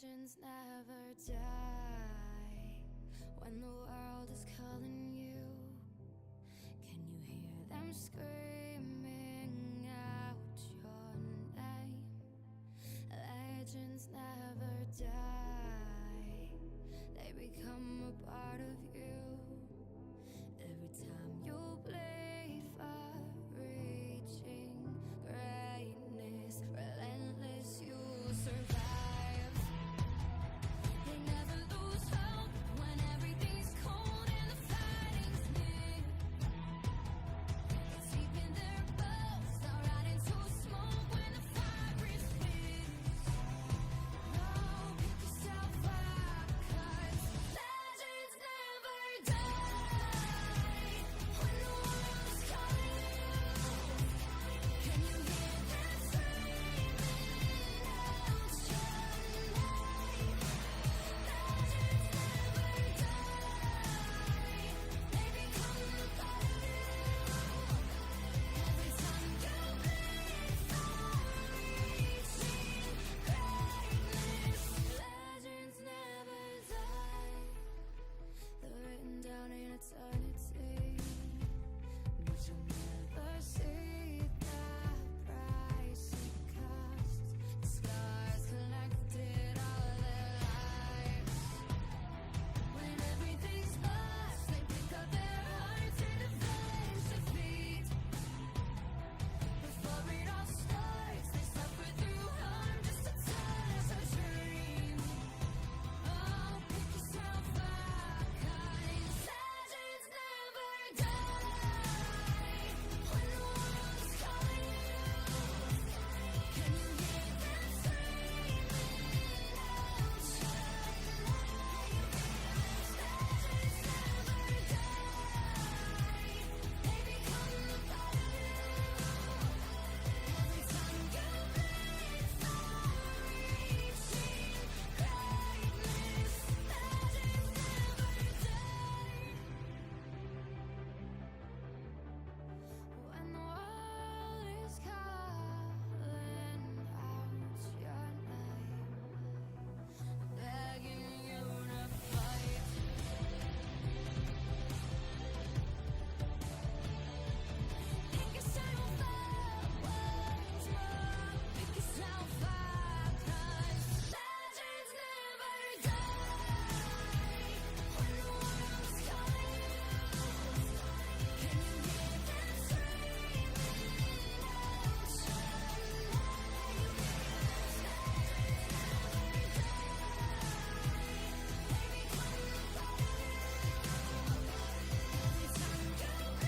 Legends never die when the world is calling you. Can you hear them screaming out your name? Legends never die, they become a part of you. Every time you bleed for reaching greatness, relentless, you survive. They never lose hope when everything's cold and the fighting's near. It's deep in their bones, they'll rot into smoke when the fire is fierce. No, pick yourself up, 'cause legends never die. When the world's calling you, can you hear them screaming out your name? Legends never die, they become a part of you. Every time you bleed for reaching greatness, legends never die. They're written down in eternity, but you'll never see the price it costs. The scars collected all their lives. When everything's lost, they pick up their hearts and avenge defeat. Before it all starts, they suffer through harm just to touch a dream. Oh, pick yourself up, 'cause legends never die. When the world's calling you, can you hear them screaming out your name? Legends never die, they become a part of you. Every time you bleed for reaching greatness, legends never die. When the world is calling out your name, begging you to fight. Pick yourself up once more. Pick yourself up, 'cause legends never die. When the world's calling you, can you hear them screaming out your name? Legends never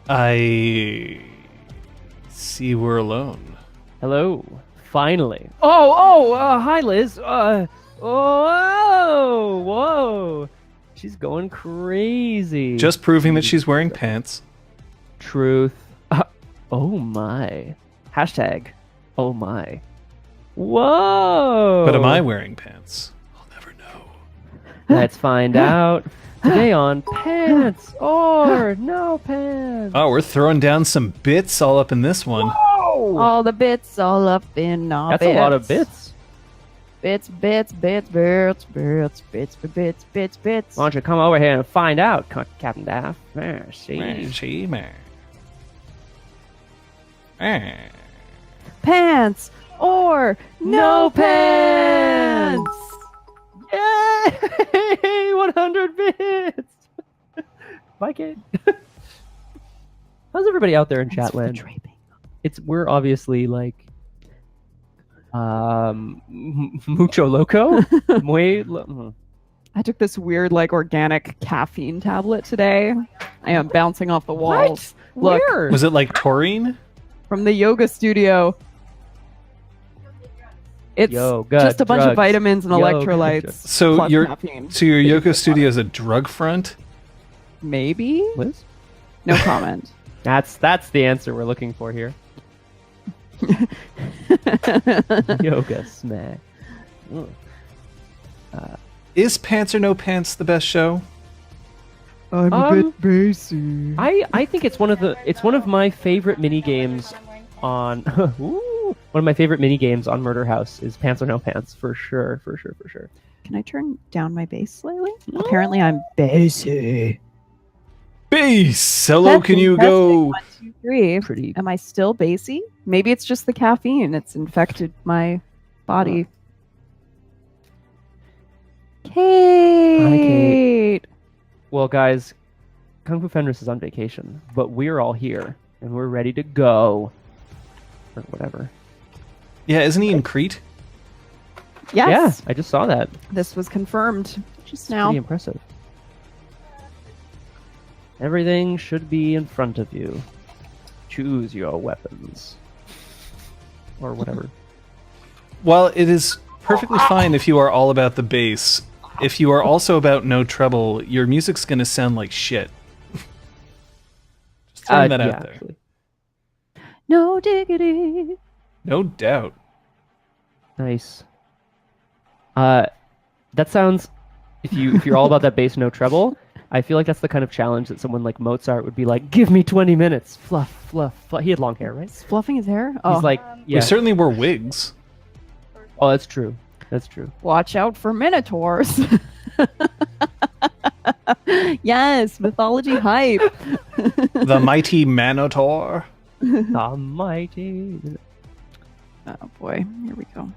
I see we're alone. Hello, finally. Hi Liz. Whoa. She's going crazy. Just proving that she's wearing pants. Truth. Oh my. Hashtag. Oh my. Whoa. But am I wearing pants? I'll never know. Let's find out. Today on Pants or No Pants. Oh, we're throwing down some bits all up in this one. Whoa. All the bits all up in our That's bits. a lot of bits. Bits. Why don't you come over here and find out, Captain Daff? See. Pants or no pants. Yay! 100 bits! Bye, kid. How's everybody out there in Chatland? Draping. we're obviously like mucho loco. I took this weird, like, organic caffeine tablet today. I am bouncing off the walls. Look, Where? Was it like taurine? from the yoga studio. It's Yoga, just a bunch of drugs. vitamins and Yoga, electrolytes. drugs. So plus your caffeine. Yoko Studio is a drug front? Maybe? Liz? No comment. That's the answer we're looking for here. Yoga smack. Ugh. Is Pants or No Pants the best show? I'm a bit basic. I think it's one of my favorite mini games on Ooh, one of my favorite mini games on Murder House is Pants or No Pants for sure. Can I turn down my bass slightly? Apparently I'm bassy. Bass! Hello, can you Testing, go? 1, 2, 3. Pretty. Am I still bassy? Maybe it's just the caffeine. It's infected my body. Kate! Well, guys, Kung Fu Fenris is on vacation, but we're all here and we're ready to go, or whatever. Yeah, isn't he in Crete? Yes! Yeah, I just saw that. This was confirmed just It's now. pretty impressive. Everything should be in front of you. Choose your weapons. Or whatever. Well, it is perfectly fine if you are all about the bass. If you are also about no treble, your music's gonna sound like shit. Just throwing that out there. Actually. No diggity. No doubt. Nice. That sounds. If you're all about that bass, no treble, I feel like that's the kind of challenge that someone like Mozart would be like, "Give me 20 minutes, fluff, fluff, fluff." He had long hair, right? He's fluffing his hair? Oh, He's like, yeah. We certainly wore wigs. Oh, that's true. That's true. watch out for minotaurs. Yes, mythology hype. The mighty Manotaur. Almighty. Oh boy, here we go.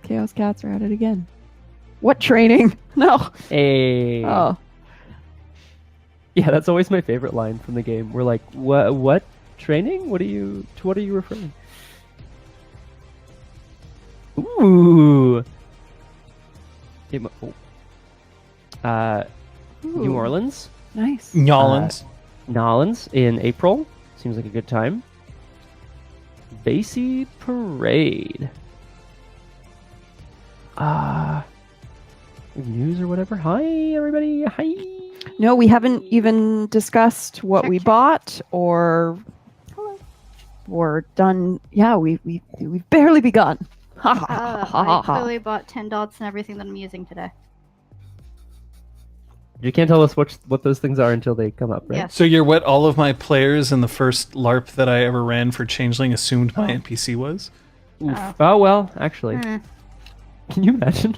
Chaos cats are at it again. What training? No. Hey. Oh, Yeah, that's always my favorite line from the game. We're like, what training? What are you referring? Ooh. New Ooh, Orleans, nice. Nyolans. Nolans in April. Seems like a good time. Basie Parade. News or whatever. Hi, everybody. Hi. No, we haven't even discussed what Check, we check. bought or done. Yeah, we've barely begun. Ha ha ha ha I ha. clearly bought 10 dots and everything that I'm using today. You can't tell us what those things are until they come up, right? Yes. So you're what all of my players in the first LARP that I ever ran for Changeling assumed my NPC was? Oof. Oh. Oh well, actually, Hmm. can you imagine?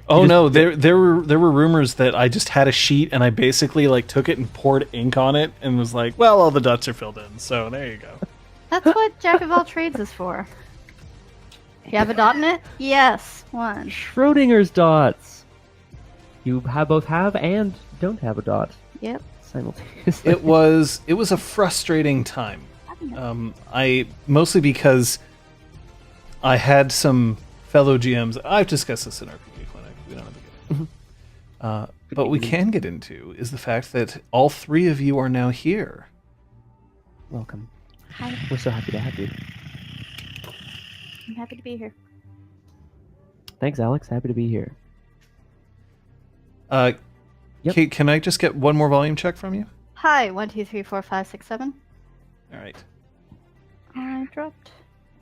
Oh just- no, there were rumors that I just had a sheet and I basically like took it and poured ink on it and was like, well, all the dots are filled in, so there you go. That's what Jack of all trades is for. You have a dot in it? Yes, one. Schrodinger's dots. You both have and don't have a dot Yep. simultaneously. It was a frustrating time. I mostly because I had some fellow GMs. I've discussed this in our RPG clinic. We don't have to get into. But we can get into is the fact that all three of you are now here. Welcome. Hi. We're so happy to have you. I'm happy to be here. Thanks, Alex. Happy to be here. Yep. Kate, can I just get one more volume check from you? Hi, 1, 2, 3, 4, 5, 6, 7. All right. I dropped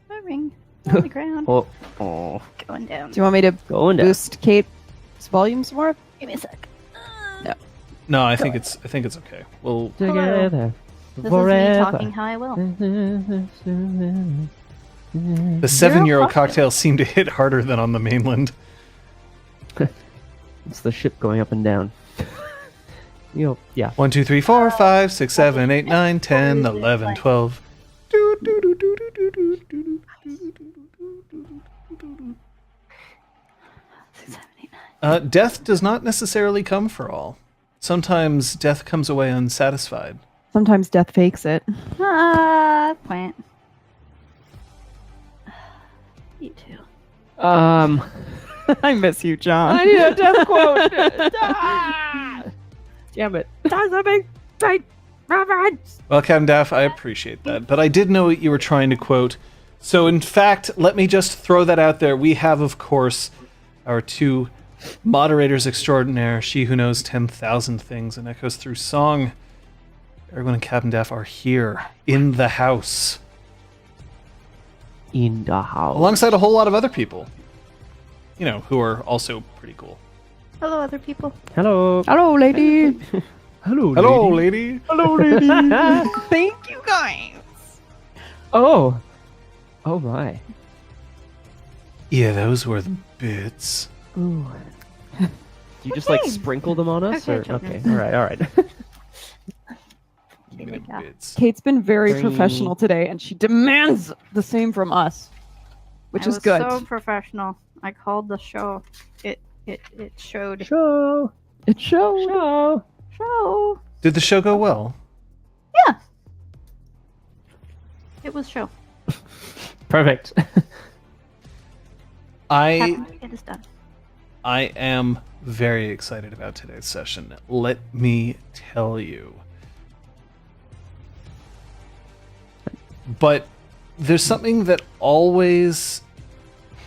my ring on the ground. Oh, Going down. Do you want me to going down. boost Kate's volume some more? Give me a sec. No, I think it's okay. We'll Together This forever. is me talking how I will. the 7-euro cocktail seemed to hit harder than on the mainland. It's the ship going up and down. Yeah. 1, 2, 3, 4, 5, 6, 7, 8, 9, 10, 11, 12. Death does not necessarily come for all. Sometimes death comes away unsatisfied. Sometimes death fakes it. Plant. You too. I miss you, John. I need a death quote. Damn it. Something. Right. Well, Captain Daff, I appreciate that, but I did know what you were trying to quote. So, in fact, let me just throw that out there. We have, of course, our two moderators extraordinaire, she who knows 10,000 things and echoes through song. Erwin and Captain Daff are here in the house, In the house. alongside a whole lot of other people, you know, who are also pretty cool. Hello, other people. Hello. Hello, lady. Hello. Hello, lady. Hello, lady. Thank you, guys. Oh. Oh my. Yeah, those were the bits. Ooh. You just like Okay. sprinkle them on us? Okay, Or? children. Okay. All right. Here we go. Bits. Kate's been very Very- professional today, and she demands the same from us, which I is was good. so professional. I called the show. It showed. Show. It showed. Show. Show. Did the show go well? Yeah. It was show. Perfect. It is done. I am very excited about today's session. Let me tell you. But there's something that always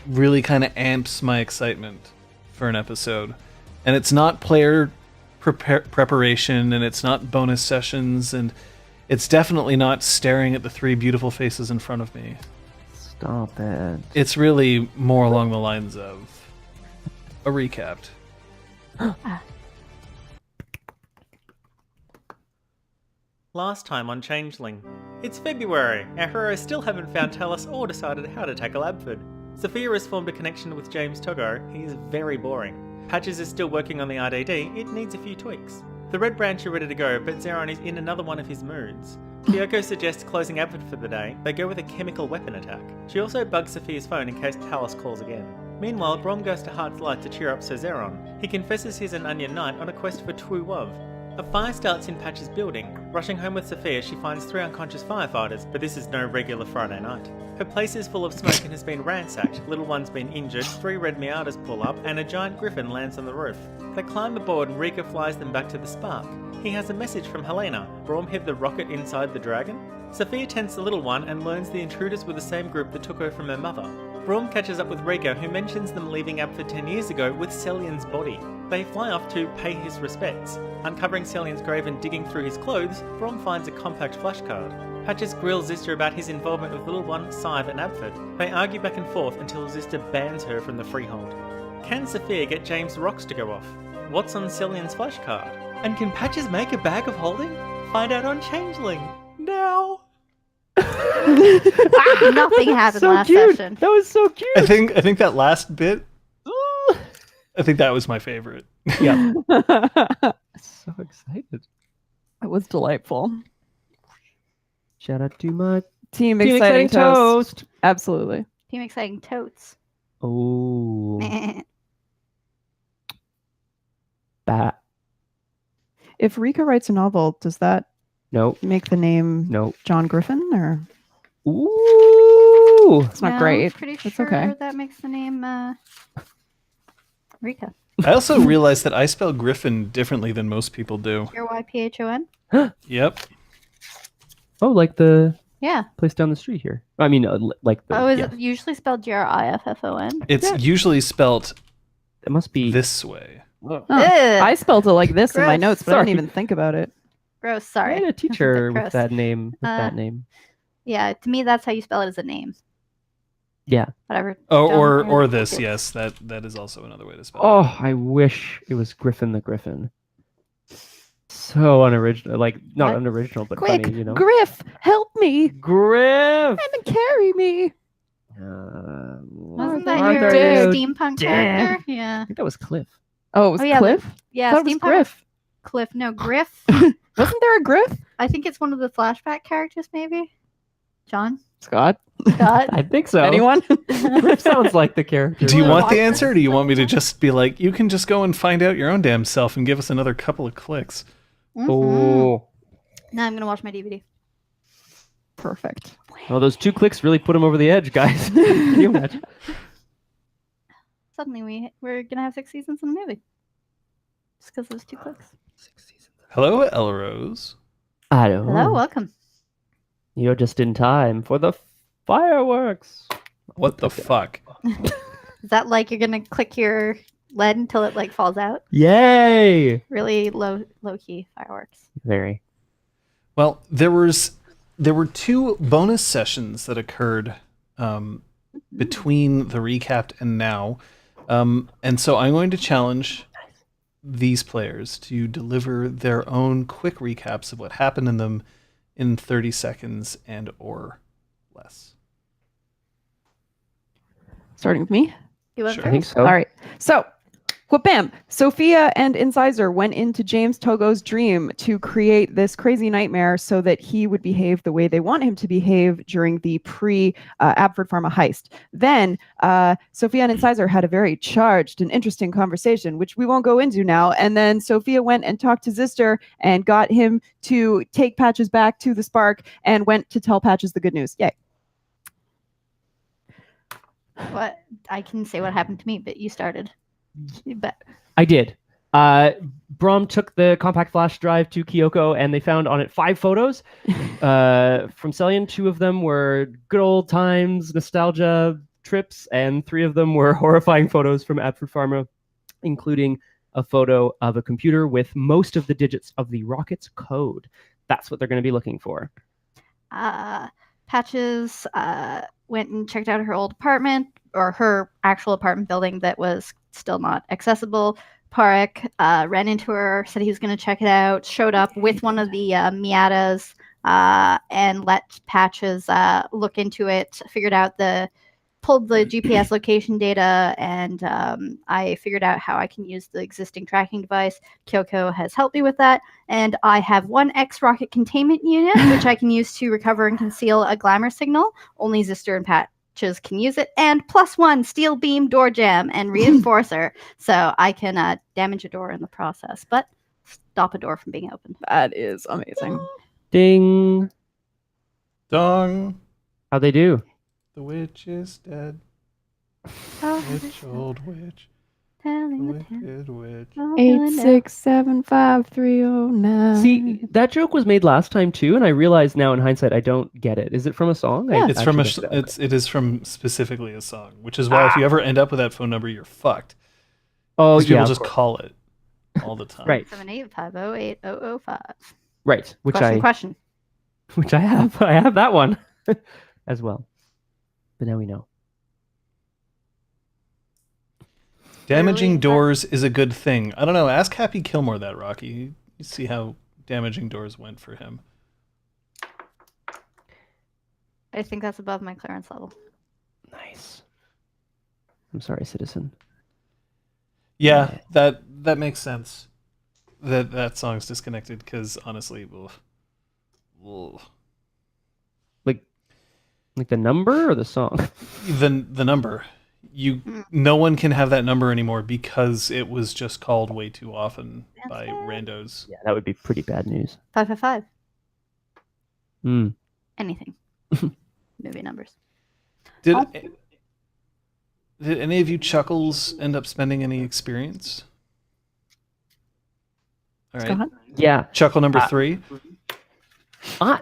really kind of amps my excitement for an episode. And it's not player preparation, and it's not bonus sessions, and it's definitely not staring at the three beautiful faces in front of me. Stop it. It's really more along the lines of a recap. Last time on Changeling. It's February. Our heroes still haven't found Talus or decided how to tackle Abford. Sophia has formed a connection with James Togo. He is very boring. Patches is still working on the RDD. It needs a few tweaks. The Red Branch are ready to go, but Zeron is in another one of his moods. Kyoko suggests closing Abford for the day. They go with a chemical weapon attack. She also bugs Sophia's phone in case Talus calls again. Meanwhile, Braum goes to Heart's Light to cheer up Sir Zeron. He confesses he's an Onion Knight on a quest for true love. A fire starts in Patch's building. Rushing home with Sophia, she finds 3 unconscious firefighters, but this is no regular Friday night. Her place is full of smoke and has been ransacked, little one's been injured, 3 red Miatas pull up, and a giant griffin lands on the roof. They climb aboard and Rika flies them back to the Spark. He has a message from Helena. Braum hid the rocket inside the dragon? Sophia tends the little one and learns the intruders were the same group that took her from her mother. Braum catches up with Rika, who mentions them leaving Abford 10 years ago with Celian's body. They fly off to pay his respects. Uncovering Celian's grave and digging through his clothes, Braum finds a compact flashcard. Patches grills Zista about his involvement with Little One, Scythe and Abford. They argue back and forth until Zista bans her from the freehold. Can Sophia get James' rocks to go off? What's on Celian's flashcard? And can Patches make a bag of holding? Find out on Changeling. Now! Nothing happened So last cute. session. That was so cute. I think that last bit, I think that was my favorite. Yeah. It So excited. was delightful. Shout out to my Team Team exciting, Exciting toast. Toast. Absolutely. Team exciting totes. Oh. Bat. If Rika writes a novel, does that Nope. make the name Nope. John Griffin, or Ooh. it's not No, great? I'm pretty It's sure okay. that makes the name Rika. I also realized that I spell Griffin differently than most people do. Ryphon. Yep. Oh, like the Yeah. place down the street here. I mean, like the. Oh, is yeah. it usually spelled Griffon? It's Yeah. usually spelt It must be this way. Oh. Oh, Ugh. I spelled it like this in my Gross. notes, but I didn't Sorry. even think about it. Gross. I Sorry. had a teacher Gross. with that name. With Uh, that name. Yeah, to me, that's how you spell it as a name. Yeah. Whatever. Oh, Don't- or this. Yes, that is also another way to spell it. Oh, I wish it was Griffin the Griffin. So unoriginal, like not What? unoriginal, but Quick, funny, you know. Griff, help me Griff. and carry me. Wasn't that Arthur, your you steampunk dick. character? Yeah. I think that was Cliff. Oh, it was Oh, yeah, Cliff. Yeah, That was steampunk. Griff. Cliff. No, Griff. Wasn't there a Griff? I think it's one of the flashback characters, maybe. John? Scott? Scott? I think so. Anyone? Griff sounds like the character. Do you Well, want the I- answer? Or do you want me to just be like, you can just go and find out your own damn self and give us another couple of clicks? Mhm. Oh, Now I'm going to watch my DVD. Perfect. Well, those 2 clicks really put him over the edge, guys. Can you imagine? Suddenly we're gonna have 6 seasons in the movie. Just because those 2 clicks. Hello, Elrose. I don't Hello, know. welcome. You're just in time for the fireworks. What the fuck? Is that like you're gonna click your lead until it like falls out? Yay! Really low key fireworks. Very. Well, there were 2 bonus sessions that occurred between the recap and now, and so I'm going to challenge these players to deliver their own quick recaps of what happened in them in 30 seconds and or less. Starting with me. You went Sure. I think so. All right. So, whoop-bam. Sophia and Incisor went into James Togo's dream to create this crazy nightmare so that he would behave the way they want him to behave during the pre-Abford Pharma heist. Then, Sophia and Incisor had a very charged and interesting conversation, which we won't go into now. And then Sophia went and talked to Zister and got him to take Patches back to the Spark and went to tell Patches the good news. Yay. What I can say what happened to me, but you started. You bet. I did. Braum took the compact flash drive to Kyoko, and they found on it 5 photos from Celian. 2 of them were good old times, nostalgia trips, and 3 of them were horrifying photos from Abford Pharma, including a photo of a computer with most of the digits of the rocket's code. That's what they're going to be looking for. Patches went and checked out her old apartment, or her actual apartment building that was still not accessible. Parek ran into her, said he was going to check it out, showed up with one of the Miatas and let Patches look into it, pulled the GPS location data, and I figured out how I can use the existing tracking device. Kyoko has helped me with that, and I have 1 X-Rocket containment unit, which I can use to recover and conceal a glamour signal. Only Zister and Patches can use it, and +1 steel beam door jam and reinforcer, so I can damage a door in the process, but stop a door from being opened. That is amazing. Ding! Dong! How'd they do? The witch is dead. Oh, Witch, old witch. The telling the tale. wicked witch. Oh, feeling down. 8675309. See, that joke was made last time too, and I realize now in hindsight I don't get it. Is it from a song? I It's from actually looked it up. it is from specifically a song, which is why if you ever end up with that phone number, you're fucked. Oh, Because yeah. people of just course. call it all the time. Right. 785080005. Right. Which Question. I have. I have that one as well. But now we know. Damaging Literally, doors is a good thing. I don't know. Ask Happy Kilmore that, Rocky. You see how damaging doors went for him. I think that's above my clearance level. Nice. I'm sorry, citizen. Yeah, that makes sense. That song's disconnected because honestly, ugh. Like the number or the song? The number. No one can have that number anymore because it was just called way too often by randos. Yeah, that would be pretty bad news. 555. Hmm. Anything. Movie numbers. Did any of you chuckles end up spending any experience? All right. Scott? Yeah. Chuckle number 3.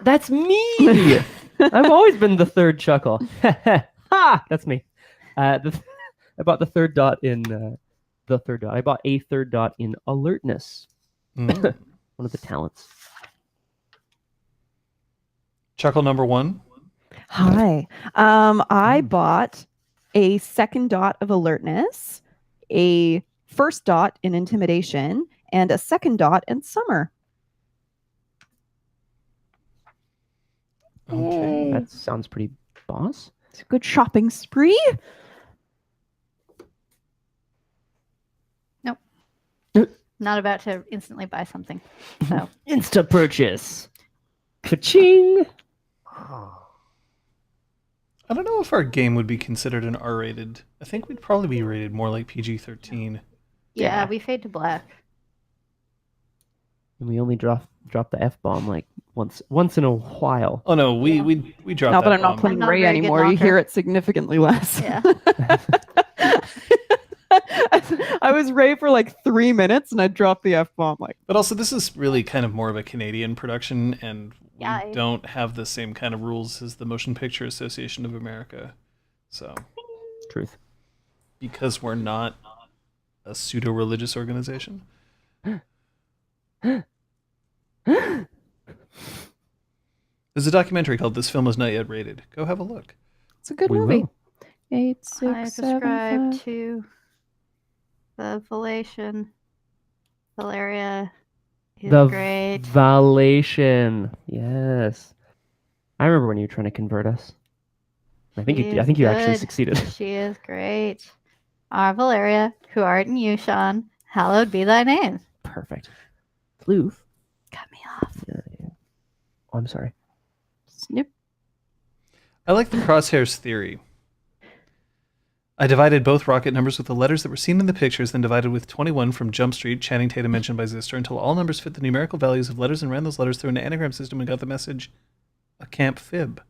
That's me! I've always been the third chuckle. Ha! That's me. I bought the third dot in the third dot. I bought a third dot in alertness. Mm. One of the talents. Chuckle number 1. Hi. I bought a second dot of alertness, a first dot in intimidation, and a second dot in summer. Okay. That sounds pretty boss. It's a good shopping spree. Not about to instantly buy something. So Insta purchase. Ka-ching! I don't know if our game would be considered an R-rated. I think we'd probably be rated more like PG-13. yeah, we fade to black. And we only drop the F-bomb like once in a while. Oh no, we dropped Now that I'm bomb. not playing I'm not a Ray very good anymore, you knocker. hear it significantly less. Yeah. I was Ray for like 3 minutes and I dropped the F-bomb like, But also, this is really kind of more of a Canadian production, and we Yeah, don't have the same kind of rules as the Motion Picture Association of America. So, Truth. because we're not a pseudo-religious organization. There's a documentary called "This Film Is Not Yet Rated." Go have a look. it's a good We movie. will. 8, I 6, subscribe 7, 5. to the Valation. Valeria is The great. Valation. Yes. I remember when you were trying to convert us. I think She you is actually good. succeeded. She is great. Our Valeria, who art in you, Sean, hallowed be thy name. Perfect. Floof. Cut me off. Oh, I'm sorry. Snip. I like the crosshairs theory. I divided both rocket numbers with the letters that were seen in the pictures, then divided with 21 from Jump Street, Channing Tatum mentioned by Zister, until all numbers fit the numerical values of letters and ran those letters through an anagram system and got the message, a camp fib.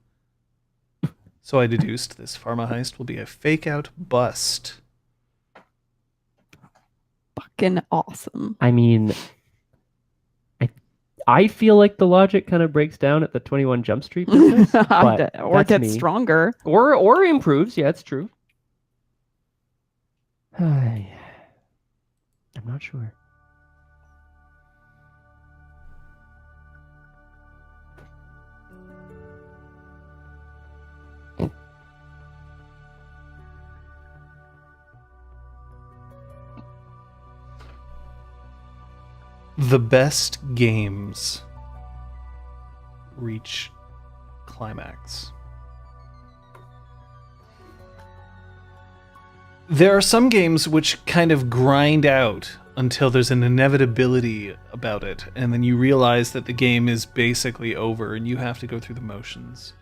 So I deduced this pharma heist will be a fake-out bust. Fucking awesome. I mean, I feel like the logic kind of breaks down at the 21 Jump Street business, but Or that's gets me. stronger. Or improves. Yeah, it's true. I'm not sure. The best games reach climax. There are some games which kind of grind out until there's an inevitability about it, and then you realize that the game is basically over and you have to go through the motions.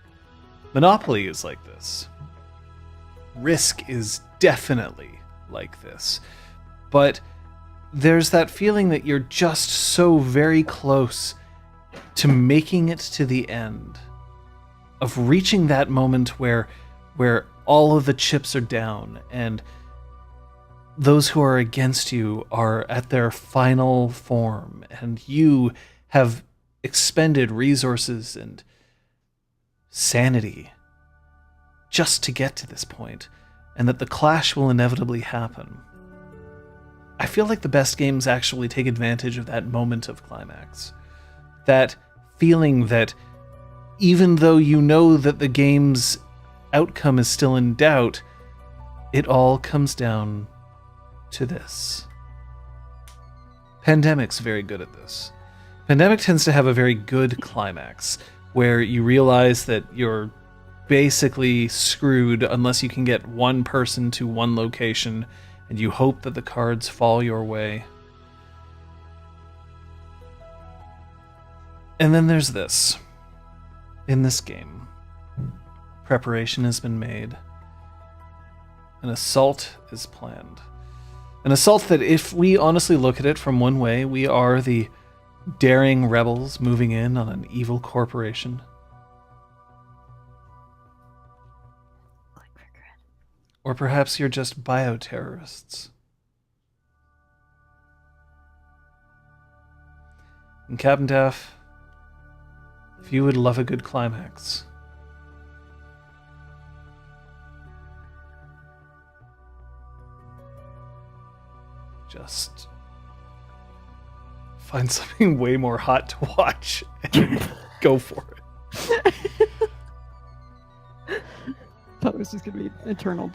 Monopoly is like this. Risk is definitely like this. But there's that feeling that you're just so very close to making it to the end, of reaching that moment where all of the chips are down and those who are against you are at their final form, and you have expended resources and sanity just to get to this point, and that the clash will inevitably happen. I feel like the best games actually take advantage of that moment of climax. That feeling that even though you know that the game's outcome is still in doubt, it all comes down to this. Pandemic's very good at this. Pandemic tends to have a very good climax, where you realize that you're basically screwed unless you can get one person to one location, and you hope that the cards fall your way. And then there's this. In this game, preparation has been made. An assault is planned. An assault that, if we honestly look at it from one way, we are the daring rebels moving in on an evil corporation. Or perhaps you're just bioterrorists. And Captain Daff, if you would love a good climax, just find something way more hot to watch and go for it. Thought it was just gonna be eternal ...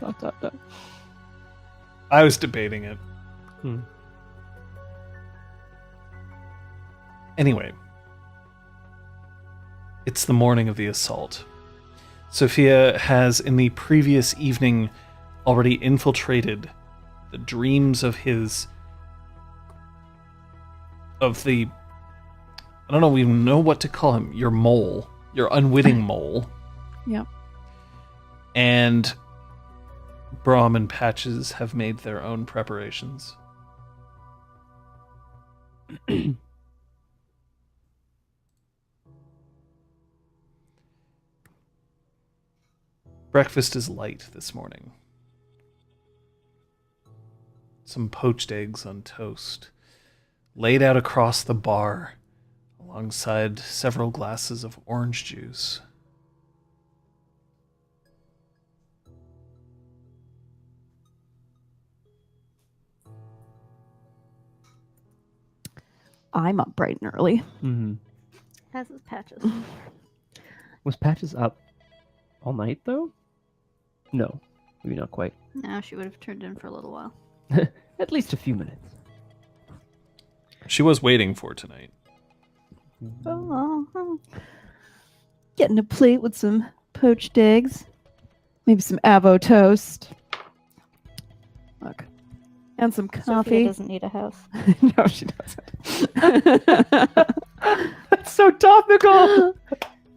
I was debating it. Anyway, it's the morning of the assault. Sophia has, in the previous evening, already infiltrated the dreams of the... I don't know even know what to call him. Your mole. Your unwitting mole. Yep. And Braum and Patches have made their own preparations. Breakfast is light this morning. Some poached eggs on toast, laid out across the bar, alongside several glasses of orange juice. I'm up bright and early. Mm-hmm. Has his patches. Was Patches up all night, though? No, maybe not quite. No, she would have turned in for a little while. At least a few minutes. She was waiting for tonight. Oh, getting a plate with some poached eggs, maybe some avo toast. Look, and some Sophia coffee. doesn't need a house. No, she doesn't. That's so topical!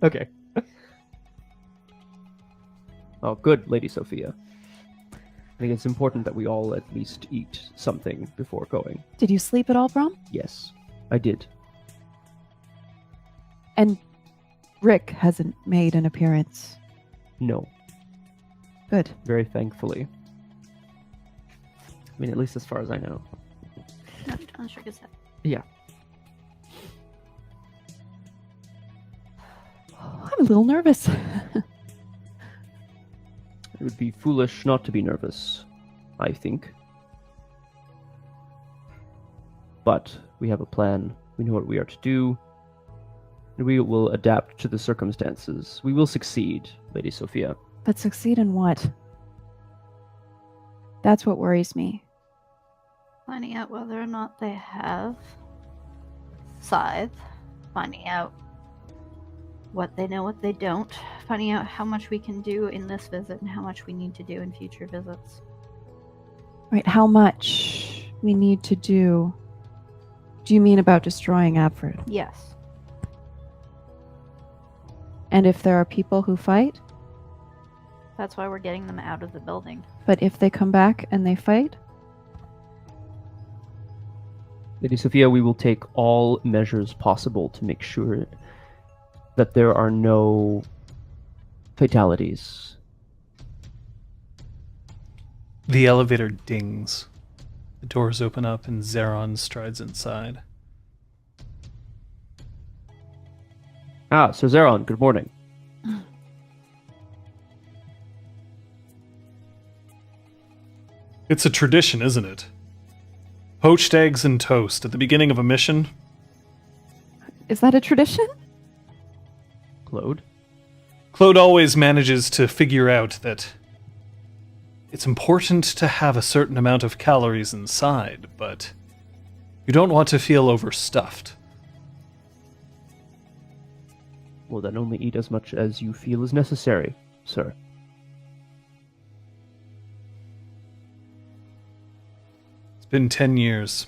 Okay. Oh, good, Lady Sophia. I think it's important that we all at least eat something before going. Did you sleep at all, Braum? Yes, I did. And Rick hasn't made an appearance. No, Good. very thankfully. I mean, at least as far as I know. No, John shook his head. Yeah. I'm a little nervous. It would be foolish not to be nervous, I think. But we have a plan. We know what we are to do. And we will adapt to the circumstances. We will succeed, Lady Sophia. But succeed in what? That's what worries me. Finding out whether or not they have Scythe. Finding out what they know, what they don't. Finding out how much we can do in this visit and how much we need to do in future visits. Right, how much we need to do. Do you mean about destroying Abford? Yes. And if there are people who fight? That's why we're getting them out of the building. But if they come back and they fight? Lady Sophia, we will take all measures possible to make sure that there are no fatalities. The elevator dings. The doors open up and Zeron strides inside. Ah, Sir Zeron, good morning. It's a tradition, isn't it? Poached eggs and toast at the beginning of a mission. Is that a tradition? Claude? Claude always manages to figure out that it's important to have a certain amount of calories inside, but you don't want to feel overstuffed. Well, then only eat as much as you feel is necessary, sir. It's been 10 years.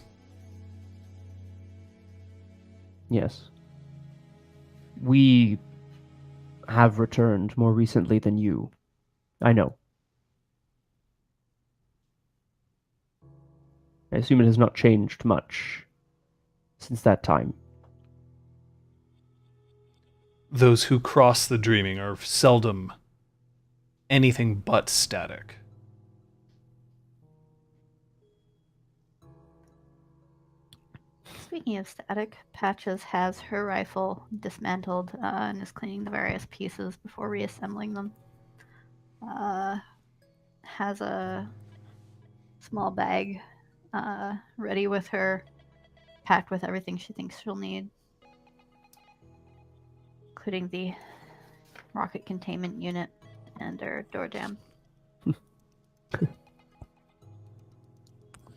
Yes. We have returned more recently than you. I know. I assume it has not changed much since that time. Those who cross the dreaming are seldom anything but static. Speaking of static, Patches has her rifle dismantled and is cleaning the various pieces before reassembling them. Has a small bag ready with her, packed with everything she thinks she'll need, including the rocket containment unit and her door jam.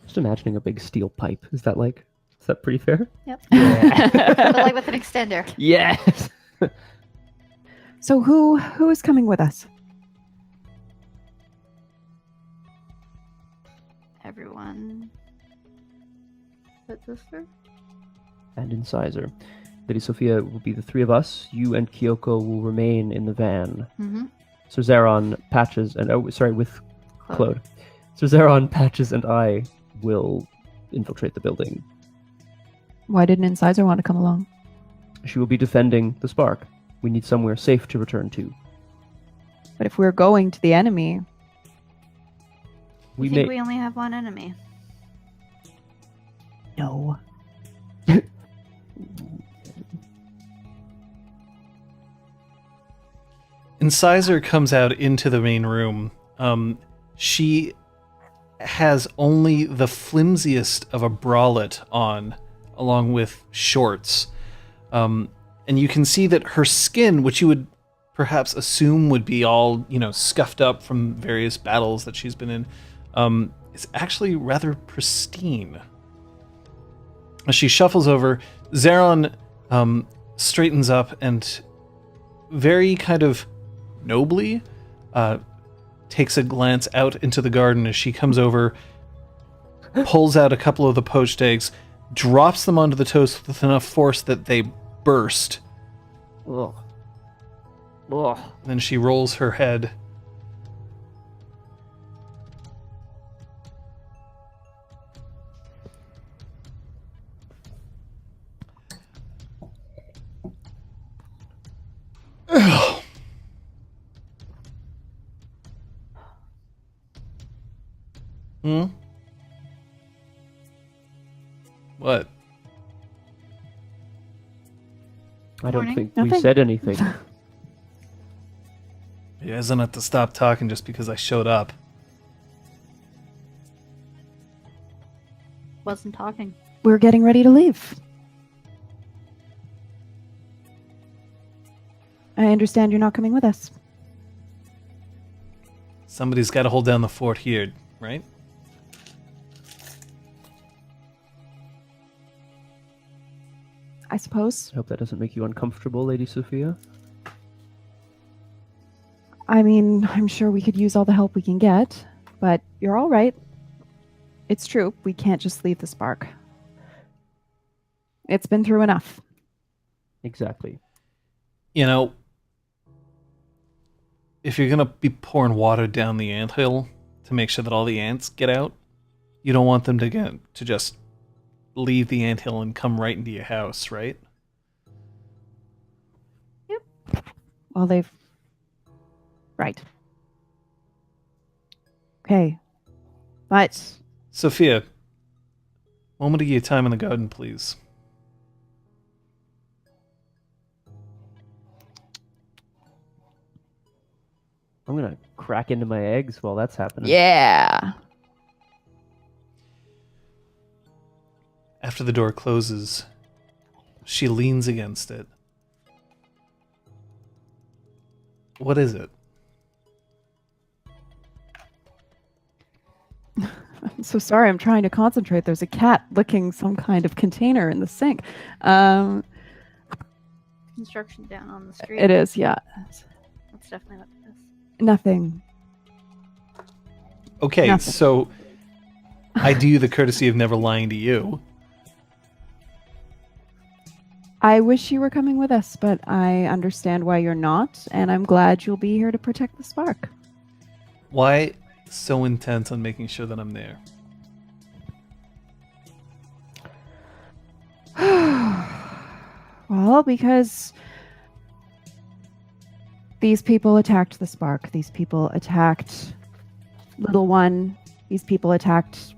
Just imagining a big steel pipe. Is that pretty fair? Yep. Yeah. But like with an extender. Yes. So who is coming with us? Everyone. But sister? And Incisor. Lady Sophia will be the three of us. You and Kyoko will remain in the van. Mm-hmm. Sir Zeron, Patches, and with Claude. Sir Zeron, Patches, and I will infiltrate the building. Why didn't Incisor want to come along? She will be defending the Spark. We need somewhere safe to return to. But if we're going to the enemy, We I think may. we only have one enemy. no. Incisor comes out into the main room. She has only the flimsiest of a bralette on, along with shorts. And you can see that her skin, which you would perhaps assume would be all, scuffed up from various battles that she's been in, is actually rather pristine. As she shuffles over, Zeron straightens up and very kind of nobly takes a glance out into the garden as she comes over, pulls out a couple of the poached eggs, drops them onto the toast with enough force that they burst. Ugh. Ugh. Then she rolls her head. Hmm? What? I don't Morning. think we Nothing. said anything. You guys don't have to stop talking just because I showed up. Wasn't talking. We're getting ready to leave. I understand you're not coming with us. Somebody's got to hold down the fort here, right? I suppose. I hope that doesn't make you uncomfortable, Lady Sophia. I mean, I'm sure we could use all the help we can get, but you're all right. It's true. We can't just leave the spark. It's been through enough. Exactly. If you're going to be pouring water down the anthill to make sure that all the ants get out, you don't want them to just leave the anthill and come right into your house, right? Well, they've... Right. Okay. But Sophia, moment of your time in the garden, please. I'm gonna crack into my eggs while that's happening. yeah. After the door closes, she leans against it. What is it? I'm so sorry. I'm trying to concentrate. There's a cat licking some kind of container in the sink. Construction down on the street. It is, yeah. That's definitely what it is. Nothing. Okay, Nothing. so I do you the courtesy of never lying to you. I wish you were coming with us, but I understand why you're not, and I'm glad you'll be here to protect the spark. Why so intent on making sure that I'm there? Well, because these people attacked the spark. These people attacked Little One. These people attacked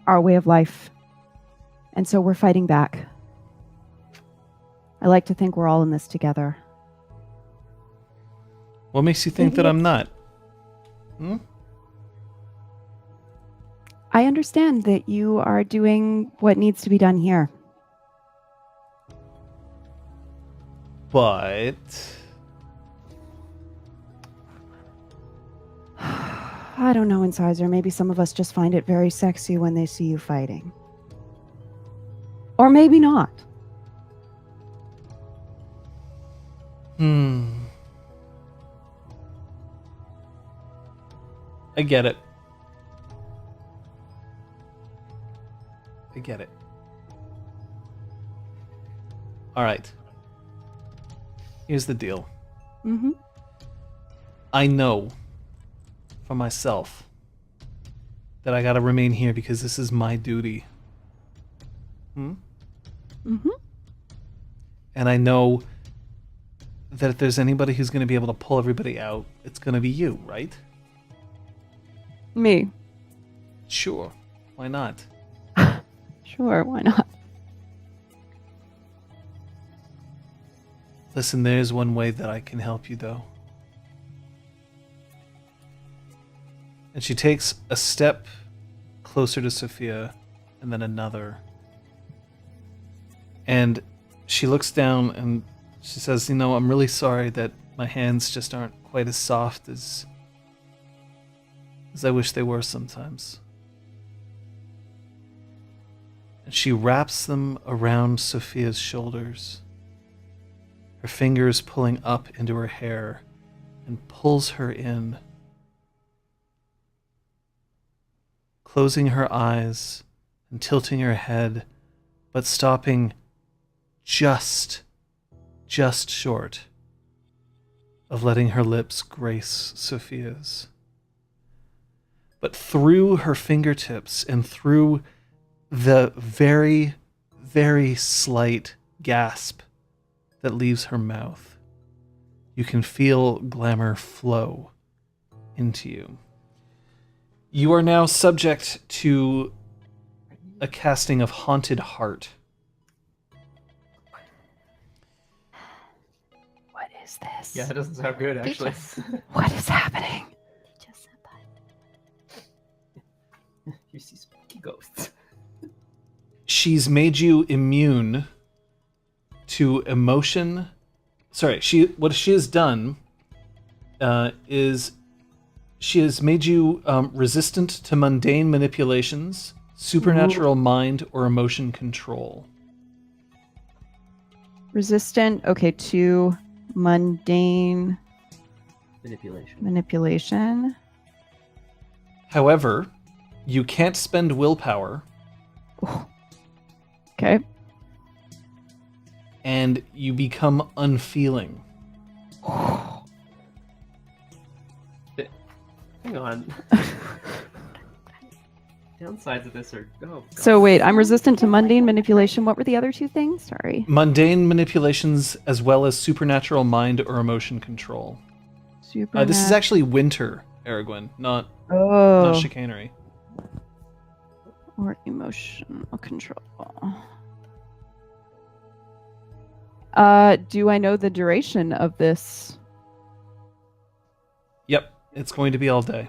our way of life. And so we're fighting back. I like to think we're all in this together. What makes you think that I'm not? Hmm? I understand that you are doing what needs to be done here. But I don't know, Incisor. Maybe some of us just find it very sexy when they see you fighting. Or maybe not. I get it. I get it. All right. Here's the deal. Mm-hmm. I know for myself that I gotta remain here because this is my duty. Mm-hmm. And I know that if there's anybody who's going to be able to pull everybody out, it's going to be you, right? Me. Sure. Why not? Sure, why not? Listen, there's one way that I can help you, though. And she takes a step closer to Sophia, and then another. And she looks down and she says, I'm really sorry that my hands just aren't quite as soft as I wish they were sometimes. And she wraps them around Sophia's shoulders, her fingers pulling up into her hair, and pulls her in, closing her eyes and tilting her head, but stopping just short of letting her lips grace Sophia's. But through her fingertips and through the very, very slight gasp that leaves her mouth, you can feel glamour flow into you. You are now subject to a casting of Haunted Heart. What is this? Yeah, it doesn't sound good, actually. Peaches. What is happening? Just said that. You see spooky ghosts. She's made you immune to emotion. Sorry, what she has done is she has made you resistant to mundane manipulations, supernatural mind, or emotion control. Resistant, okay, to mundane manipulation. However, you can't spend willpower, Okay. and you become unfeeling. Hang on. Downsides of this are... Oh, God. So wait, I'm resistant to mundane manipulation. What were the other two things? Sorry. Mundane manipulations as well as supernatural mind or emotion control. This is actually winter, Aragorn, not chicanery. Or emotional control. Do I know the duration of this? Yep, it's going to be all day.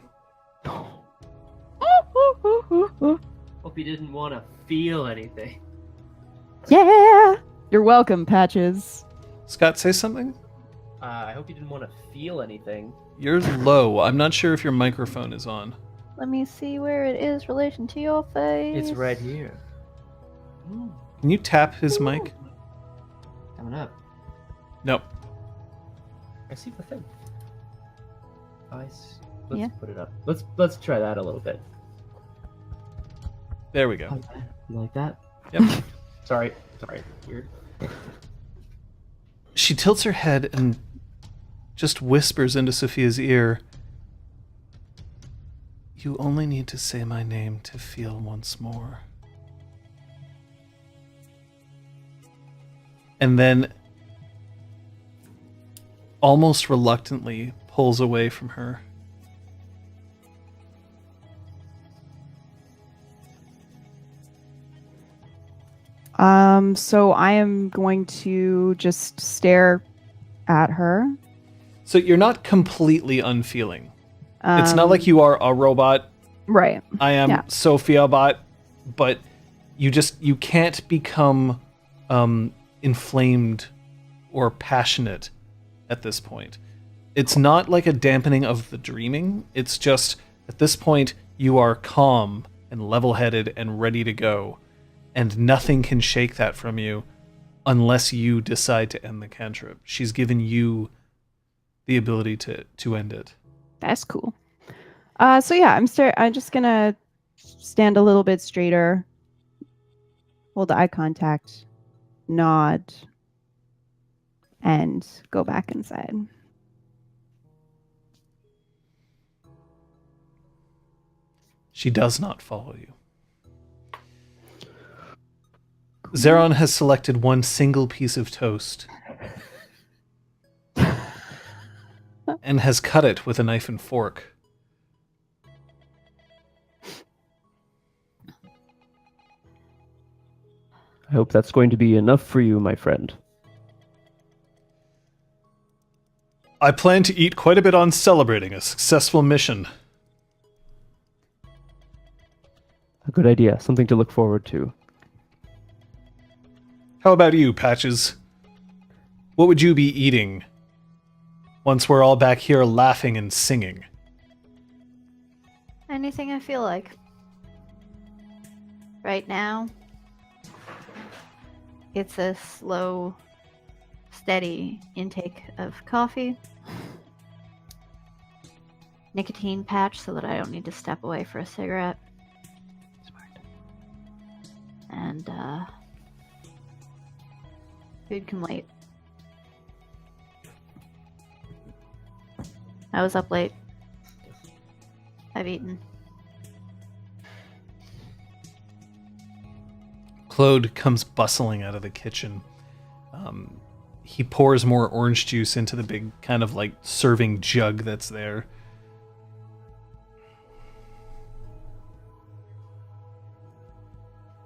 Hope you didn't want to feel anything. Yeah! You're welcome, Patches. Scott, say something? I hope you didn't want to feel anything. You're low. I'm not sure if your microphone is on. Let me see where it is relation to your face. It's right here. Can you tap his mic? Coming up. Nope. I see the thing. Let's Yeah. put it up. Let's try that a little bit. There we go. Okay. You like that? Yep. Sorry. Weird. She tilts her head and just whispers into Sophia's ear, "You only need to say my name to feel once more." And then, almost reluctantly, pulls away from her. So I am going to just stare at her. So you're not completely unfeeling. It's not like you are a robot. Right. I am Yeah. Sophia bot, but you can't become inflamed or passionate at this point. It's not like a dampening of the dreaming. It's just at this point you are calm and level-headed and ready to go, and nothing can shake that from you unless you decide to end the cantrip. She's given you the ability to end it. That's cool. So yeah, I'm just gonna stand a little bit straighter, hold eye contact, nod, and go back inside. She does not follow you. Zeron has selected one single piece of toast and has cut it with a knife and fork. I hope that's going to be enough for you, my friend. I plan to eat quite a bit on celebrating a successful mission. A good idea. Something to look forward to. How about you, Patches? What would you be eating once we're all back here laughing and singing? Anything I feel like. Right now, it's a slow, steady intake of coffee. Nicotine patch so that I don't need to step away for a cigarette. Smart. And, food can wait. I was up late. I've eaten. Claude comes bustling out of the kitchen. He pours more orange juice into the big kind of like serving jug that's there.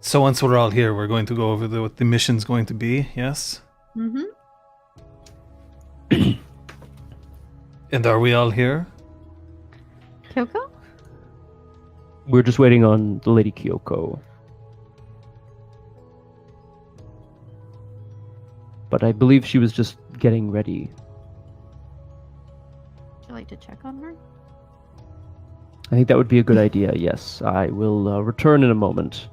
So once we're all here, we're going to go over what the mission's going to be, yes? Mm-hmm. And are we all here? Kyoko? We're just waiting on the Lady Kyoko. But I believe she was just getting ready. Would you like to check on her? I think that would be a good idea, yes. I will return in a moment.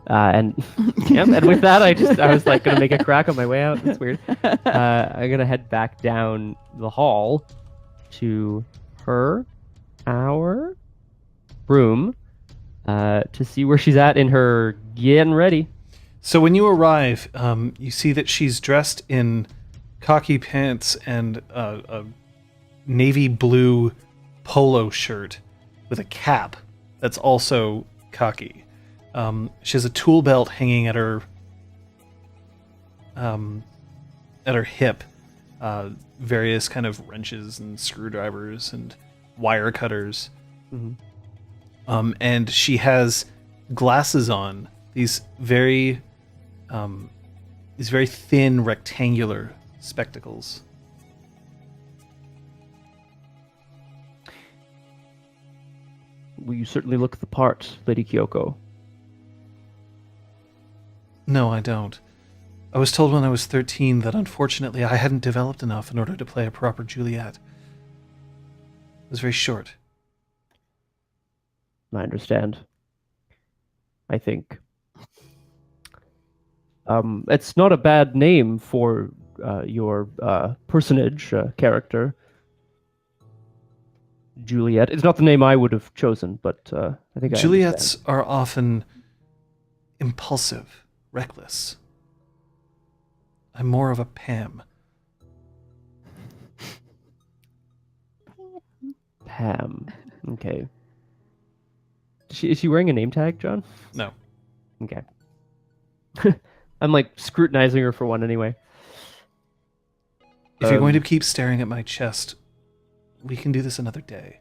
And with that, I was like gonna make a crack on my way out. That's weird. I'm gonna head back down the hall to our room to see where she's at in her getting ready. So when you arrive, you see that she's dressed in khaki pants and a navy blue polo shirt with a cap that's also khaki. She has a tool belt hanging at her hip, various kind of wrenches and screwdrivers and wire cutters. Mm-hmm. And she has glasses on, these very thin rectangular spectacles. Well, you certainly look the part, Lady Kyoko. No, I don't. I was told when I was 13 that unfortunately I hadn't developed enough in order to play a proper Juliet. It was very short. I understand. I think. It's not a bad name for your personage, character. Juliet. It's not the name I would have chosen, but I think Juliets are often impulsive, reckless. I'm more of a Pam. Pam. Okay. Is she wearing a name tag, John? No. Okay. I'm like scrutinizing her for one anyway. If you're going to keep staring at my chest, we can do this another day.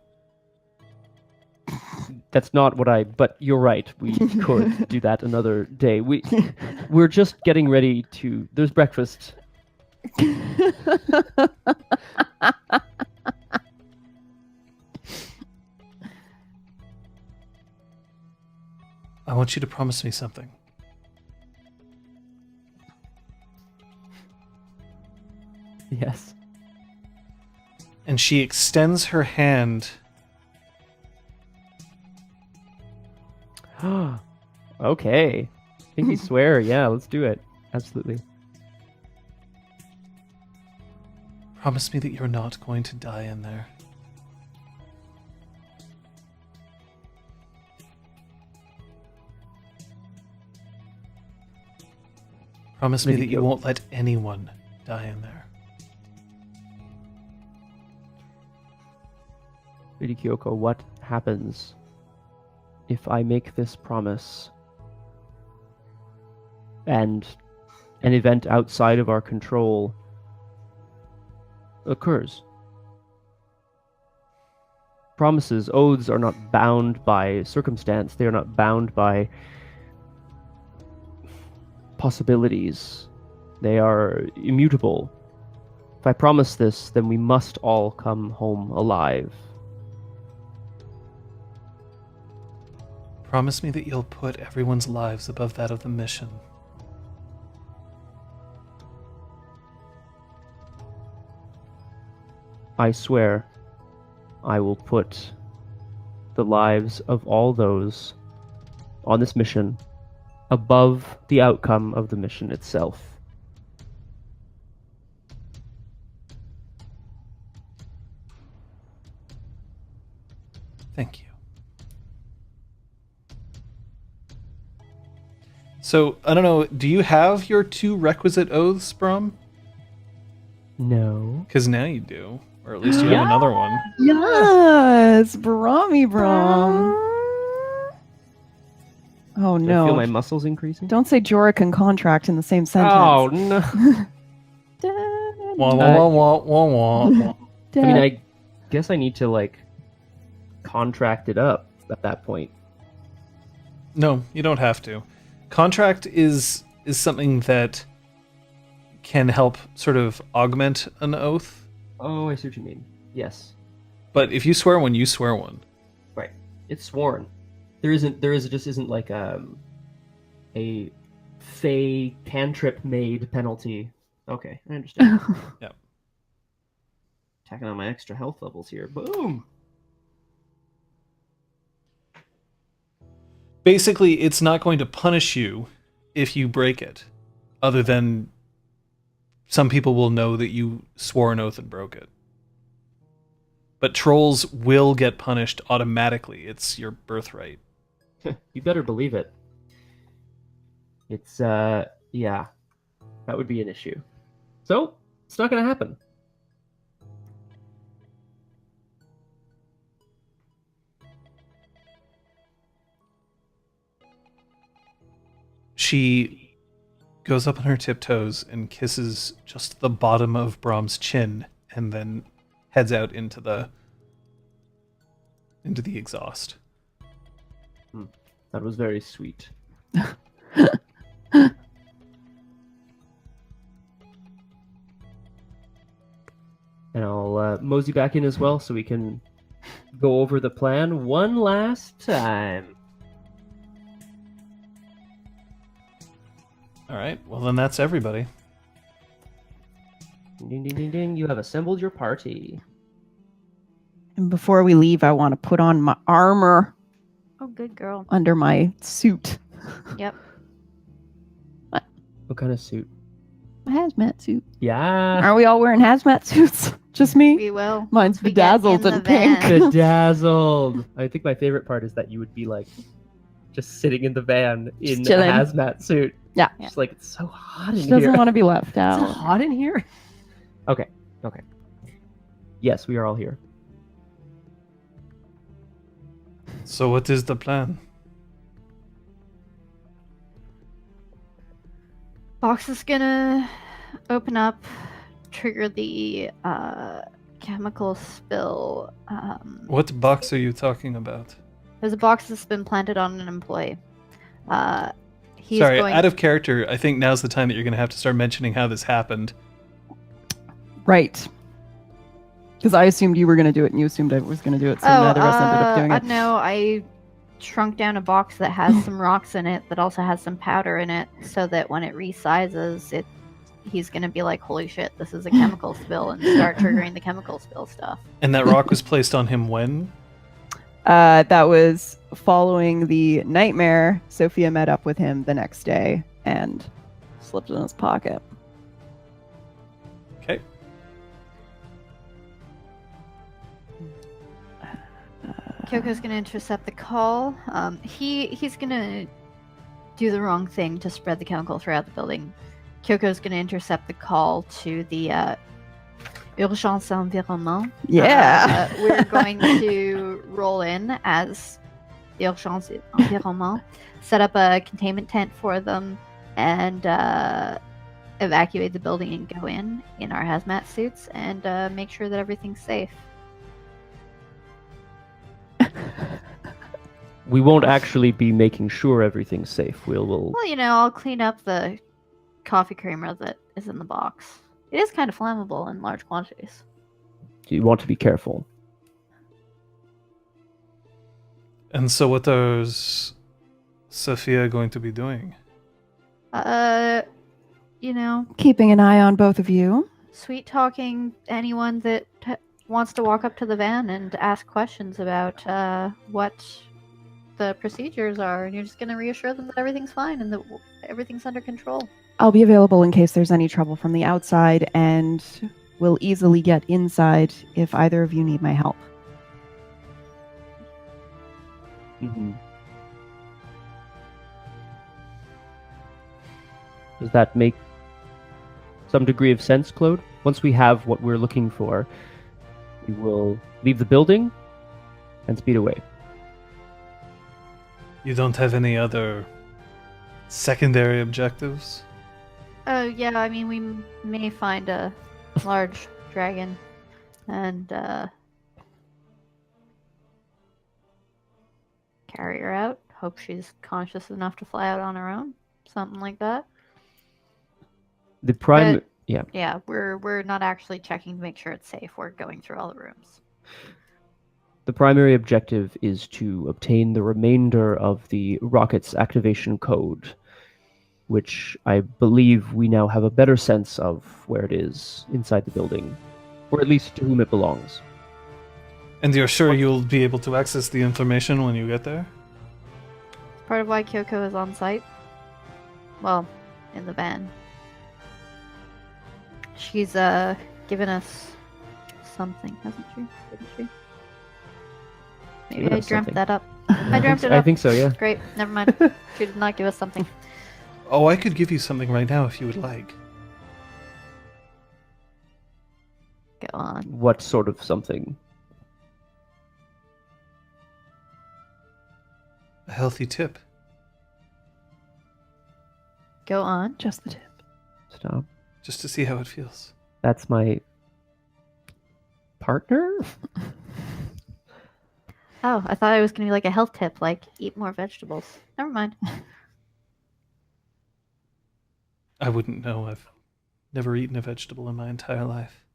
That's not what but you're right. We could do that another day. We're just getting ready to, there's breakfast. I want you to promise me something. Yes. And she extends her hand. Okay. Pinky swear. Yeah, let's do it. Absolutely. Promise me that you're not going to die in there. Promise me that you won't let anyone die in there. Lady Kyoko, what happens if I make this promise and an event outside of our control occurs. Promises, oaths are not bound by circumstance. They are not bound by possibilities. They are immutable. If I promise this, then we must all come home alive. Promise me that you'll put everyone's lives above that of the mission. I swear I will put the lives of all those on this mission above the outcome of the mission itself. Thank you. So, I don't know, do you have your 2 requisite oaths, Braum? No. Because now you do. Or at least you have another one. Yes, Brahmy Braum. Oh Do I feel my no! muscles increasing? Don't say Jorah and contract in the same sentence. Oh no. Wah, wah, wah, wah, wah, wah. I mean, I guess I need to like contract it up at that point. No, you don't have to. Contract is something that can help sort of augment an oath. Oh, I see what you mean. Yes. But if you swear one, you swear one. Right. It's sworn. There just isn't like a fey cantrip made penalty. Okay, I understand. Yeah. Tacking on my extra health levels here. Boom. Basically, it's not going to punish you if you break it, other than some people will know that you swore an oath and broke it. But trolls will get punished automatically. It's your birthright. You better believe it. It's yeah. That would be an issue. So, it's not gonna happen. She goes up on her tiptoes and kisses just the bottom of Braum's chin, and then heads out into the exhaust. That was very sweet. And I'll mosey back in as well so we can go over the plan one last time. All right. Well, then that's everybody. Ding, ding, ding, ding, ding. You have assembled your party. And before we leave, I want to put on my armor Oh, good girl. under my suit. Yep. What kind of suit? A hazmat suit. Yeah. Are we all wearing hazmat suits? Just me? We will. Mine's once we get bedazzled in the and pink. van. Bedazzled. I think my favorite part is that you would be like just sitting in the van in a chilling. hazmat suit. Yeah. Just like, it's so hot in She here. doesn't want to be left Is it out. hot in here? Okay. Yes, we are all here. So what is the plan? Box is gonna open up, trigger the chemical spill. What box are you talking about? There's a box that's been planted on an employee. He's Sorry, going. out of character, I think now's the time that you're going to have to start mentioning how this happened. Right. Because I assumed you were going to do it and you assumed I was going to do it, so neither of us ended up doing it. No, I shrunk down a box that has some rocks in it that also has some powder in it, so that when it resizes, he's going to be like, holy shit, this is a chemical spill, and start triggering the chemical spill stuff. And that rock was placed on him when? That was following the nightmare. Sophia met up with him the next day and slipped it in his pocket. Okay. Kyoko's going to intercept the call. He's going to do the wrong thing to spread the chemical throughout the building. Kyoko's going to intercept the call to the Urgence Environnement. Yeah. We're going to roll in as the Urgence Environnement, set up a containment tent for them, and evacuate the building and go in our hazmat suits and make sure that everything's safe. We won't actually be making sure everything's safe. We'll Well, I'll clean up the coffee creamer that is in the box. It is kind of flammable in large quantities. you want to be careful. And so what is Sophia going to be doing? Keeping an eye on both of you. Sweet talking anyone that wants to walk up to the van and ask questions about what the procedures are, and you're just going to reassure them that everything's fine and that everything's under control. I'll be available in case there's any trouble from the outside, and will easily get inside if either of you need my help. Does that make some degree of sense, Claude? Once we have what we're looking for, we will leave the building and speed away. You don't have any other secondary objectives? Oh, yeah, I mean, we may find a large dragon and carry her out. Hope she's conscious enough to fly out on her own. Something like that. The prime... But- Yeah. Yeah, we're not actually checking to make sure it's safe. We're going through all the rooms. The primary objective is to obtain the remainder of the rocket's activation code, which I believe we now have a better sense of where it is inside the building, or at least to whom it belongs. And you're sure you'll be able to access the information when you get there? Part of why Kyoko is on site. Well, in the van. She's given us something, hasn't she? Didn't she? Maybe Given I us dreamt something. that up. I dreamt it up. I think so, yeah. Great, never mind. She did not give us something. Oh, I could give you something right now if you would like. Go on. What sort of something? A healthy tip. Go on. Just the tip. Stop. Just to see how it feels. That's my partner? Oh, I thought it was going to be like a health tip, like eat more vegetables. Never mind. I wouldn't know. I've never eaten a vegetable in my entire life.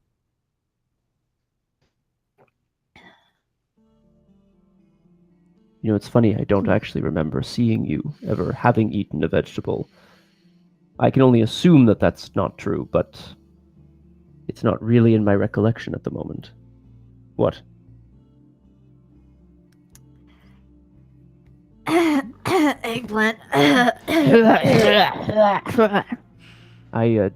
You know, it's funny, I don't actually remember seeing you ever having eaten a vegetable. I can only assume that that's not true, but it's not really in my recollection at the moment. What? Eggplant. I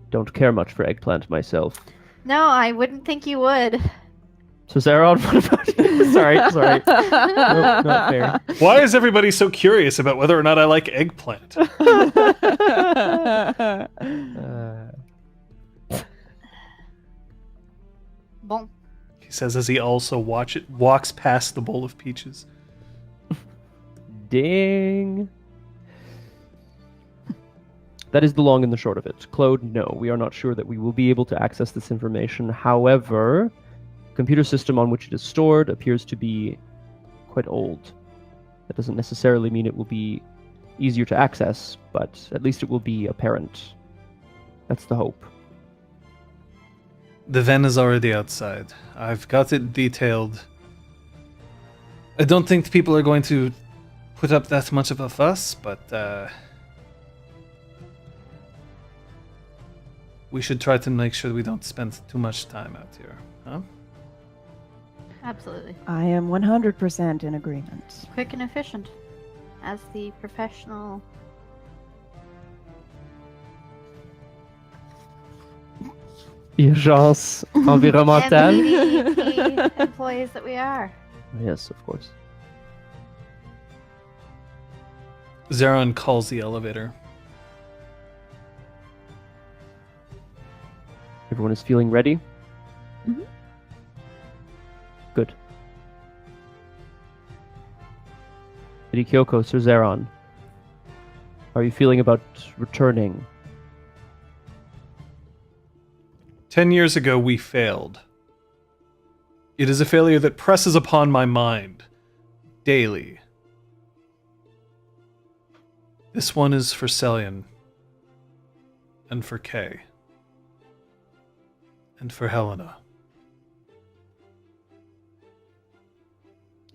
don't care much for eggplant myself. No, I wouldn't think you would. So Zaron, what about you? sorry. Nope, not fair. Why is everybody so curious about whether or not I like eggplant? Bon. He says as he also walks past the bowl of peaches. Ding. That is the long and the short of it. Claude, no, we are not sure that we will be able to access this information. However, the computer system on which it is stored appears to be quite old. That doesn't necessarily mean it will be easier to access, but at least it will be apparent. That's the hope. The van is already outside. I've got it detailed. I don't think people are going to put up that much of a fuss, but we should try to make sure we don't spend too much time out here, huh? Absolutely. I am 100% in agreement. Quick and efficient. As the professional. Urgence environnementale. MVP employees that we are. Yes, of course. Zaron calls the elevator. Everyone is feeling ready? Mhm. Good. Lady Kyoko, Sir Zaron, how are you feeling about returning 10 years ago, we failed. It is a failure that presses upon my mind daily. This one is for Celian, and for Kay, and for Helena.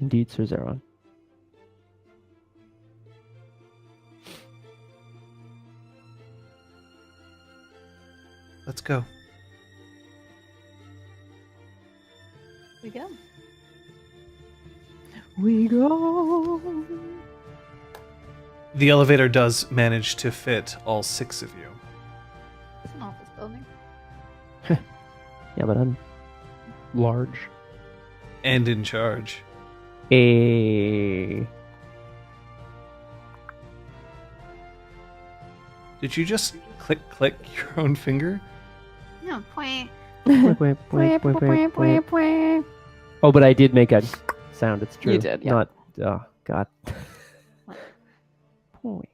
Indeed, Sir Zeron. Let's go. We go. We go. The elevator does manage to fit all 6 of you. It's an office building. Yeah, but I'm large. And in charge. A. Did you just click your own finger? No, point. Oh, but I did make a sound. It's true. You did, yeah. Not. Oh God. Point.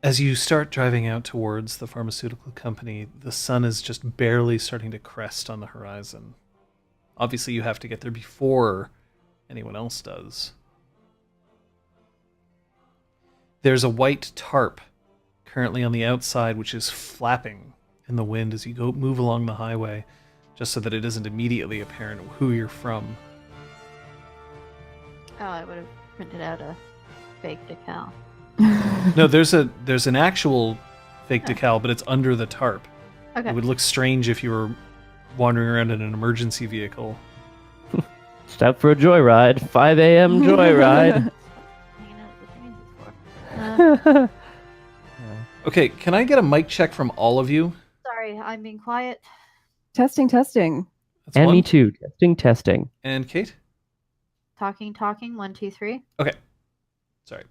As you start driving out towards the pharmaceutical company, the sun is just barely starting to crest on the horizon. Obviously, you have to get there before anyone else does. There's a white tarp currently on the outside, which is flapping in the wind as you move along the highway, just so that it isn't immediately apparent who you're from. Oh, I would have printed out a fake decal. No, there's an actual fake decal, but it's under the tarp. Okay. It would look strange if you were wandering around in an emergency vehicle. Just out for a joyride. 5 a.m. joyride. Hanging out with the trains is for. Okay, can I get a mic check from all of you? Sorry, I'm being quiet. Testing, testing. That's And one. me too. Testing. And Kate? Talking. 1, 2, 3. Okay. Sorry.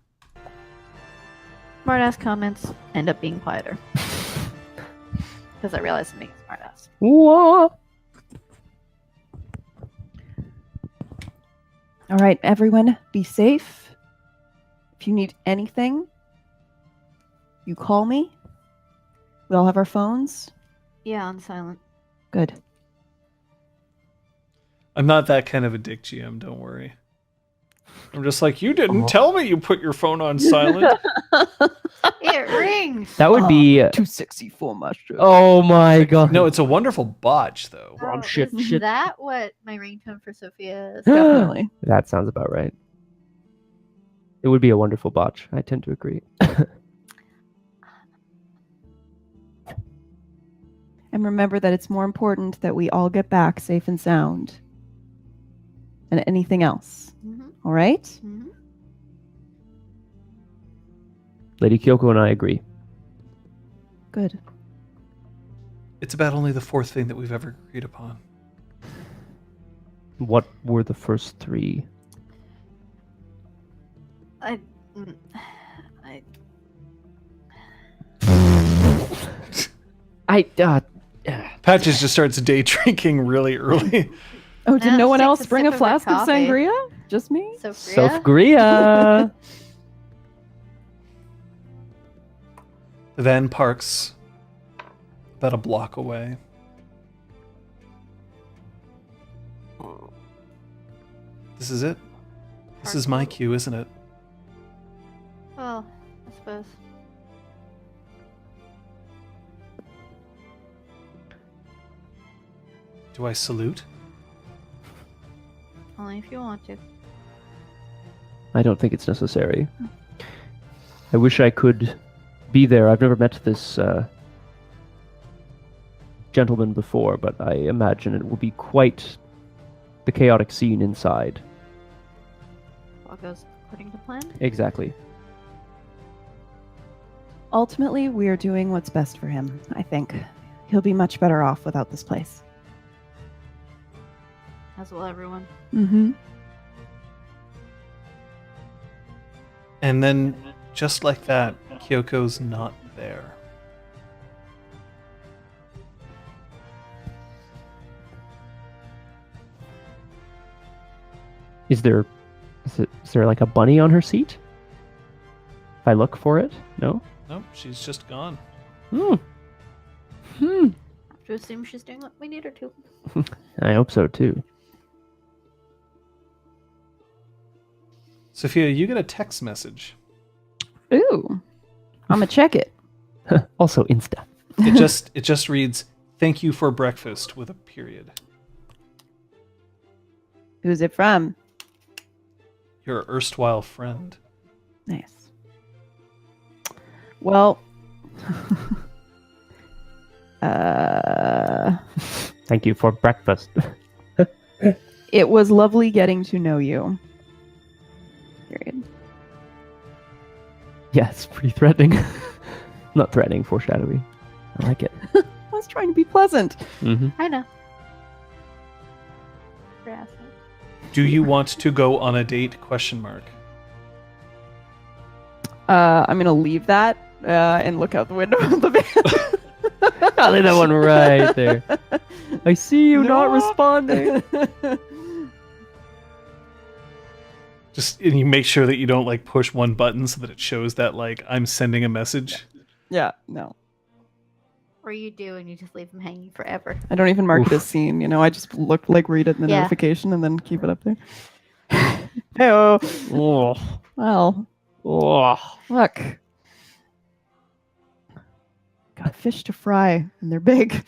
Smartass comments end up being quieter. Because I realize I'm being a smartass. What? All right, everyone, be safe. If you need anything, you call me. We all have our phones. Yeah, on silent. Good. I'm not that kind of a dick GM, don't worry. I'm just like, you didn't tell me you put your phone on silent. It rings! That would be. Too sexy for my show. Oh my god. No, it's a wonderful botch, though. Wrong shit, Is shit. that what my ringtone for Sophia is? Definitely. That sounds about right. It would be a wonderful botch. I tend to agree. And remember that it's more important that we all get back safe and sound than anything else. Mm-hmm. All right? Mm-hmm. Lady Kyoko and I agree. Good. It's about only the 4th thing that we've ever agreed upon. What were the first 3? I Patches just starts day drinking really early. Oh, did Yeah, no one takes else a bring sip a of flask her of coffee. sangria? Just me? Sophia. Sophia. The van parks about a block away. This is it. This is my cue, isn't it? Well, I suppose. Do I salute? Only if you want to. I don't think it's necessary. I wish I could be there. I've never met this gentleman before, but I imagine it will be quite the chaotic scene inside. All goes according to plan. Exactly. Ultimately, we are doing what's best for him, I think. He'll be much better off without this place. As will everyone. Mm-hmm. And then, just like that, Kyoko's not there. Is there like a bunny on her seat? If I look for it? No? Nope, she's just gone. Hmm. to assume she's doing what we need her to. I hope so too. Sophia, you get a text message. Ooh. I'm gonna check it. Also Insta. It just reads, "Thank you for breakfast," with a period. Who's it from? Your erstwhile friend. Nice. Well, Thank you for breakfast. it was lovely getting to know you. Period. Yeah, it's pretty threatening. Not threatening, foreshadowing. I like it. I was trying to be pleasant. Mm-hmm. I know. Grass. Do you want to go on a date? Question mark. I'm gonna leave that and look out the window of the van. I'll leave that one right there. I see you not No. responding. Just and you make sure that you don't like push one button so that it shows that like I'm sending a message. Yeah, no. Or you do, and you just leave them hanging forever. I don't even mark it Oof. as seen, you know, I just look like read it in the Yeah. notification and then keep it up there. Hey-oh. Oh, Well, oh. look. Got fish to fry, and they're big.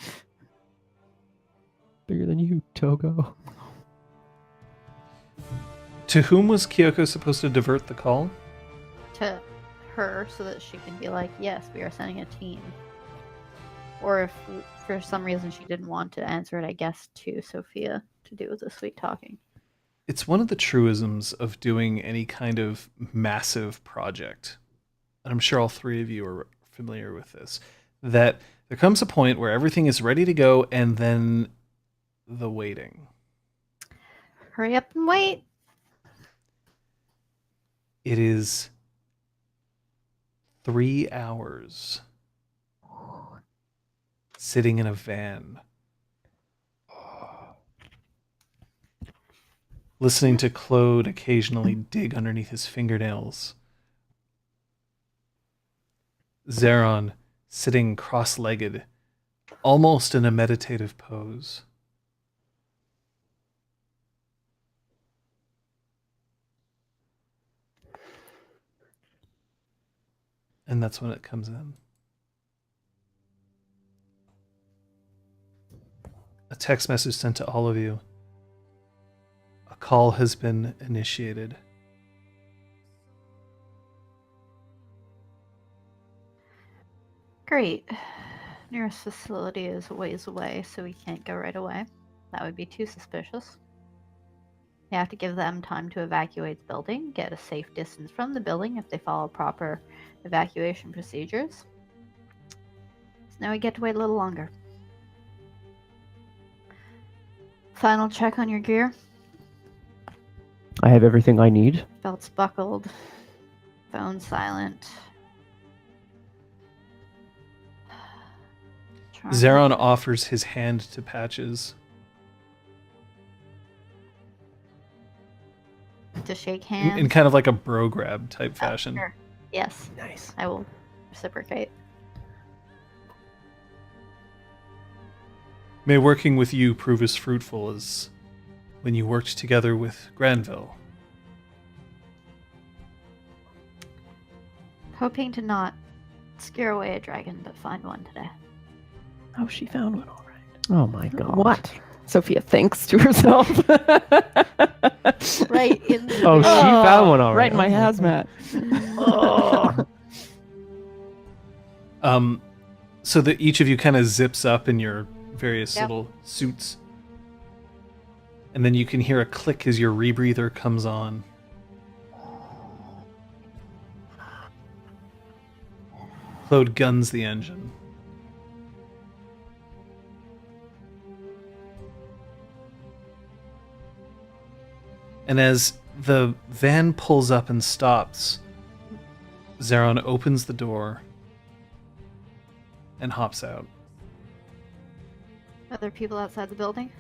Bigger than you, Togo. To whom was Kyoko supposed to divert the call? To her, so that she can be like, yes, we are sending a team. Or if for some reason she didn't want to answer it, I guess to Sophia to do with the sweet talking. It's one of the truisms of doing any kind of massive project, and I'm sure all three of you are familiar with this, that there comes a point where everything is ready to go and then the waiting. Hurry up and wait. It is 3 hours sitting in a van, listening to Claude occasionally dig underneath his fingernails. Zeron sitting cross-legged, almost in a meditative pose. And that's when it comes in. A text message sent to all of you. A call has been initiated. Great. Nearest facility is a ways away, so we can't go right away. That would be too suspicious. You have to give them time to evacuate the building, get a safe distance from the building if they follow proper evacuation procedures. So now we get to wait a little longer. Final check on your gear. I have everything I need. Belts buckled. Phone silent. Charm- Zeron offers his hand to Patches. to shake In, hands. in kind of like a bro grab type Oh, fashion. sure. Yes, Nice. I will reciprocate. May working with you prove as fruitful as when you worked together with Granville. Hoping to not scare away a dragon, but find one today. Oh, she found one all right. Oh my god. What? Sophia thinks to herself. Right in the Oh, she found one already. Right in my hazmat. So that each of you kind of zips up in your various Yep. little suits. And then you can hear a click as your rebreather comes on. Claude guns the engine. And as the van pulls up and stops, Zeron opens the door and hops out. Other people outside the building?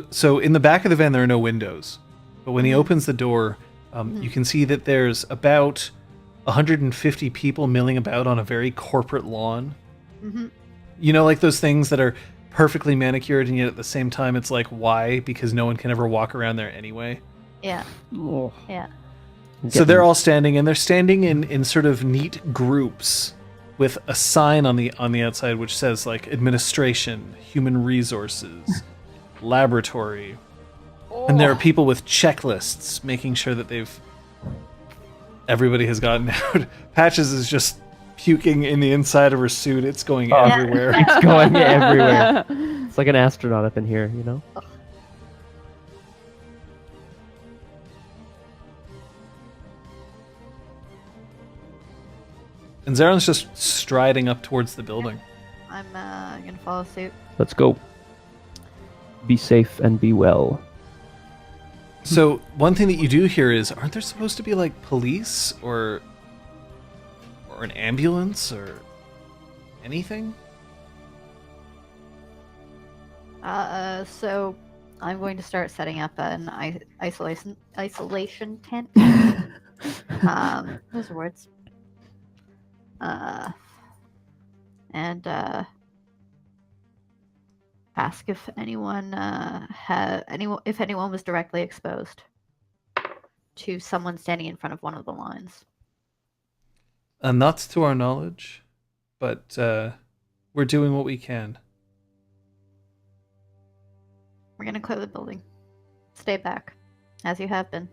So in the back of the van there are no windows, but when he Mhm. opens the door, you can see that there's about 150 people milling about on a very corporate lawn. Mm-hmm. You know, like those things that are perfectly manicured, and yet at the same time it's like, why? Because no one can ever walk around there anyway. Yeah. Oh, Yeah. So they're all standing, and they're standing in sort of neat groups with a sign on the outside which says like administration, human resources, laboratory. And there are people with checklists making sure that everybody has gotten out. Patches is just puking in the inside of her suit. It's going everywhere. It's going everywhere. It's like an astronaut up in here, you know? And Zaron's just striding up towards the building. I'm gonna follow suit. Let's go. Be safe and be well. So one thing that you do hear is, aren't there supposed to be like police or an ambulance or anything? So I'm going to start setting up an isolation tent. Those are words. And ask if anyone if anyone was directly exposed to someone standing in front of one of the lines. Not to our knowledge, but we're doing what we can. We're gonna clear the building. Stay back, as you have been.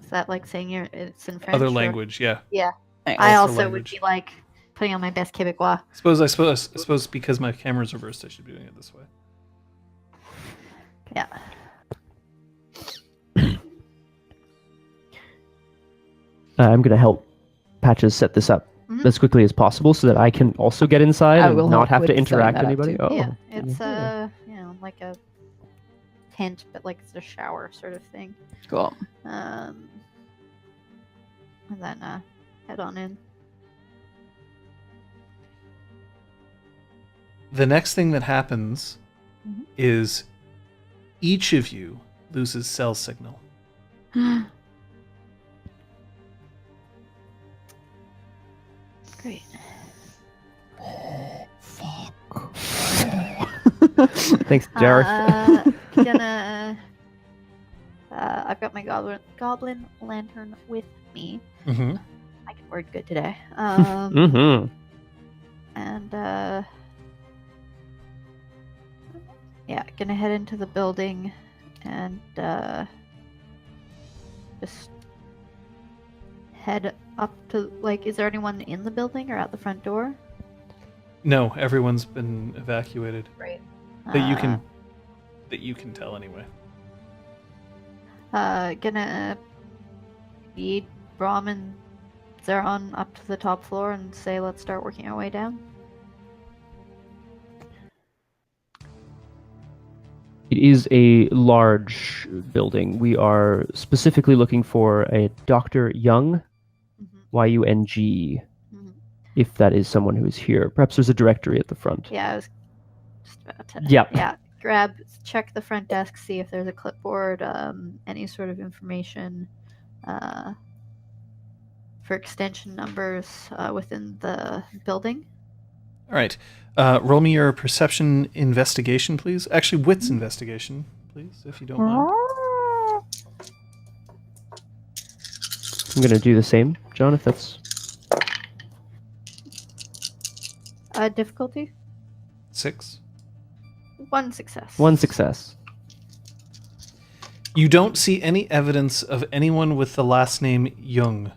Is that like saying it's in French? Other or- language, yeah. Yeah. Nice. I Also also would language. be like putting on my best Quebecois. I suppose because my camera's reversed, I should be doing it this way. Yeah. I'm going to help Patches set this up Mhm. as quickly as possible so that I can also get inside I and will not help have to with setting interact that with up anybody. too. Oh, Yeah. It's yeah. like a tent, but like it's a shower sort of thing. Cool. And then head on in. The next thing that happens Mhm. is each of you loses cell signal. Great. Thanks, Jareth. I've got my goblin lantern with me. Mm-hmm. I can word good today. Mm-hmm. And yeah, gonna head into the building and just head up to like. Is there anyone in the building or at the front door? No, everyone's been evacuated. Right. That you can tell anyway. Gonna lead Braum and Zeron up to the top floor and say, let's start working our way down. It is a large building. We are specifically looking for a Dr. Young, Mhm. Y-U-N-G, Mhm. if that is someone who is here. Perhaps there's a directory at the front. Yeah, I was just about to. Yep. Yeah, check the front desk, see if there's a clipboard, any sort of information for extension numbers within the building. All right. Roll me your perception investigation, please. Actually, wits investigation, please, if you don't mind. I'm going to do the same, John, if that's... Difficulty? 6. 1 success. One success. You don't see any evidence of anyone with the last name Jung.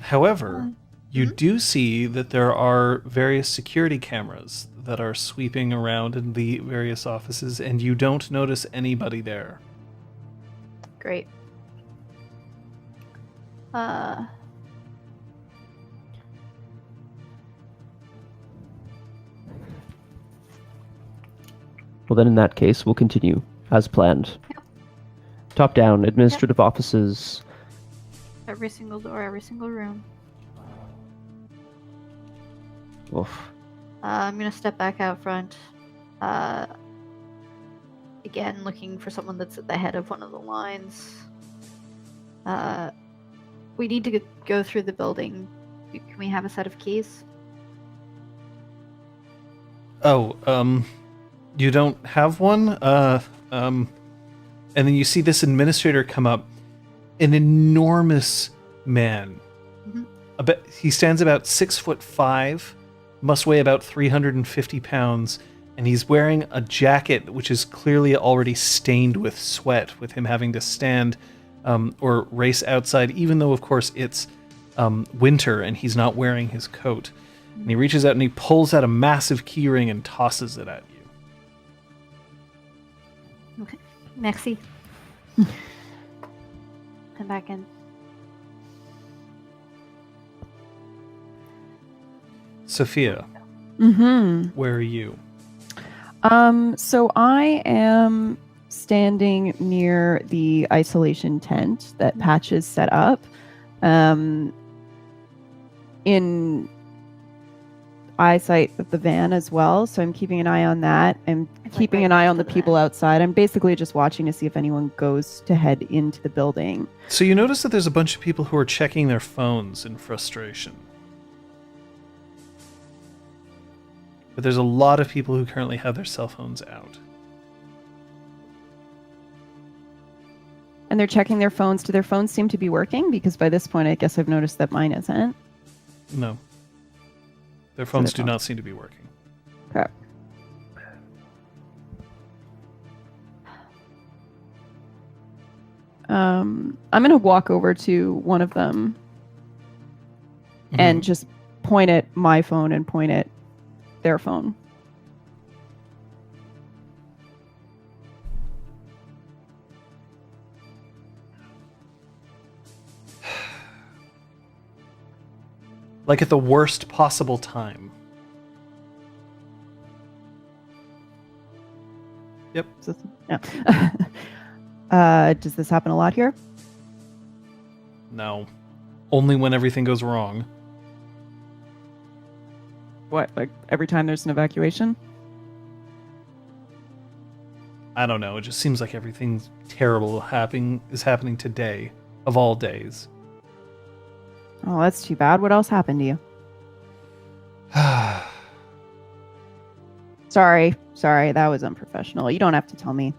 However, you do see that there are various security cameras that are sweeping around in the various offices, and you don't notice anybody there. Great. Well, then in that case, we'll continue as planned. Yep. Top down, administrative offices. Every single door, every single room. Oof. I'm gonna step back out front. again, looking for someone that's at the head of one of the lines. We need to go through the building. Can we have a set of keys? Oh, you don't have one? And then you see this administrator come up, an enormous man. Mhm. He stands about 6'5", must weigh about 350 pounds, and he's wearing a jacket which is clearly already stained with sweat, with him having to stand or race outside, even though, of course, it's winter and he's not wearing his coat. And he reaches out and he pulls out a massive keyring and tosses it at you. Okay. Merci. Come back in. Sophia, Mm-hmm. where are you? So I am standing near the isolation tent that Patches set up. In eyesight of the van as well, so I'm keeping an eye on that. I'm It's keeping right an eye next on to the the people van. outside. I'm basically just watching to see if anyone goes to head into the building. So you notice that there's a bunch of people who are checking their phones in frustration. But there's a lot of people who currently have their cell phones out. And they're checking their phones. Do their phones seem to be working? Because by this point, I guess I've noticed that mine isn't. No. Their phones do phones- not seem to be working. Okay. I'm going to walk over to one of them and just point at my phone and point at their phone. Like at the worst possible time. Yep. Is this- no. Does this happen a lot here? No. Only when everything goes wrong. What, like every time there's an evacuation? I don't know. It just seems like everything terrible is happening today, of all days. Oh, that's too bad. What else happened to you? Sorry, that was unprofessional. You don't have to tell me.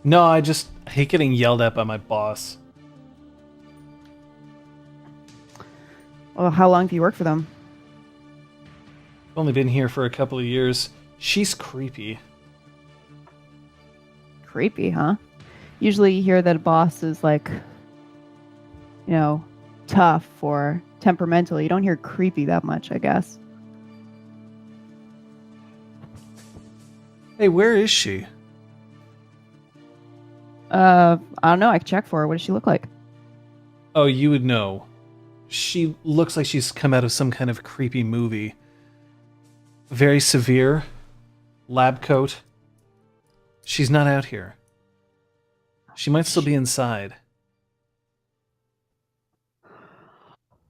No, I just hate getting yelled at by my boss. Well, how long have you worked for them? I've only been here for a couple of years. She's creepy. Creepy, huh? Usually you hear that a boss is like, you know, tough or temperamental. You don't hear creepy that much, I guess. Hey, where is she? I don't know. I can check for her. What does she look like? Oh, you would know. She looks like she's come out of some kind of creepy movie. Very severe. Lab coat. She's not out here. She might still be inside.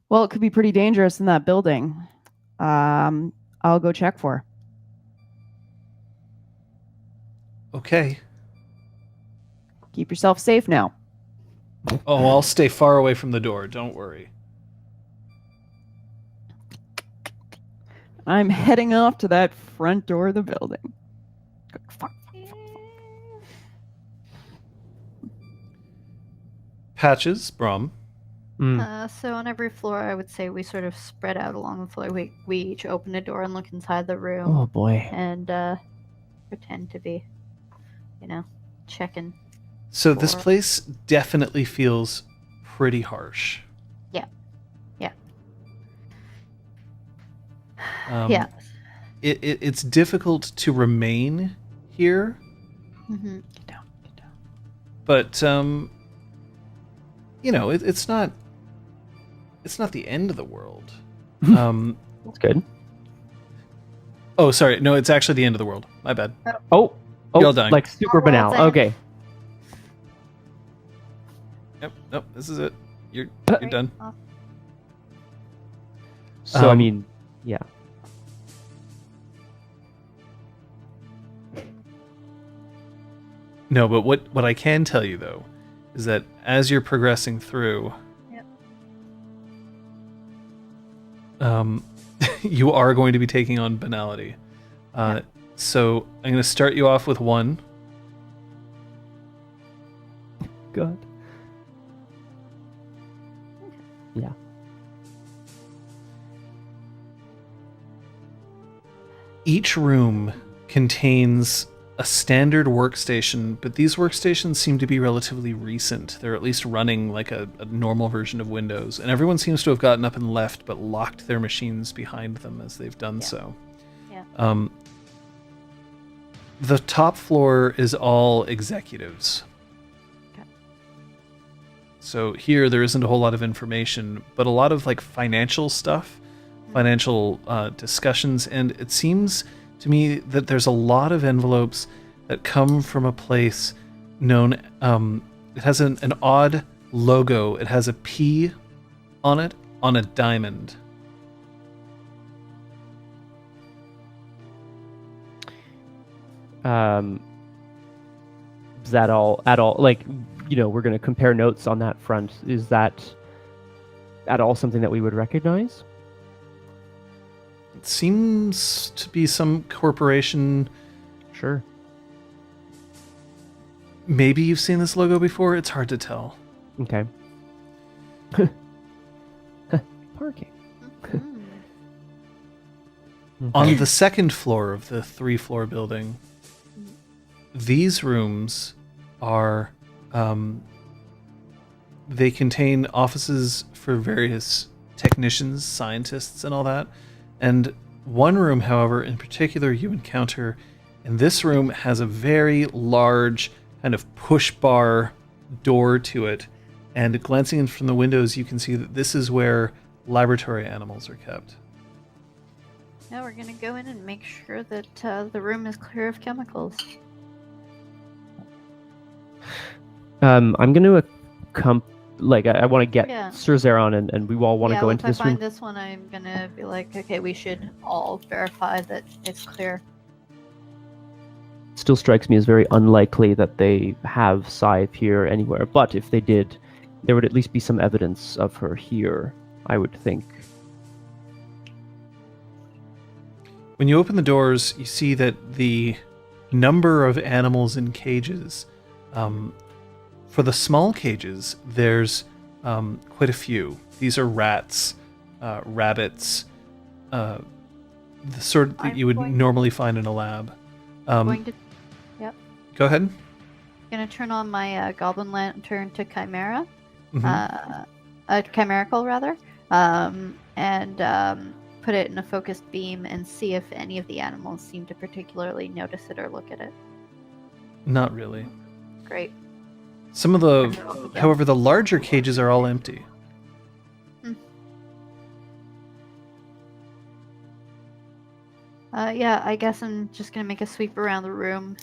Well, it could be pretty dangerous in that building. I'll go check for her. Okay. Keep yourself safe now. Oh, I'll stay far away from the door. Don't worry. I'm heading off to that front door of the building. Fuck. Patches, Braum. So on every floor, I would say we sort of spread out along the floor. We each open a door and look inside the room Oh boy. and pretend to be, checking. So this Or- place definitely feels pretty harsh. Yeah. Yeah. Yeah. It's difficult to remain here, Mm-hmm. Get down. but it's not the end of the world. That's good. Oh, sorry. No, it's actually the end of the world. My bad. Oh, You're all dying. like super Oh, well, banal. then. Okay. Yep. Nope. This is it. You're done. So I Um, mean, yeah. No, but what I can tell you though is that as you're progressing through, you are going to be taking on banality. So I'm going to start you off with 1. God. Yeah. Each room contains a standard workstation, but these workstations seem to be relatively recent. They're at least running like a normal version of Windows, and everyone seems to have gotten up and left, but locked their machines behind them as they've done so. Yeah. The top floor is all executives. Okay. So here there isn't a whole lot of information, but a lot of like financial stuff, financial discussions, and it seems to me that there's a lot of envelopes that come from a place known. It has an odd logo. It has a P on it on a diamond. Is that all at all, like, we're going to compare notes on that front. Is that at all something that we would recognize? It seems to be some corporation. Sure. Maybe you've seen this logo before. It's hard to tell. Okay. Parking. On the second floor of the 3-floor building, these rooms are, they contain offices for various technicians, scientists, and all that. And one room, however, in particular you encounter, and this room has a very large kind of push bar door to it. And glancing in from the windows, you can see that this is where laboratory animals are kept. Now we're gonna go in and make sure that the room is clear of chemicals. I'm going to I want to get Yeah. Sir Zeron and we all want to go into Once this I find room. this one, I'm gonna be like, okay, we should all verify that it's clear. Still strikes me as very unlikely that they have Scythe here anywhere, but if they did, there would at least be some evidence of her here, I would think. When you open the doors, you see that the number of animals in cages, for the small cages, there's quite a few. These are rats, rabbits, the sort that you would normally find in a lab. Going to Go ahead. gonna turn on my goblin lantern to chimera, Mhm. chimerical rather, and put it in a focused beam and see if any of the animals seem to particularly notice it or look at it. Not really. Great. Some of however, the larger cages are all empty. Yeah, I guess I'm just gonna make a sweep around the room,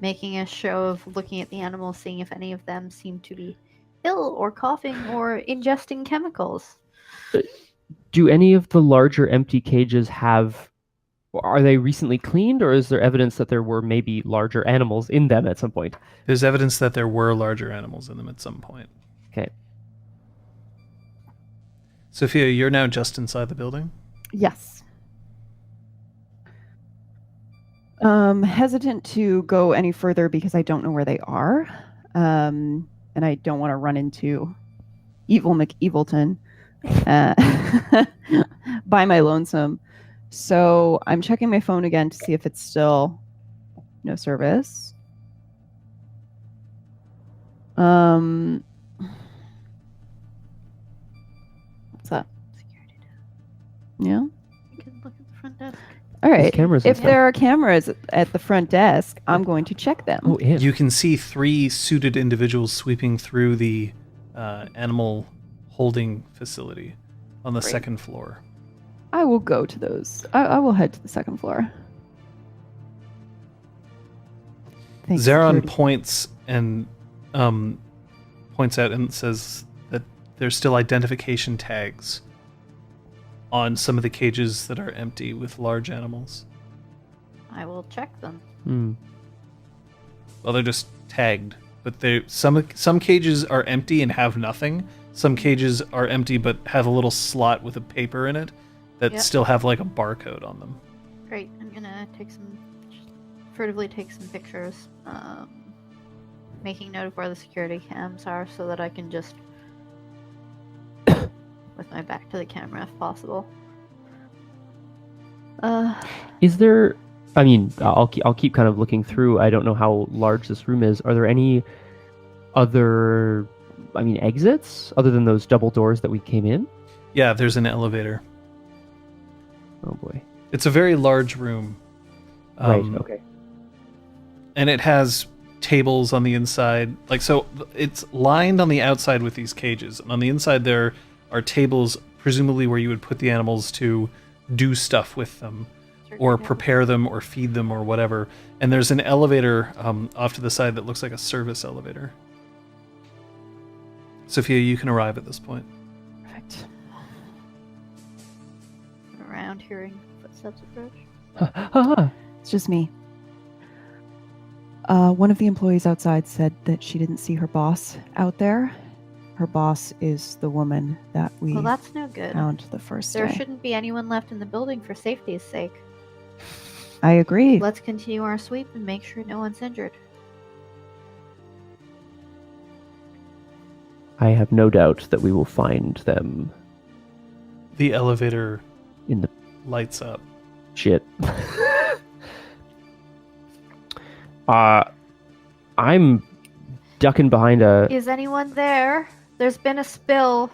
making a show of looking at the animals, seeing if any of them seem to be ill or coughing or ingesting chemicals. Do any of the larger empty cages are they recently cleaned, or is there evidence that there were maybe larger animals in them at some point? There's evidence that there were larger animals in them at some point. Okay. Sophia, you're now just inside the building? Yes. Hesitant to go any further because I don't know where they are. And I don't want to run into evil McEvilton by my lonesome. So I'm checking my phone again to see if it's still no service. What's that? Security down. Yeah. You can look at the front desk. All right. cameras and If stuff. there are cameras at the front desk, I'm going to check them. Oh, yeah. You can see 3 suited individuals sweeping through the animal holding facility on the Great. 2nd floor. I will go to those. I will head to the 2nd floor. Thanks, Zeron security. points out and says that there's still identification tags on some of the cages that are empty with large animals. I will check them. Well, they're just tagged, but some cages are empty and have nothing. Some cages are empty but have a little slot with a paper in it that Yep. still have like a barcode on them. Great. I'm gonna furtively take some pictures, making note of where the security cams are so that I can just, with my back to the camera if possible. Is there? I mean, I'll keep kind of looking through. I don't know how large this room is. Are there any other, exits other than those double doors that we came in? Yeah, there's an elevator. Oh boy. It's a very large room. Right. Okay. And it has tables on the inside. So it's lined on the outside with these cages. And on the inside there are tables, presumably where you would put the animals to do stuff with them, or prepare them, or feed them, or whatever. And there's an elevator off to the side that looks like a service elevator. Sophia, you can arrive at this point. Perfect. Around hearing footsteps approach. It's just me. One of the employees outside said that she didn't see her boss out there. Her boss is the woman that we Well, that's no good. found the first There day. shouldn't be anyone left in the building for safety's sake. I agree. Let's continue our sweep and make sure no one's injured. I have no doubt that we will find them The elevator in the lights up. shit. I'm ducking behind a. Is anyone there? There's been a spill.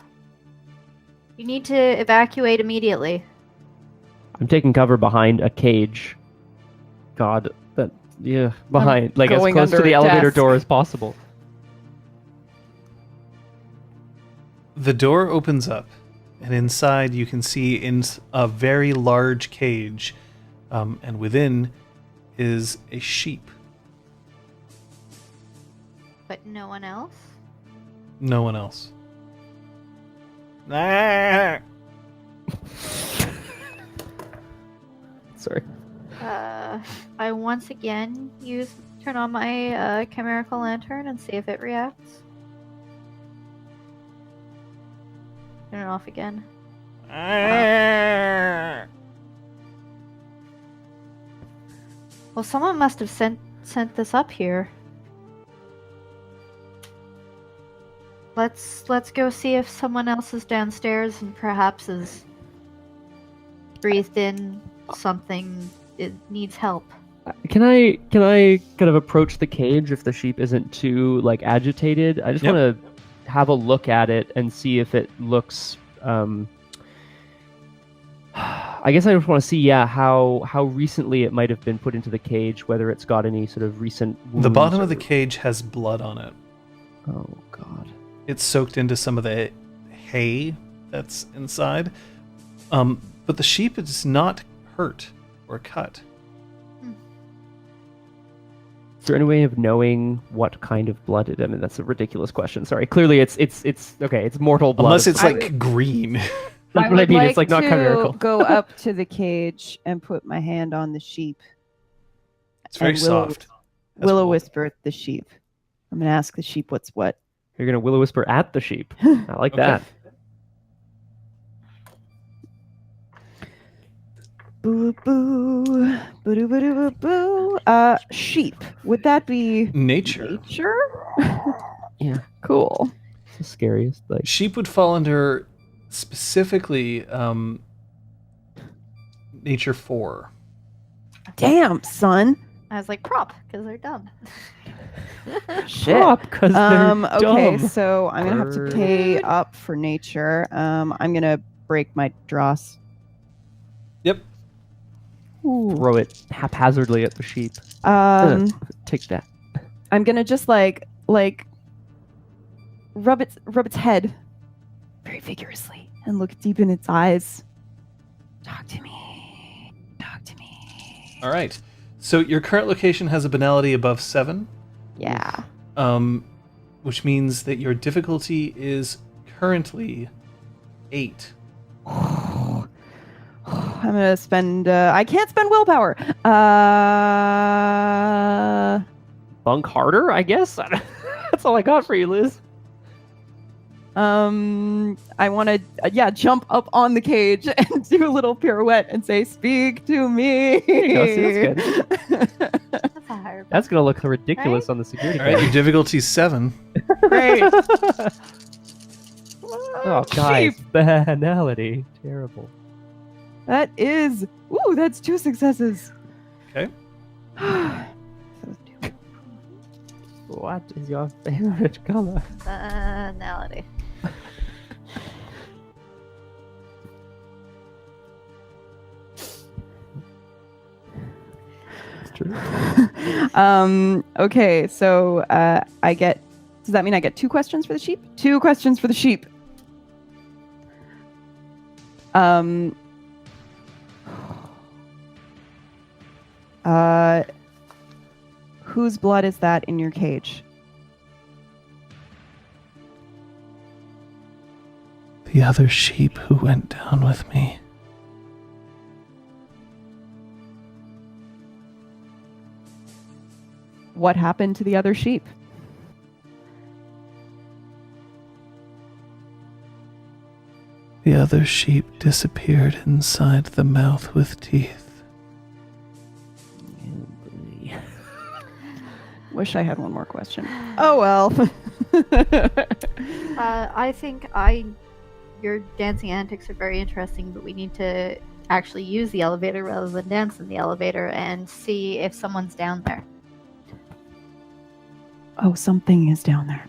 You need to evacuate immediately. I'm taking cover behind a cage. God, behind, like as going close to under the a elevator desk. door as possible. The door opens up, and inside you can see in a very large cage, and within is a sheep. But no one else? No one else. Ah! Sorry. I once again turn on my chimerical lantern and see if it reacts. Turn it off again. Well, someone must have sent this up here. Let's go see if someone else is downstairs and perhaps has breathed in something. It needs help. Can I kind of approach the cage if the sheep isn't too agitated? I just Yep. want to have a look at it and see if it looks. I guess I just want to see, how recently it might have been put into the cage, whether it's got any sort of recent wounds. The bottom of the or- cage has blood on it. Oh God. It's soaked into some of the hay that's inside. But the sheep is not hurt or cut. Is there any way of knowing what kind of blood it? I mean, that's a ridiculous question. Sorry. Clearly, it's okay. It's mortal blood. Unless it's I like green. That's I what I would mean. like It's not to chimerical. go up to the cage and put my hand on the sheep. It's very And Willow- soft. Has Willow wool. whisper at the sheep. I'm gonna ask the sheep what's what. You're gonna willow whisper at the sheep. I like Okay. that. Boo boo boo boo boo boo boo. Sheep. Would that be Nature. nature? Yeah. Cool. It's the scariest. Sheep would fall under specifically Nature 4. Damn, son. I was like, prop, because they're dumb. Shit. because Okay, so I'm gonna have to Bird. pay up for nature. I'm gonna break my dross. Yep. Ooh. throw it haphazardly at the sheep. Take that. I'm gonna just like rub its head very vigorously and look deep in its eyes. Talk to me. Talk to me. All right. So your current location has a banality above 7, Yeah. which means that your difficulty is currently 8. I'm gonna spend. I can't spend willpower. bunk harder, I guess. That's all I got for you, Liz. I want to, jump up on the cage and do a little pirouette and say, "Speak to me." See, that's good. That's a higher. That's gonna look ridiculous on the security All right, your camera. difficulty's 7. Great. Oh, guys, banality, terrible. That is, that's 2 successes. Okay. What is your favorite color? Banality. It's true. Okay, so I get. Does that mean I get 2 questions for the sheep? 2 questions for the sheep. Whose blood is that in your cage? The other sheep who went down with me. What happened to the other sheep? The other sheep disappeared inside the mouth with teeth. Wish I had one more question. Oh well. I think your dancing antics are very interesting, but we need to actually use the elevator rather than dance in the elevator and see if someone's down there. Oh, something is down there.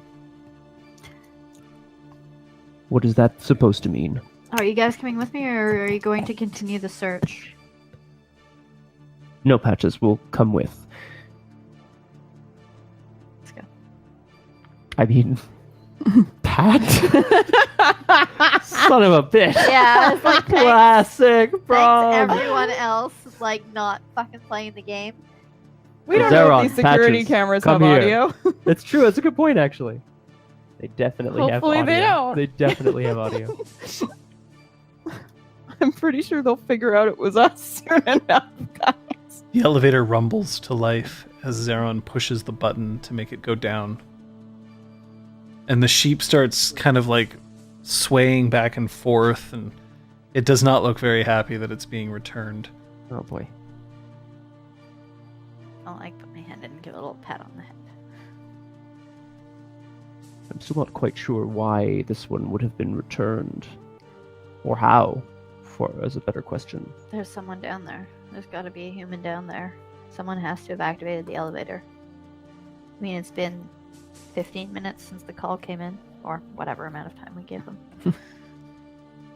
What is that supposed to mean? Are you guys coming with me, or are you going to continue the search? No, Patches will come with. Let's go. I mean, Pat? Son of a bitch. Yeah, it's like Classic, thanks bro. everyone else, like, not fucking playing the game. We don't know if Zeron, these security Patches, cameras come have here. audio. It's true. It's a good point, actually. They definitely have Hopefully audio. they don't. They definitely have audio. I'm pretty sure they'll figure out it was us soon enough, guys. The elevator rumbles to life as Zeron pushes the button to make it go down. And the sheep starts kind of like swaying back and forth, and it does not look very happy that it's being returned. Oh boy. I'll like put my hand in and give it a little pat on the head. I'm still not quite sure why this one would have been returned. Or how, as a better question. There's someone down there. There's got to be a human down there. Someone has to have activated the elevator. I mean, it's been 15 minutes since the call came in, or whatever amount of time we give them.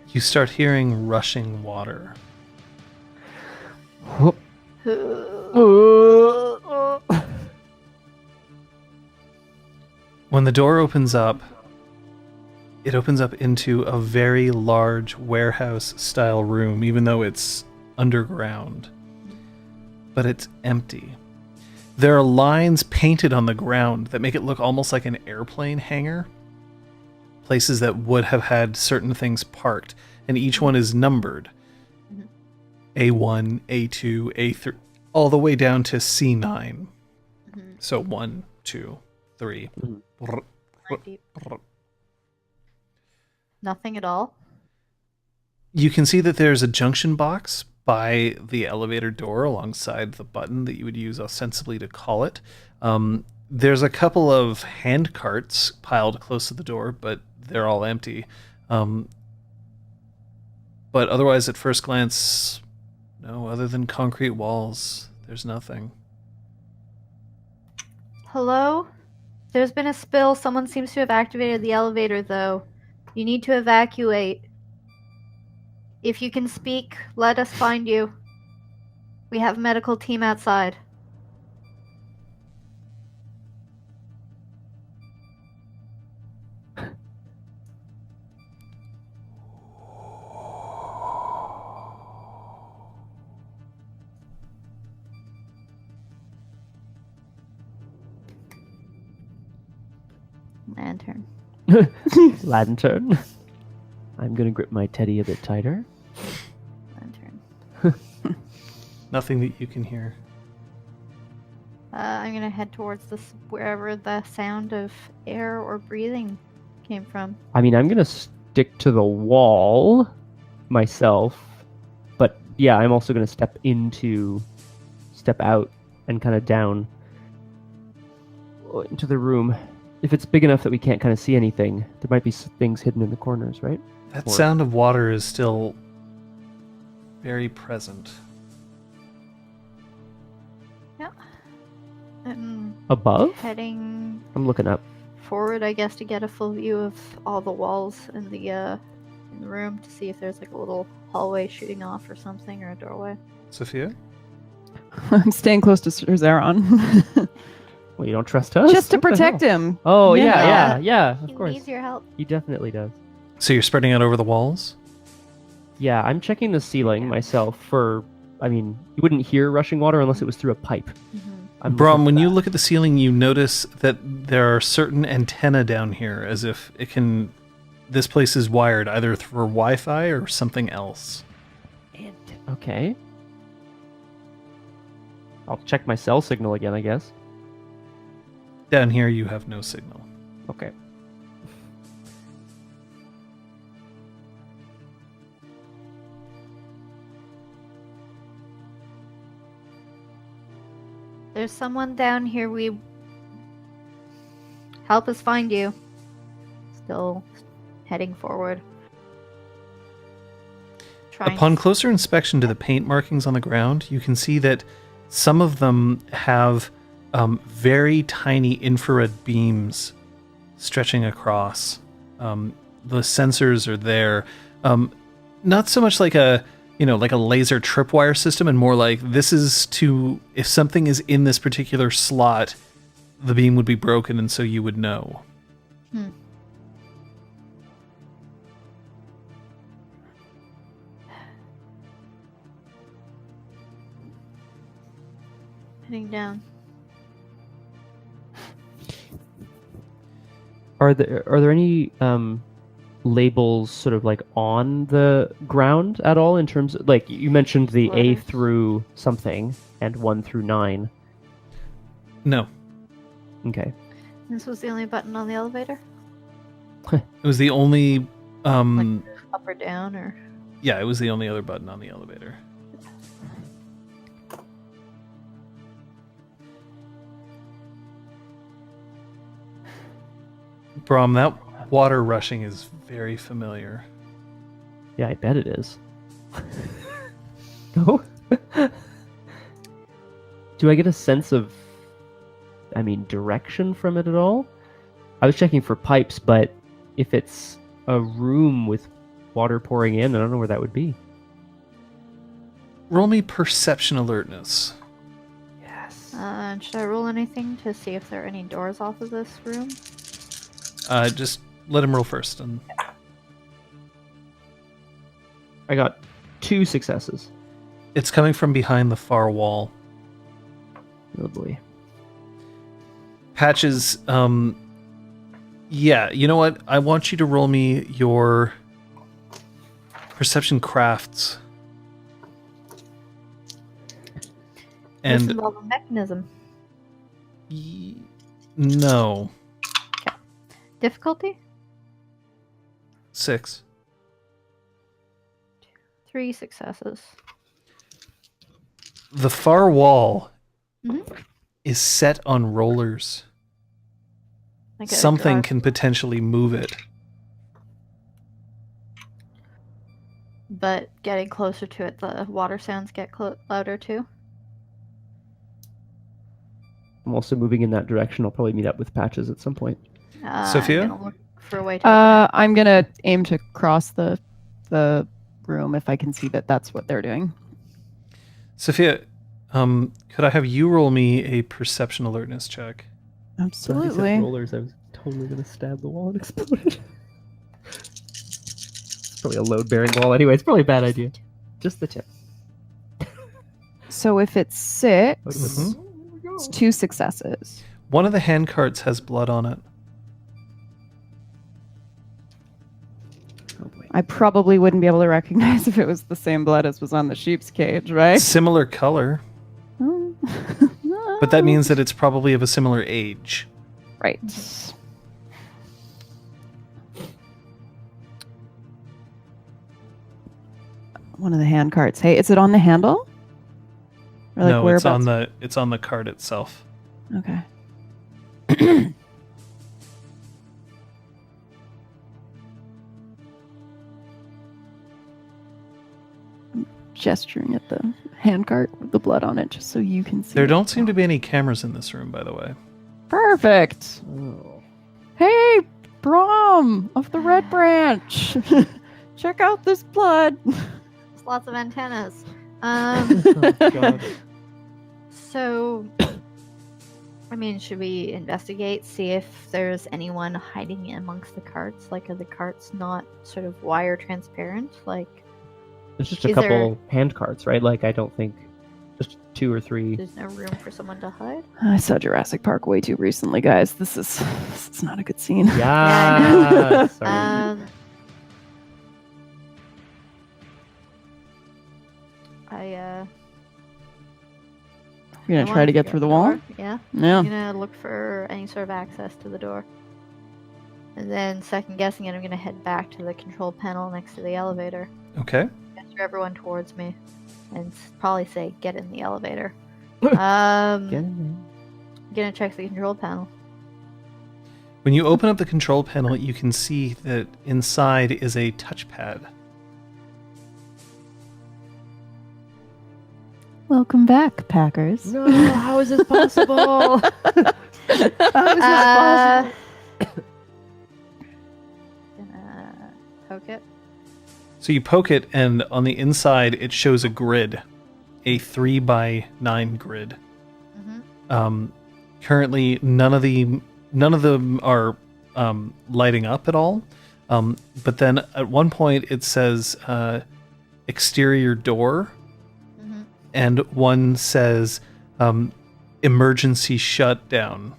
You start hearing rushing water. When the door opens up, it opens up into a very large warehouse-style room, even though it's underground. But it's empty. There are lines painted on the ground that make it look almost like an airplane hangar. Places that would have had certain things parked, and each one is numbered. A1, A2, A3, all the way down to C9. So 1, 2, 3. Nothing at all. You can see that there's a junction box by the elevator door alongside the button that you would use ostensibly to call it. There's a couple of hand carts piled close to the door, but they're all empty. But otherwise, at first glance, no, other than concrete walls, there's nothing. Hello? There's been a spill. Someone seems to have activated the elevator, though. You need to evacuate. If you can speak, let us find you. We have a medical team outside. Lantern. Lantern. I'm gonna grip my teddy a bit tighter. Lantern. Nothing that you can hear. I'm gonna head towards this wherever the sound of air or breathing came from. I mean, I'm gonna stick to the wall myself, but yeah, I'm also gonna step out and kind of down into the room. If it's big enough that we can't kind of see anything, there might be things hidden in the corners, right? That Or- sound of water is still very present. I'm Above? heading I'm looking up. forward, I guess, to get a full view of all the walls in the room to see if there's like a little hallway shooting off or something, or a doorway. Sophia? I'm staying close to Sir Zeron. Well, you don't trust us? Just to What the protect hell? him. Oh, Yeah. yeah, He of course. needs your help. He definitely does. So you're spreading out over the walls? Yeah, I'm checking the ceiling myself for, I mean, you wouldn't hear rushing water unless it was through a pipe. I'm Braum, looking when for you that. look at the ceiling, you notice that there are certain antennae down here, as if it can. This place is wired either for Wi-Fi or something else. Okay. I'll check my cell signal again, I guess. Down here, you have no signal. Okay. There's someone down here. We help us find you. Still heading forward. Trying Upon to- closer inspection to the paint markings on the ground, you can see that some of them have very tiny infrared beams stretching across. The sensors are there. Not so much like a laser tripwire system, and more like this is to, if something is in this particular slot, the beam would be broken, and so you would know. Heading down. Are there any labels sort of like on the ground at all in terms of, like, you mentioned the A Letters. through something and 1 through 9. No, Okay. This was the only button on the elevator? it was the only. Up or down, or Yeah, it was the only other button on the elevator. Braum, that water rushing is very familiar. Yeah, I bet it is. No? Do I get a sense of, I mean, direction from it at all? I was checking for pipes, but if it's a room with water pouring in, I don't know where that would be. Roll me perception alertness. Yes. should I roll anything to see if there are any doors off of this room? Just let him roll first. And I got 2 successes. it's coming from behind the far wall. Oh boy. Patches, yeah, you know what? I want you to roll me your perception crafts. Does this And involve a mechanism? no. Difficulty? 6. 3 successes. The far wall Mhm. is set on rollers. Like a Something drawer. can potentially move it. But getting closer to it, the water sounds get louder too. I'm also moving in that direction. I'll probably meet up with Patches at some point. Sophia? I'm gonna look for a way to. open I'm gonna aim to cross the room if I can see that that's what they're doing. Sophia, could I have you roll me a perception alertness check? Absolutely. Rollers, I was totally gonna stab the wall and explode it. It's probably a load-bearing wall anyway. It's probably a bad idea. Just the tip. So if it's 6, Mhm. it's 2 successes. One of the hand carts has blood on it. Oh boy. I probably wouldn't be able to recognize if it was the same blood as was on the sheep's cage, right? Similar color. But that means that it's probably of a similar age. Right. One of the hand carts. Hey, is it on the handle? Or No, it's on whereabouts? the cart itself. Okay. I'm gesturing at the handcart with the blood on it just so you can see. There it. don't seem to be any cameras in this room, by the way. Perfect. Oh. Hey, Braum of the Red Branch. Check out this blood. There's lots of antennas. God. So, I mean, should we investigate, see if there's anyone hiding in amongst the carts? Like, are the carts not sort of wire transparent? Like, There's just a Is couple hand carts, right? Like, I don't think just 2 or 3. there's no room for someone to hide? I saw Jurassic Park way too recently, guys. This is not a good scene. Yeah. Sorry. You're I gonna try wanna to get figure through out the wall? door. Yeah. Yeah. I'm gonna look for any sort of access to the door. And then, second guessing it, I'm gonna head back to the control panel next to the elevator. Okay. Gesture everyone towards me, and probably say, "Get in the elevator." Get I'm in gonna check the control panel. When you open up the control panel, you can see that inside is a touchpad. Welcome back, Packers. there. No, how is this possible? Gonna poke it. So you poke it, and on the inside, it shows a grid, a 3x9 grid. Mm-hmm. Currently, none of them are lighting up at all. But then at one point, it says exterior door, Mm-hmm. and one says emergency shutdown.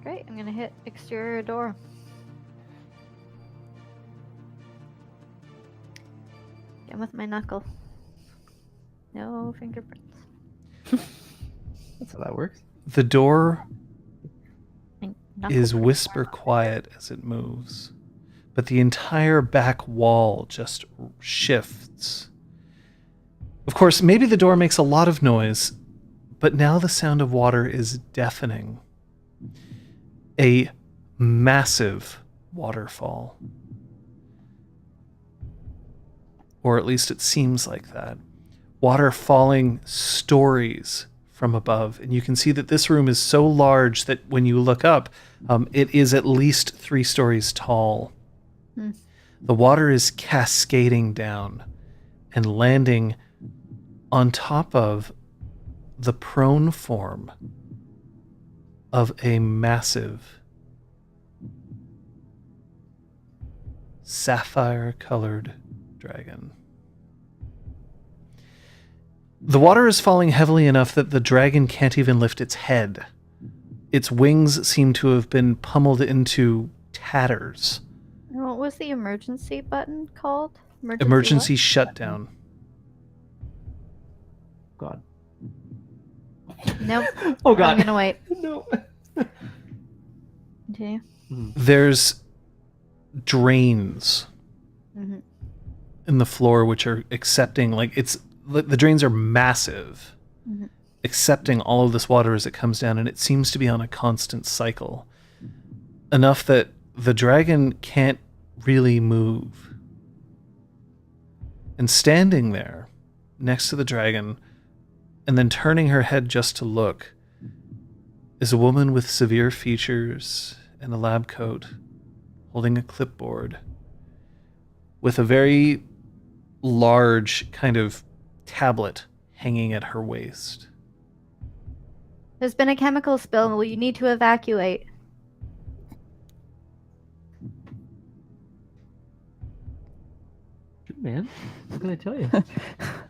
Great. I'm gonna hit exterior door. Again with my knuckle. No fingerprints. That's how that works. The door My knuckle is print. whisper quiet as it moves, but the entire back wall just shifts. Of course, maybe the door makes a lot of noise, but now the sound of water is deafening. A massive waterfall. Or at least it seems like that. Water falling stories from above. And you can see that this room is so large that when you look up, it is at least 3 stories tall. Hmm. The water is cascading down and landing on top of the prone form of a massive sapphire-colored dragon. The water is falling heavily enough that the dragon can't even lift its head. Its wings seem to have been pummeled into tatters. What was the emergency button called? Emergency shutdown. God. what? Nope. Oh God. I'm gonna wait. No. Continue. There's drains Mm-hmm. in the floor which are accepting, like, the drains are massive, Mhm. accepting all of this water as it comes down, and it seems to be on a constant cycle. Enough that the dragon can't really move. And standing there next to the dragon, and then turning her head just to look, is a woman with severe features and a lab coat, holding a clipboard, with a very large kind of tablet hanging at her waist. There's been a chemical spill. You need to evacuate. Man, what can I tell you?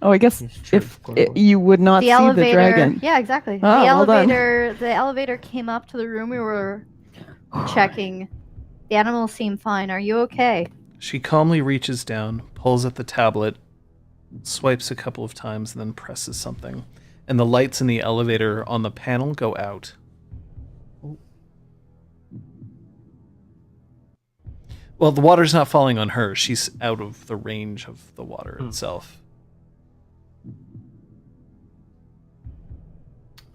Oh, I guess It's true, if quote, unquote. you would not The see elevator. the dragon. Yeah, exactly. Oh, well done. The elevator came up to the room we were checking. The animals seem fine. Are you okay? She calmly reaches down, pulls at the tablet, swipes a couple of times, and then presses something. and the lights in the elevator on the panel go out. Well, the water's not falling on her. She's out of the range of the water itself.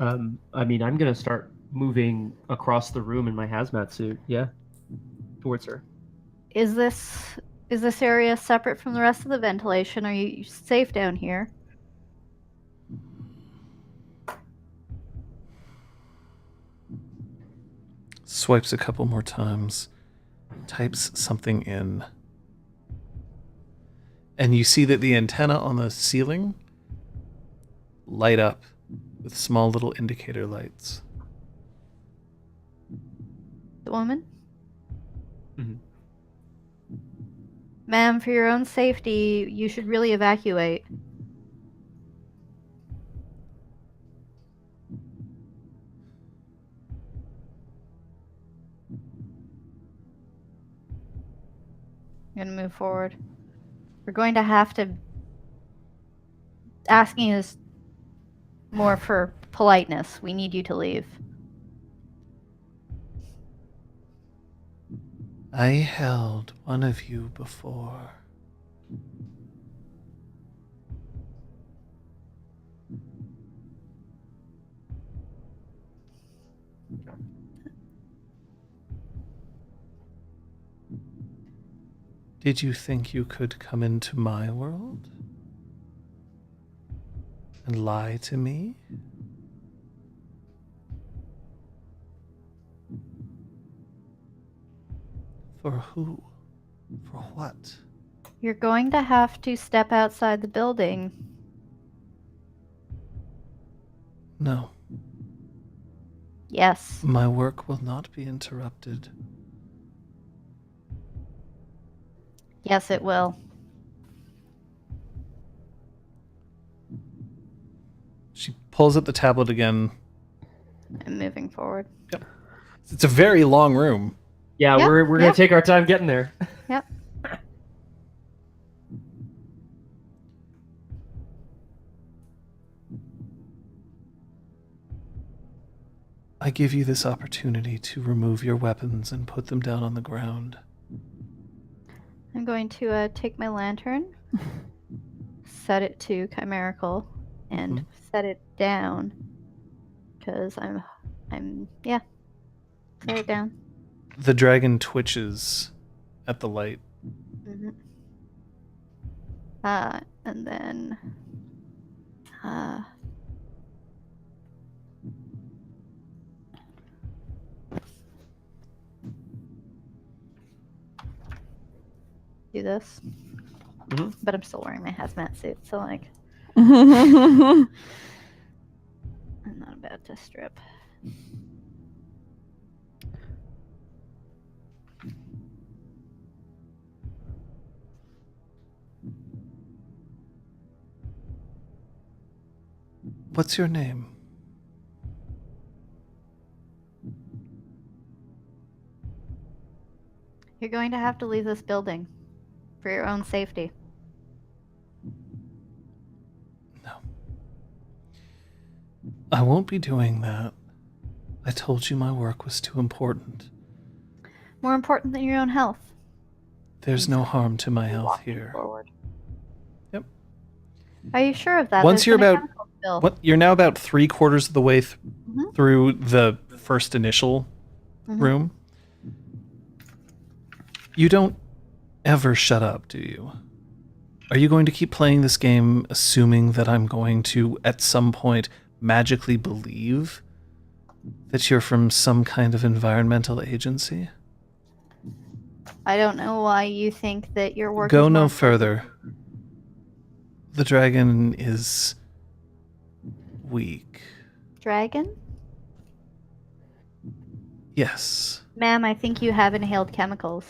I mean, I'm gonna start moving across the room in my hazmat suit. Yeah, towards her. Is this area separate from the rest of the ventilation? Are you safe down here? Swipes a couple more times. Types something in. And you see that the antenna on the ceiling light up with small little indicator lights. The woman? Mhm. Ma'am, for your own safety, you should really evacuate. I'm gonna move forward. We're going to have to. Asking is more for politeness. We need you to leave. I held one of you before. Did you think you could come into my world and lie to me? For who? For what? You're going to have to step outside the building. No, Yes. my work will not be interrupted. Yes, it will. She pulls up the tablet again. I'm moving forward. It's a very long room. Yeah, Yeah, we're yeah. gonna take our time getting there. Yep. I give you this opportunity to remove your weapons and put them down on the ground. I'm going to take my lantern, set it to chimerical, and set it down. Because yeah. Set it down. The dragon twitches at the light. Mm-hmm. And then, do this. But I'm still wearing my hazmat suit, so like, I'm not about to strip. What's your name? You're going to have to leave this building for your own safety. No. I won't be doing that. I told you my work was too important. More important than your own health. There's no harm to my health here. Forward. Yep. Are you sure of that? Once There's you're been a about chemical spill. what you're now about 3/4 of the way Mhm. through the first initial Mhm. room. You don't ever shut up, do you? Are you going to keep playing this game assuming that I'm going to, at some point, magically believe that you're from some kind of environmental agency? I don't know why you think that your work Go is no more further. The dragon is weak. Dragon? Yes. Ma'am, I think you have inhaled chemicals.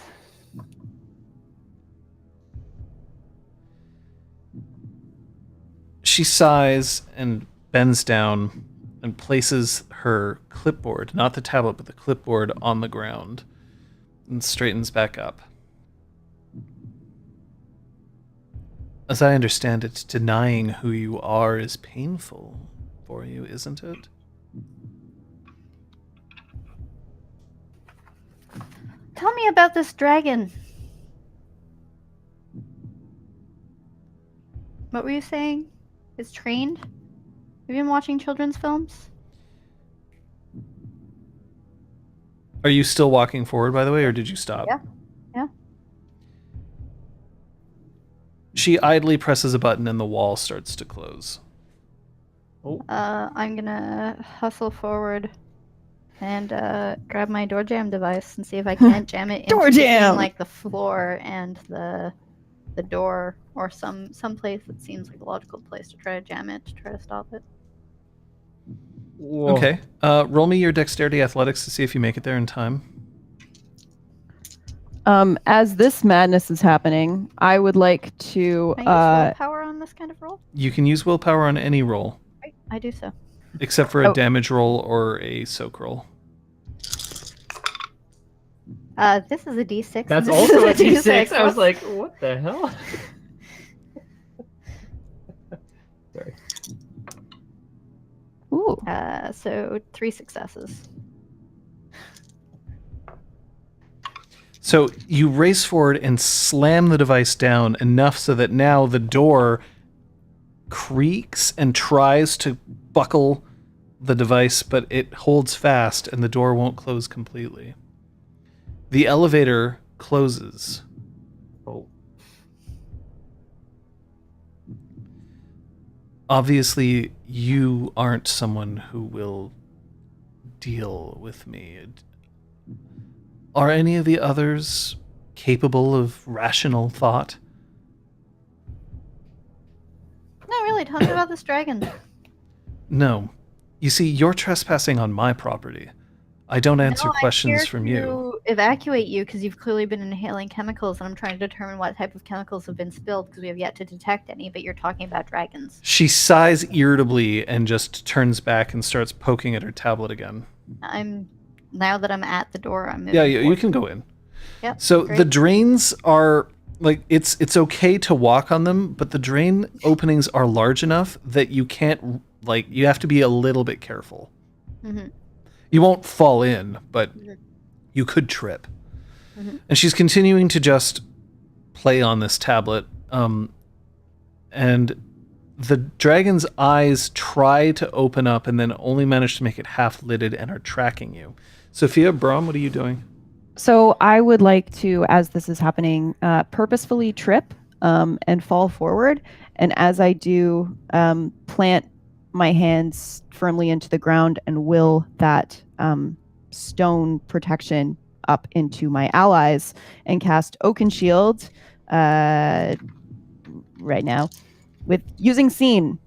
She sighs and bends down and places her clipboard, not the tablet, but the clipboard, on the ground and straightens back up. As I understand it, denying who you are is painful for isn't it? Tell me about this dragon. What were you saying? It's trained? Have you been watching children's films? Are you still walking forward, by the way, or did you stop? Yeah. Yeah. She idly presses a button and the wall starts to close. I'm gonna hustle forward and grab my door jam device and see if I can't jam it into Door between, jam! like the floor and the door, or some place that seems like a logical place to try to jam it to try to stop it. Whoa. Okay. Roll me your dexterity athletics to see if you make it there in time. As this madness is happening, I would like to. Can I use willpower on this kind of roll? You can use willpower on any roll, I do so. except for a Oh. damage roll or a soak roll. This is a D6. That's This also a is D6. I was What's- like, what the hell? Sorry. Ooh. So 3 successes. So you race forward and slam the device down enough so that now the door creaks and tries to buckle the device, but it holds fast and the door won't close completely. The elevator closes. Oh. Obviously, you aren't someone who will deal with me. Are any of the others capable of rational thought? No, really. Tell me about this dragon. No. You see, you're trespassing on my property. I don't answer No, questions I'm here from you. to evacuate you because you've clearly been inhaling chemicals, and I'm trying to determine what type of chemicals have been spilled because we have yet to detect any. But you're talking about dragons. She sighs irritably and just turns back and starts poking at her tablet again. Now that I'm at the door, I'm moving Yeah, you forward. can go in. Yep. So great. the drains are like it's okay to walk on them, but the drain openings are large enough that you can't you have to be a little bit careful. Mhm. You won't fall in, but Mhm. you could trip. Mhm. And she's continuing to just play on this tablet, and the dragon's eyes try to open up and then only manage to make it half lidded and are tracking you. Sophia, Braum, what are you doing? So I would like to, as this is happening, purposefully trip and fall forward. And as I do, plant my hands firmly into the ground and will that stone protection up into my allies and cast Oaken Shield right now with using Scene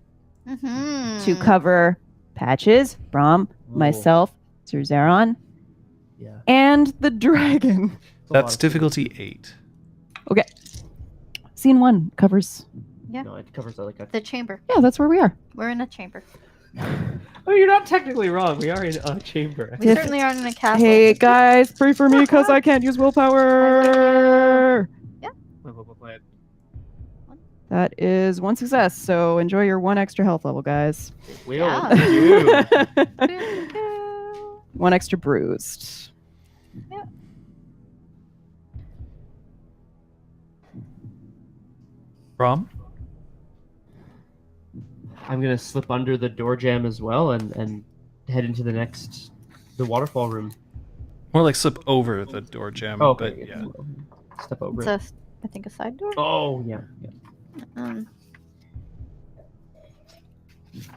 Mhm. to cover Patches, Braum, myself, Sir Zeron, Yeah. and the dragon. It's a lot That's of difficulty 8. Okay. Scene 1 covers. Yeah. No, it covers like a. The chamber. Yeah, that's where we are. We're in a chamber. Oh, you're not technically wrong. We are in a chamber. We certainly aren't in a castle. Hey guys, pray for me because I can't use willpower. That is 1 success. So enjoy your 1 extra health level, guys. Will Yeah. do. Doo-doo. 1 extra bruised. Braum? I'm gonna slip under the door jam as well and head into the waterfall room. More like slip over the door jam, Oh, but okay. yeah. Step over It's it. I think a side door. Oh, yeah.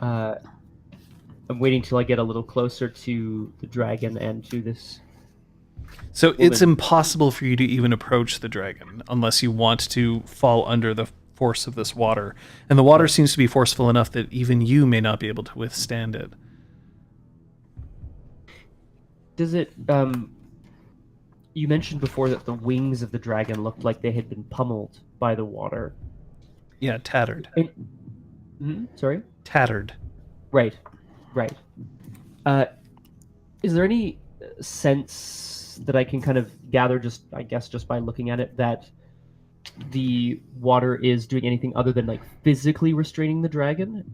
I'm waiting till I get a little closer to the dragon and to this. So it's then- impossible for you to even approach the dragon unless you want to fall under the force of this water. And the water seems to be forceful enough that even you may not be able to withstand it. Does it? You mentioned before that the wings of the dragon looked like they had been pummeled by the water. Yeah, tattered. Sorry. Tattered. Right. Is there any sense that I can kind of gather, just by looking at it, that the water is doing anything other than like physically restraining the dragon?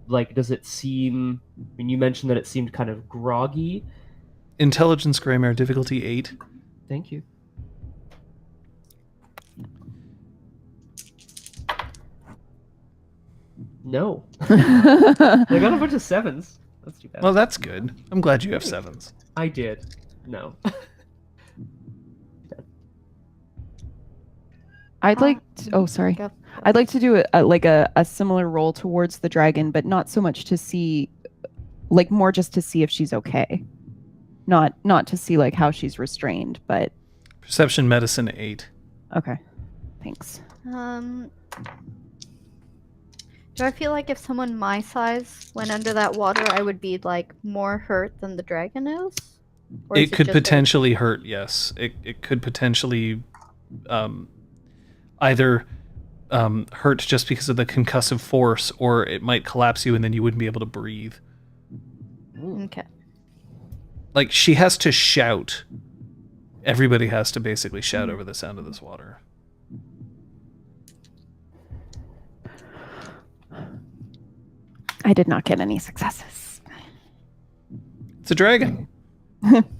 like, does it seem? I mean, you mentioned that it seemed kind of groggy. Intelligence Grammar difficulty 8. Thank you. No, I got a bunch of 7s. That's too bad. Well, that's good. I'm glad you have 7s. I did. No. I'd like to, oh sorry. Go. I'd like to do a similar roll towards the dragon, but not so much to see, like more just to see if she's okay. Not to see like how she's restrained, but Perception Medicine 8. okay. Thanks. Do I feel like if someone my size went under that water, I would be like more hurt than the dragon is? Or is It could just a- potentially hurt, yes. It could potentially either hurt just because of the concussive force, or it might collapse you and then you wouldn't be able to breathe. Okay. Like, she has to shout. Everybody has to basically shout over the sound of this water. I did not get any successes. It's a dragon.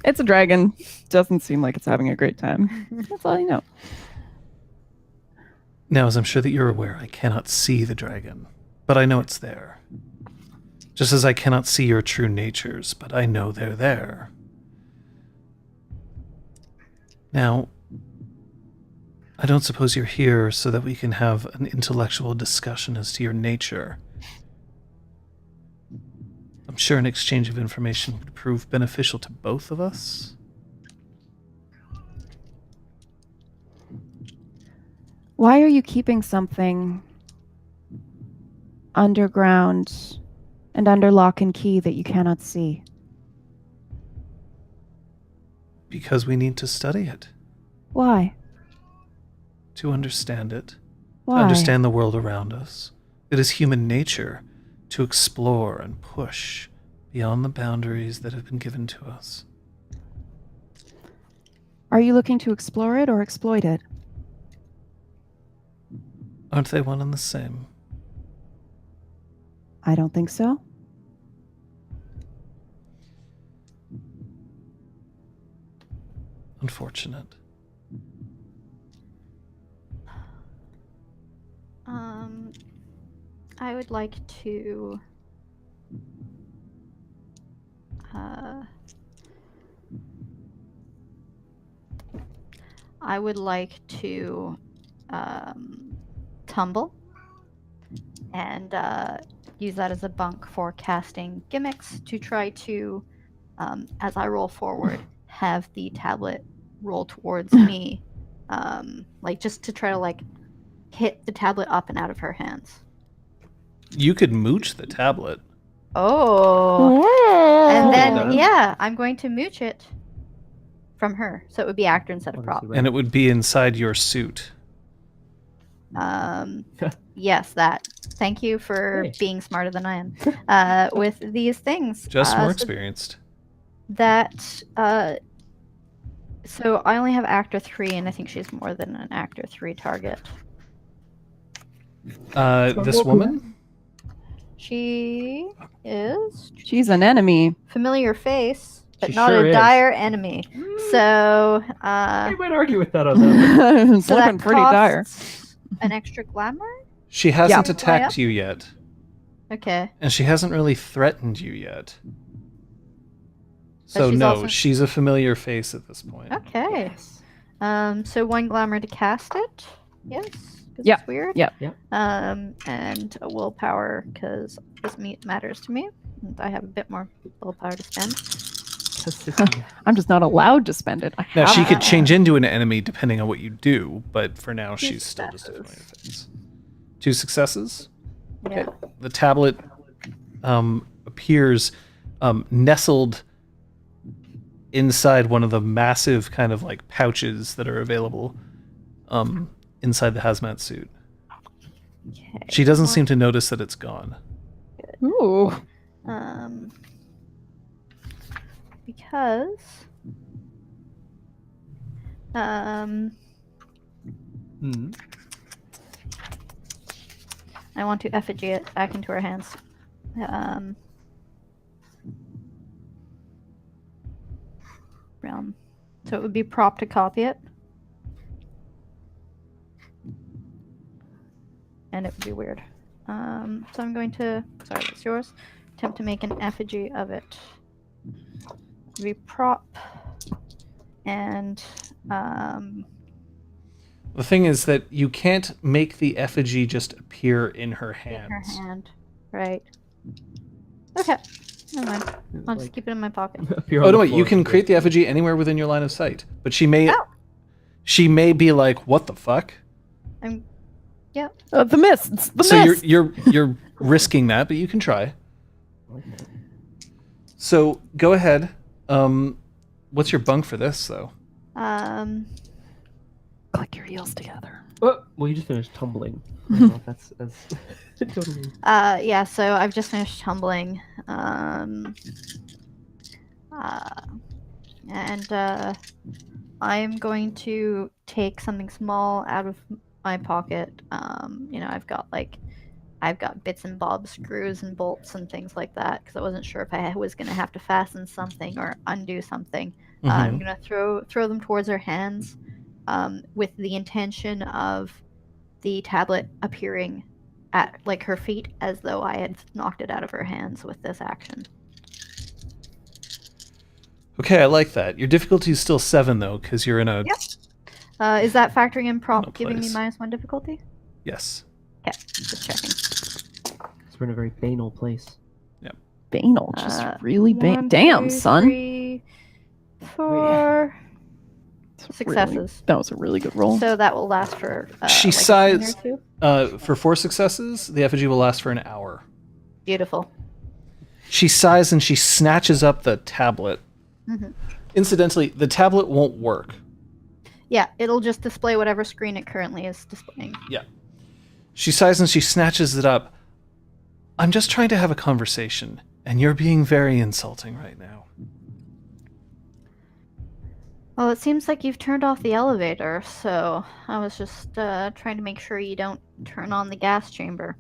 It's a dragon. Doesn't seem like it's having a great time. That's all I know. Now, as I'm sure that you're aware, I cannot see the dragon, but I know it's there. Just as I cannot see your true natures, but I know they're there. Now, I don't suppose you're here so that we can have an intellectual discussion as to your nature. I'm sure an exchange of information would prove beneficial to both of us. Why are you keeping something underground and under lock and key that you cannot see? Because we need to study it, Why? to understand it, Why? to understand the world around us. It is human nature to explore and push beyond the boundaries that have been given to us. Are you looking to explore it or exploit it? Aren't they one and the same? I don't think so. Unfortunate. I would like to tumble and use that as a bunk for casting gimmicks to try to, as I roll forward, have the tablet roll towards me, like just to try to like hit the tablet up and out of her hands. You could mooch the tablet. Oh. And then, Done. yeah, I'm going to mooch it from her. So it would be actor instead of prop. And it would be inside your suit. Yes, that. Thank you for Hey. being smarter than I am. With these things. Just more so experienced. That, so I only have actor 3, and I think she's more than an actor 3 target. This woman? She is She's an enemy. familiar face, but She not sure a is. dire enemy. So, I might argue with that on that. It's so looking that pretty dire. costs an extra glamour? She hasn't Yeah. attacked you yet. Okay. And she hasn't really threatened you yet. So she's no, also- she's a familiar face at this point. Okay. So 1 glamour to cast it. Yes. 'Cause Yeah. It's weird. Yeah. And a willpower because this matters to me. And I have a bit more willpower to spend. I'm just not allowed to spend it. I Now have she to. could change into an enemy depending on what you do, but for now Two she's still just a familiar successes. face. 2 successes. Yeah. The tablet appears nestled inside one of the massive kind of like pouches that are available inside the hazmat suit. Okay. She doesn't seem to notice that it's gone. Ooh. Because I want to effigy it back into her hands. Realm. So it would be prop to copy it. And it would be weird. So I'm going to, sorry, that's yours. Attempt to make an effigy of it. It'd be prop. And The thing is that you can't make the effigy just appear in her in hands. her hand. Right. Okay. Never mind. I'll just Like, keep it in my pocket. appear Oh on no, the wait! You floor can with create it. the effigy anywhere within your line of sight, but she may be like, "What the fuck?" I'm. Yeah. The mists. The So mist. you're risking that, but you can try. So go ahead. What's your bunk for this though? Click your heels together. Oh, well, you just finished tumbling. I don't know if that's totally. Yeah. So I've just finished tumbling. And I'm going to take something small out of my pocket. I've got bits and bobs, screws and bolts and things like that because I wasn't sure if I was going to have to fasten something or undo something. I'm going to throw them towards her hands with the intention of the tablet appearing at like her feet as though I had knocked it out of her hands with this action. Okay, I like that. Your difficulty is still 7 though, because you're in a Yep. Is that factoring in prop No giving me place. -1 difficulty? yes. Okay, just checking. Because we're in a very banal place. Banal. Just really 1, damn, 2, son. 3, 4 It's really- successes. that was a really good roll. So that will last for She like a minute sighs- or two. For 4 successes, the effigy will last for an hour. Beautiful. She sighs and she snatches up the tablet. Mhm. Incidentally, the tablet won't work. Yeah, it'll just display whatever screen it currently is displaying. She sighs and she snatches it up. I'm just trying to have a conversation, and you're being very insulting right now. Well, it seems like you've turned off the elevator, so I was just trying to make sure you don't turn on the gas chamber.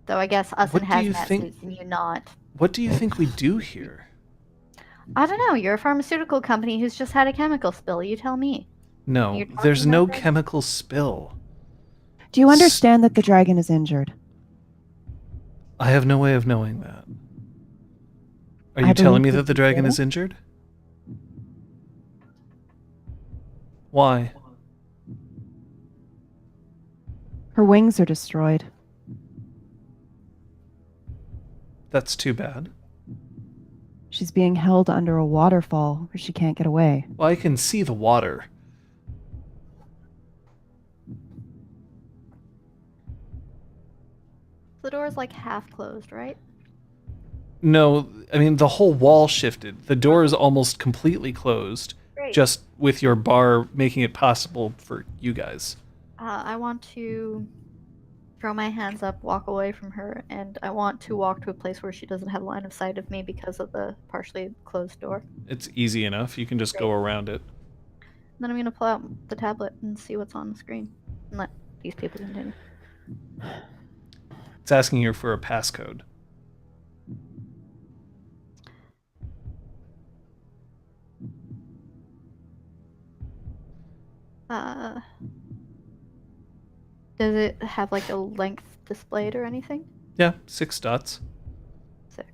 Though I guess us What in do you hazmat think- suits and you not. What do you think we do here? I don't know. You're a pharmaceutical company who's just had a chemical spill. You tell me. No, You're talking there's no about that? chemical spill. Do you understand that the dragon is injured? I have no way of knowing that. Are I you telling believe me you that the dragon do. is injured? Why? Her wings are destroyed. That's too bad. She's being held under a waterfall where she can't get away. Well, I can see the water. The door's like half closed, right? No, I mean, the whole wall shifted. The door is almost completely closed, Great. just with your bar making it possible for you guys. I want to throw my hands up, walk away from her, and I want to walk to a place where she doesn't have line of sight of me because of the partially closed door. It's easy enough. You can just go around it. Then I'm gonna pull out the tablet and see what's on the screen and let these people continue. It's asking you for a passcode. Does it have like a length displayed or anything? Yeah, 6 dots. 6.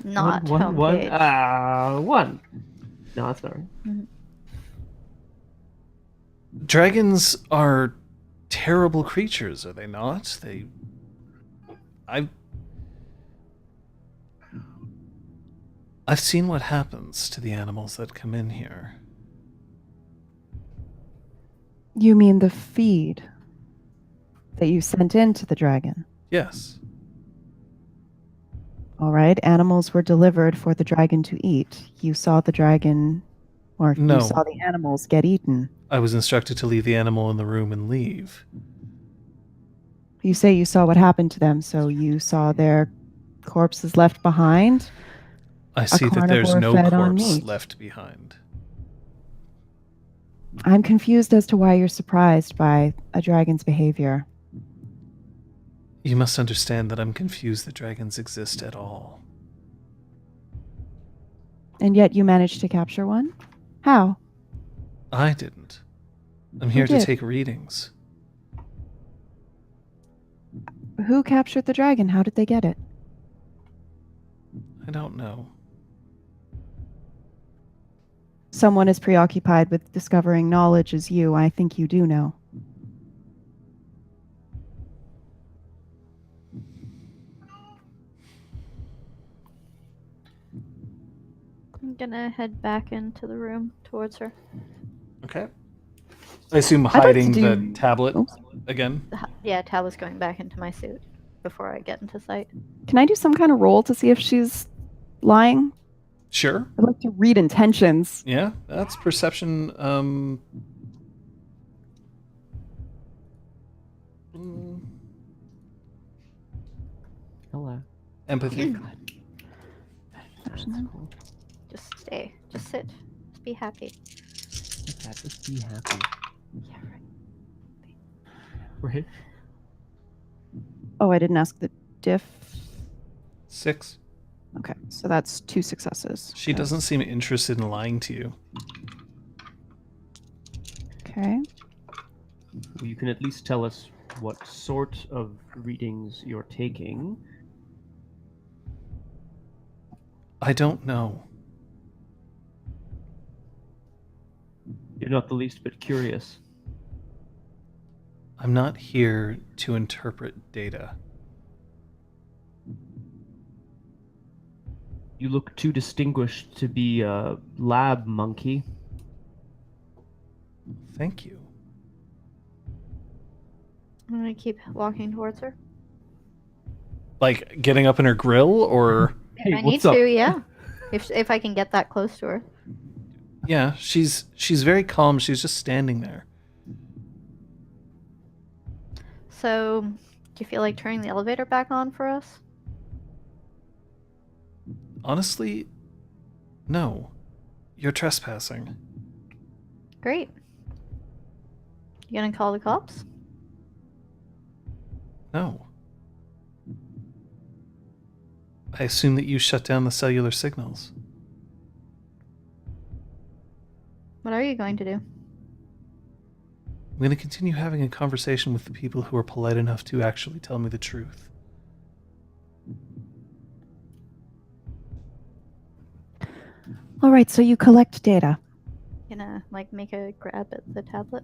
Not one. homepage. 1. No, that's not right. Dragons are terrible creatures, are they not? I've seen what happens to the animals that come in here. You mean the feed that you sent in to the dragon? Yes. All right, animals were delivered for the dragon to eat. You saw the dragon, or No. you saw the animals get eaten. I was instructed to leave the animal in the room and leave. You say you saw what happened to them, so you saw their corpses left behind? I see that there's carnivore no fed on corpse meat. left behind. I'm confused as to why you're surprised by a dragon's behavior. You must understand that I'm confused that dragons exist at all. And yet you managed to capture one? How? I didn't. I'm here to did? take readings. Who captured the dragon? How did they get it? I don't know. Someone as preoccupied with discovering knowledge as you, I think you do know. I'm gonna head back into the room towards her. Okay. I assume like to hiding do- the tablet Oh. again. Yeah, Tablet's going back into my suit before I get into sight. Can I do some kind of roll to see if she's lying? Sure. I'd like to read intentions. Yeah, that's perception. mm, Hello. Empathy. That's cool. Just stay. Just sit. Just be happy. Yeah, just be happy. Yeah, right. Right? Oh, I didn't ask the diff. 6. Okay, so that's 2 successes. She doesn't seem interested in lying to you. Okay. Well, you can at least tell us what sort of readings you're taking. I don't know. You're not the least bit curious. I'm not here to interpret data. You look too distinguished to be a lab monkey. Thank you. I'm gonna keep walking towards her. Like getting up in her grill, or Hey, I need what's up? to, yeah. If I can get that close to her. yeah, she's very calm. She's just standing there. So, do you feel like turning the elevator back on for us? Honestly, no. You're trespassing. Great. You gonna call the cops? No. I assume that you shut down the cellular signals. What are you going to do? I'm going to continue having a conversation with the people who are polite enough to actually tell me the truth. All right, so you collect data. Gonna make a grab at the tablet.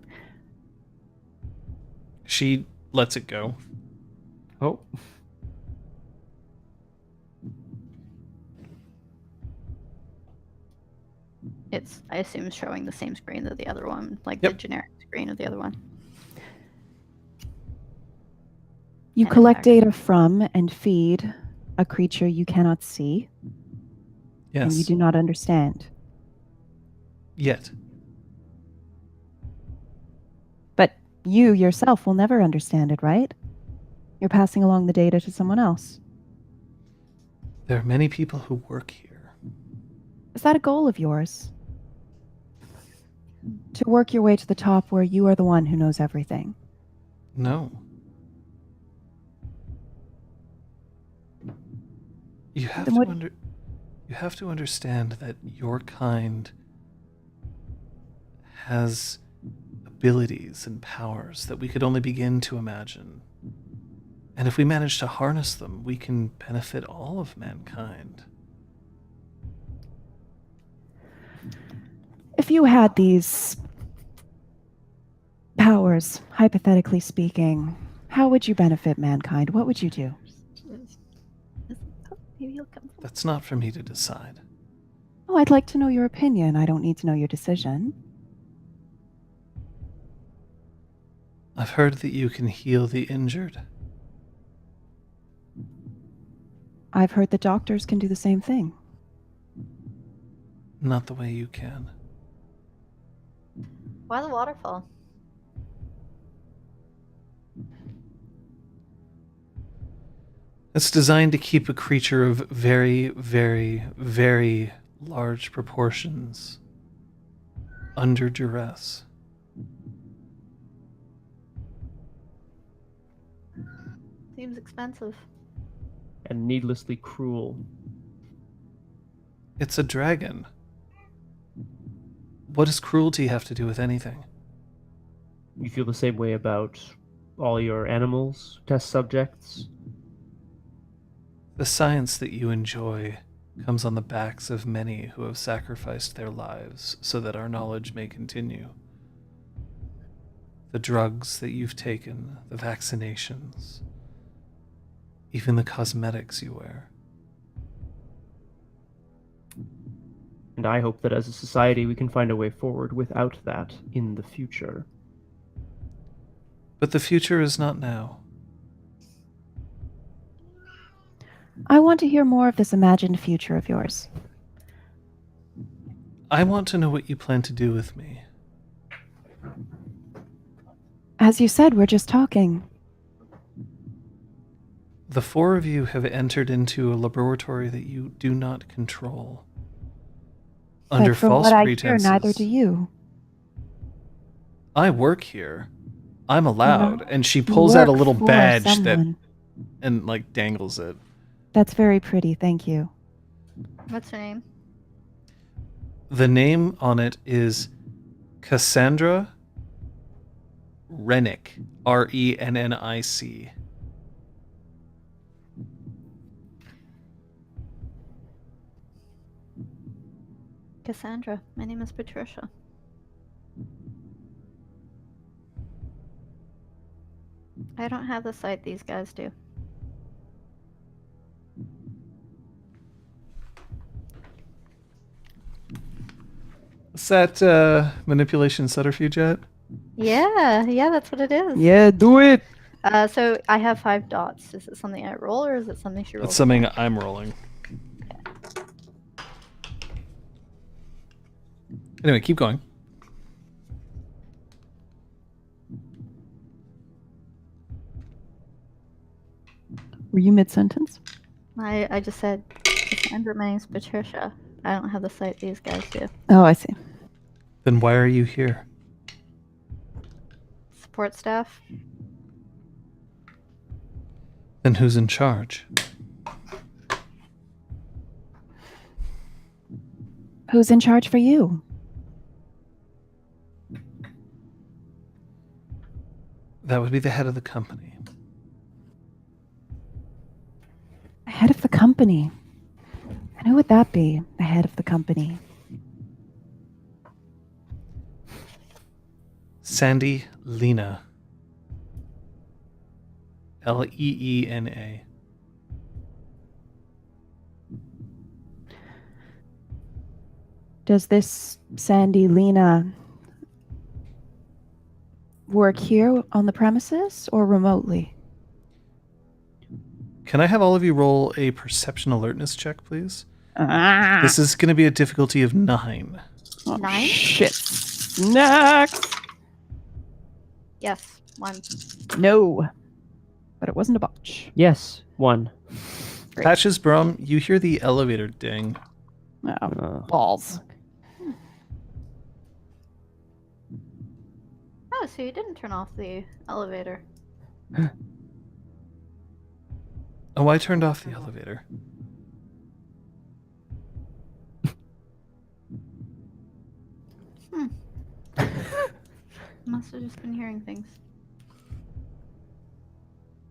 She lets it go. Oh. It's, I assume, showing the same screen that the other one, like Yep. the generic screen of the other one. You And collect back. data from and feed a creature you cannot see and you Yes. do not understand. Yet. But you yourself will never understand it, right? You're passing along the data to someone else. There are many people who work here. Is that a goal of yours? To work your way to the top where you are the one who knows everything. No. You have Then to what- you have to understand that your kind has abilities and powers that we could only begin to imagine. And if we manage to harness them, we can benefit all of mankind. If you had these powers, hypothetically speaking, how would you benefit mankind? What would you do? Maybe he'll come. That's not for me to decide. Oh, I'd like to know your opinion. I don't need to know your decision. I've heard that you can heal the injured. I've heard that doctors can do the same thing. Not the way you can. Why the waterfall? It's designed to keep a creature of very, very, very large proportions under duress. Seems expensive. And needlessly cruel. It's a dragon. What does cruelty have to do with anything? You feel the same way about all your animals, test subjects? The science that you enjoy comes on the backs of many who have sacrificed their lives so that our knowledge may continue. The drugs that you've taken, the vaccinations, even the cosmetics you wear. And I hope that as a society we can find a way forward without that in the future. But the future is not now. I want to hear more of this imagined future of yours. I want to know what you plan to do with me. As you said, we're just talking. The four of you have entered into a laboratory that you do not control. Under But from false what I pretenses. hear, neither do you. I work here. I'm allowed. No, And she pulls out a Work little for badge someone. and like dangles it. That's very pretty, thank you. What's her name? The name on it is Cassandra Rennick. Rennic. Cassandra. My name is Patricia. I don't have the sight these guys do. Is that manipulation subterfuge yet? Yeah, that's what it is. Yeah, do it! So I have 5 dots. Is it something I roll or is it something she rolls? It's something I'm rolling. Anyway, keep going. Were you mid-sentence? I just said, Cassandra, my name's Patricia. I don't have the sight these guys do. Oh, I see. Then why are you here? Support staff? Then who's in charge? Who's in charge for you? That would be the head of the company. Head of the company. And who would that be? The head of the company. Sandy Lena. Leena. Does this Sandy Lena work here on the premises or remotely? Can I have all of you roll a perception alertness check, please? Ah. This is going to be a difficulty of 9. Oh, 9? shit. Next. Yes, 1. No. But it wasn't a botch. Yes, 1. Great. Patches, Braum, you hear the elevator ding. Oh, balls. Oh, so you didn't turn off the elevator. Oh, I turned off the elevator. Must have just been hearing things.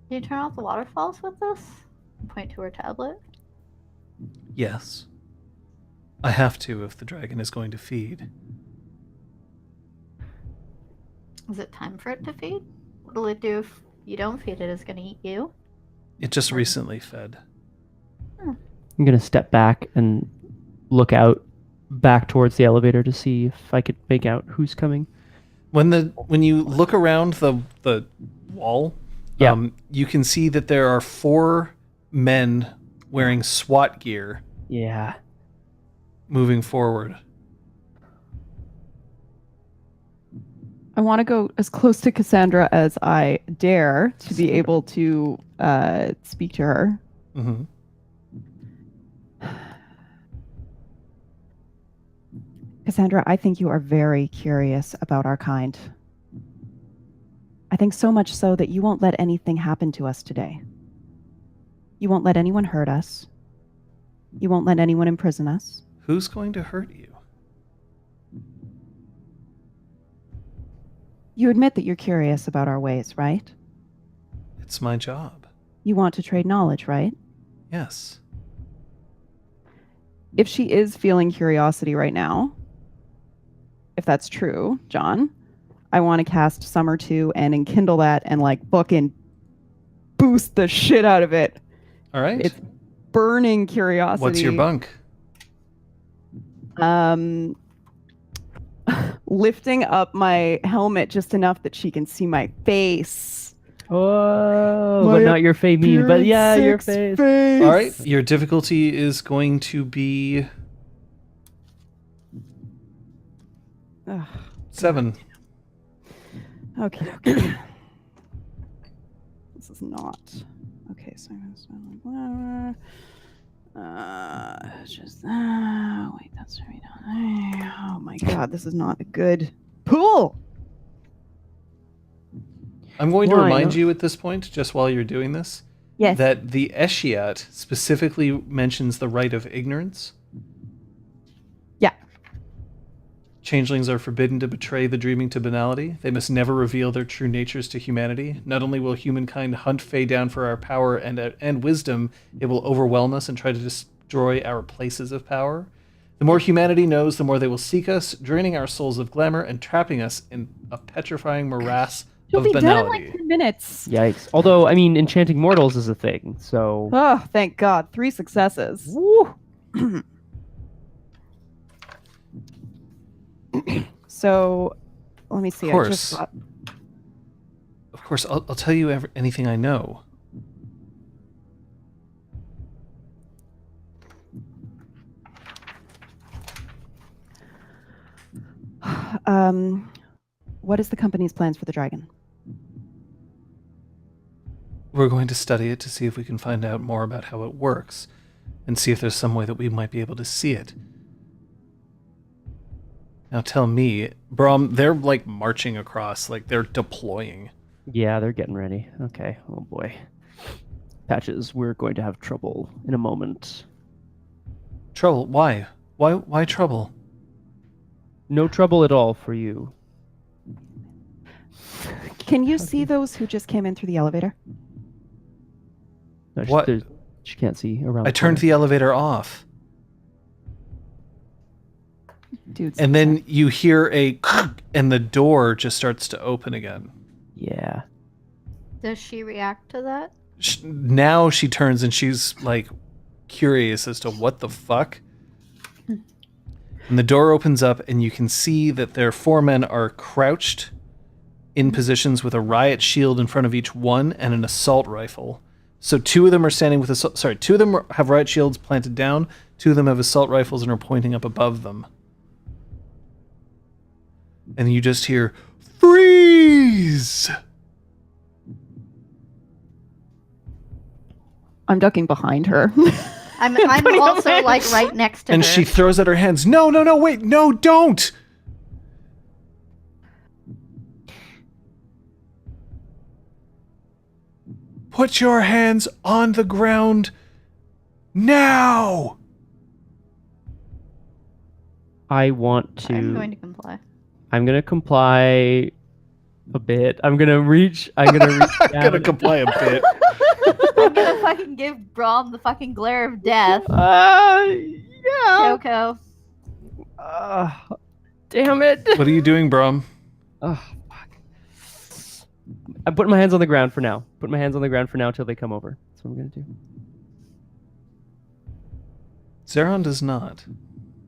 Can you turn off the waterfalls with this? Point to her tablet. Yes. I have to if the dragon is going to feed. Is it time for it to feed? What'll it do if you don't feed it? Is it going to eat you? It just recently fed. I'm going to step back and look out back towards the elevator to see if I could make out who's coming. When you look around the wall, Yeah. You can see that there are 4 men wearing SWAT gear Yeah. moving forward. I want to go as close to Cassandra as I dare to be able to speak to her. Mm-hmm. Cassandra, I think you are very curious about our kind. I think so much so that you won't let anything happen to us today. You won't let anyone hurt us. You won't let anyone imprison us. Who's going to hurt you? You admit that you're curious about our ways, right? It's my job. You want to trade knowledge, right? Yes. If she is feeling curiosity right now, if that's true, John, I want to cast Summer 2 and enkindle that and like fucking boost the shit out of it. All right. It's burning curiosity. What's your bunk? Lifting up my helmet just enough that she can see my face. Oh, My but not your face mean. But yeah, your face. All right. Your difficulty is going to be Ugh, 7. okay. This is not. Okay, so I'm going to spend like whatever. Just wait, that's right down there. Oh my god, this is not a good pool. I'm going to Why remind not? you at this point, just while you're doing this, Yes. that the Eshiat specifically mentions the right of ignorance. Yeah. Changelings are forbidden to betray the dreaming to banality. They must never reveal their true natures to humanity. Not only will humankind hunt Fae down for our power and wisdom, it will overwhelm us and try to destroy our places of power. The more humanity knows, the more they will seek us, draining our souls of glamour and trapping us in a petrifying morass She'll of be banality. done in like 10 minutes. Yikes. Although, I mean, enchanting mortals is a thing, so. Oh, thank God. 3 successes. Woo! So, let me see. Of I just course. got- Of course, I'll tell you anything I know. what is the company's plans for the dragon? We're going to study it to see if we can find out more about how it works and see if there's some way that we might be able to see it. Now tell me, Braum, they're like marching across, like they're deploying. Yeah, they're getting ready. Okay. Oh boy. Patches, we're going to have trouble in a moment. Trouble? Why? Why trouble? No trouble at all for you. Can you see those who just came in through the elevator? No, What? She can't see around. I turned the elevator off. Dudes. And then you hear a and the door just starts to open again. Yeah. Does she react to that? Now she turns and she's like curious as to what the fuck. And the door opens up and you can see that their 4 men are crouched in positions with a riot shield in front of each one and an assault rifle. So 2 of them are standing with 2 of them have riot shields planted down, 2 of them have assault rifles and are pointing up above them. And you just hear, "Freeze!" I'm ducking behind her. I'm Putting up also my- like right next to And her. she throws out her hands. No, wait, no, don't! Put your hands on the ground now! I want to. I'm going to comply. I'm gonna comply a bit. I'm gonna reach. I'm gonna reach. I'm down. gonna comply a bit. I'm gonna fucking give Braum the fucking glare of death. Yeah. Choco. Damn it. What are you doing, Braum? Oh, fuck. I'm putting my hands on the ground for now. Put my hands on the ground for now till they come over. That's what I'm gonna do. Zeron does not.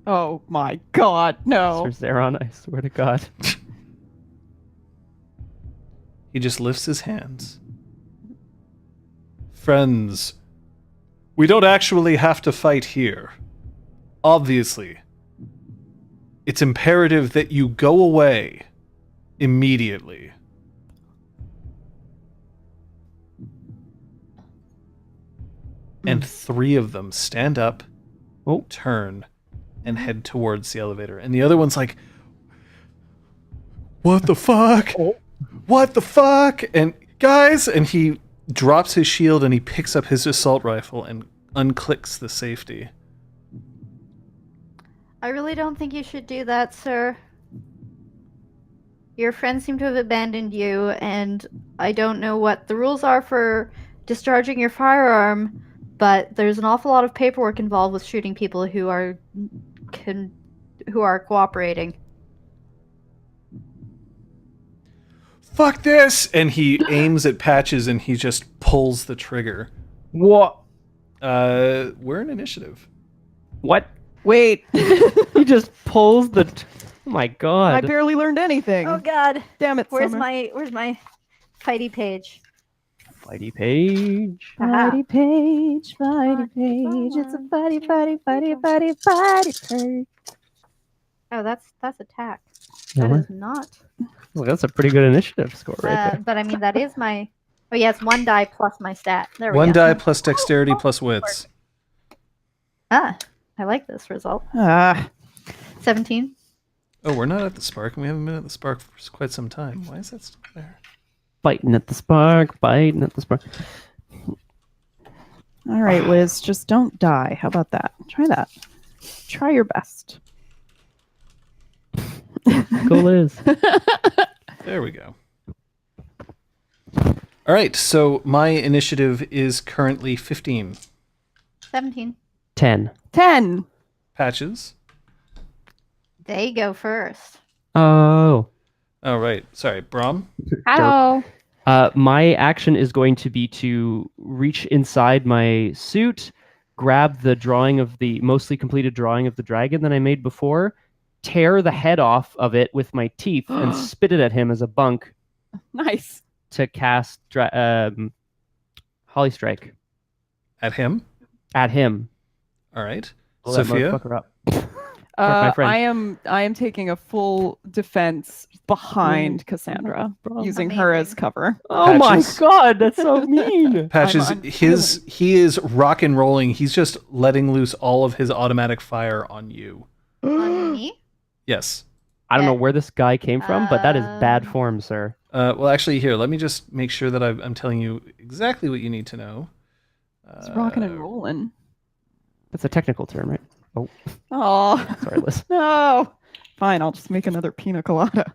Oh my God, no. Sir Zeron, I swear to God. He just lifts his hands. Friends, we don't actually have to fight here. Obviously, it's imperative that you go away immediately. And 3 of them stand up, turn, and head towards the elevator. And the other one's like, "What the fuck? What the fuck?" And guys, and he drops his shield and he picks up his assault rifle and unclicks the safety. I really don't think you should do that, sir. Your friends seem to have abandoned you, and I don't know what the rules are for discharging your firearm, but there's an awful lot of paperwork involved with shooting people who are cooperating. Fuck this! And he aims at Patches and he just pulls the trigger. What? We're in initiative. What? Wait, He just pulls the. Oh my I god. barely learned anything. Oh God! Damn it, Where's Summer. my fighty page? Fighty page. Aha. Fighty page, fighty page. It's a fighty, fighty, fighty, fighty, fighty page. Oh, that's attack. Yeah, That what? is not. Well, that's a pretty good initiative score right there. But I mean, that is my. Oh yeah, it's 1 die plus my stat. There we One go. die plus dexterity plus wits. Ah, I like this result. 17. Oh, we're not at the spark, and we haven't been at the spark for quite some time. Why is that still there? Biting at the spark, biting at the spark. All right, Liz, just don't die. How about that? Try that. Try your best. Go Liz. There we go. All right, so my initiative is currently 15. 17. 10. 10. Patches. They go first. Oh. Oh, right. Sorry, Braum. Hello. My action is going to be to reach inside my suit, grab the drawing of the mostly completed drawing of the dragon that I made before, tear the head off of it with my teeth, and spit it at him as a bunk Nice. to cast Holly Strike At him. at him. All right. Blow that Sophia. motherfucker up. my friend. I am taking a full defense behind Cassandra, using her as Amazing. cover. Oh my Patches. god, that's so mean. Patches, I'm he is rock and rolling. He's just letting loose all of his automatic fire on you. On me? Yes. I don't know where this guy came from, but that is bad Um, form, sir. Well, actually, here, let me just make sure that I'm telling you exactly what you need to know. It's rocking and rolling. That's a technical term, right? Oh, Oh, sorry, Liz. no. Fine, I'll just make another pina colada.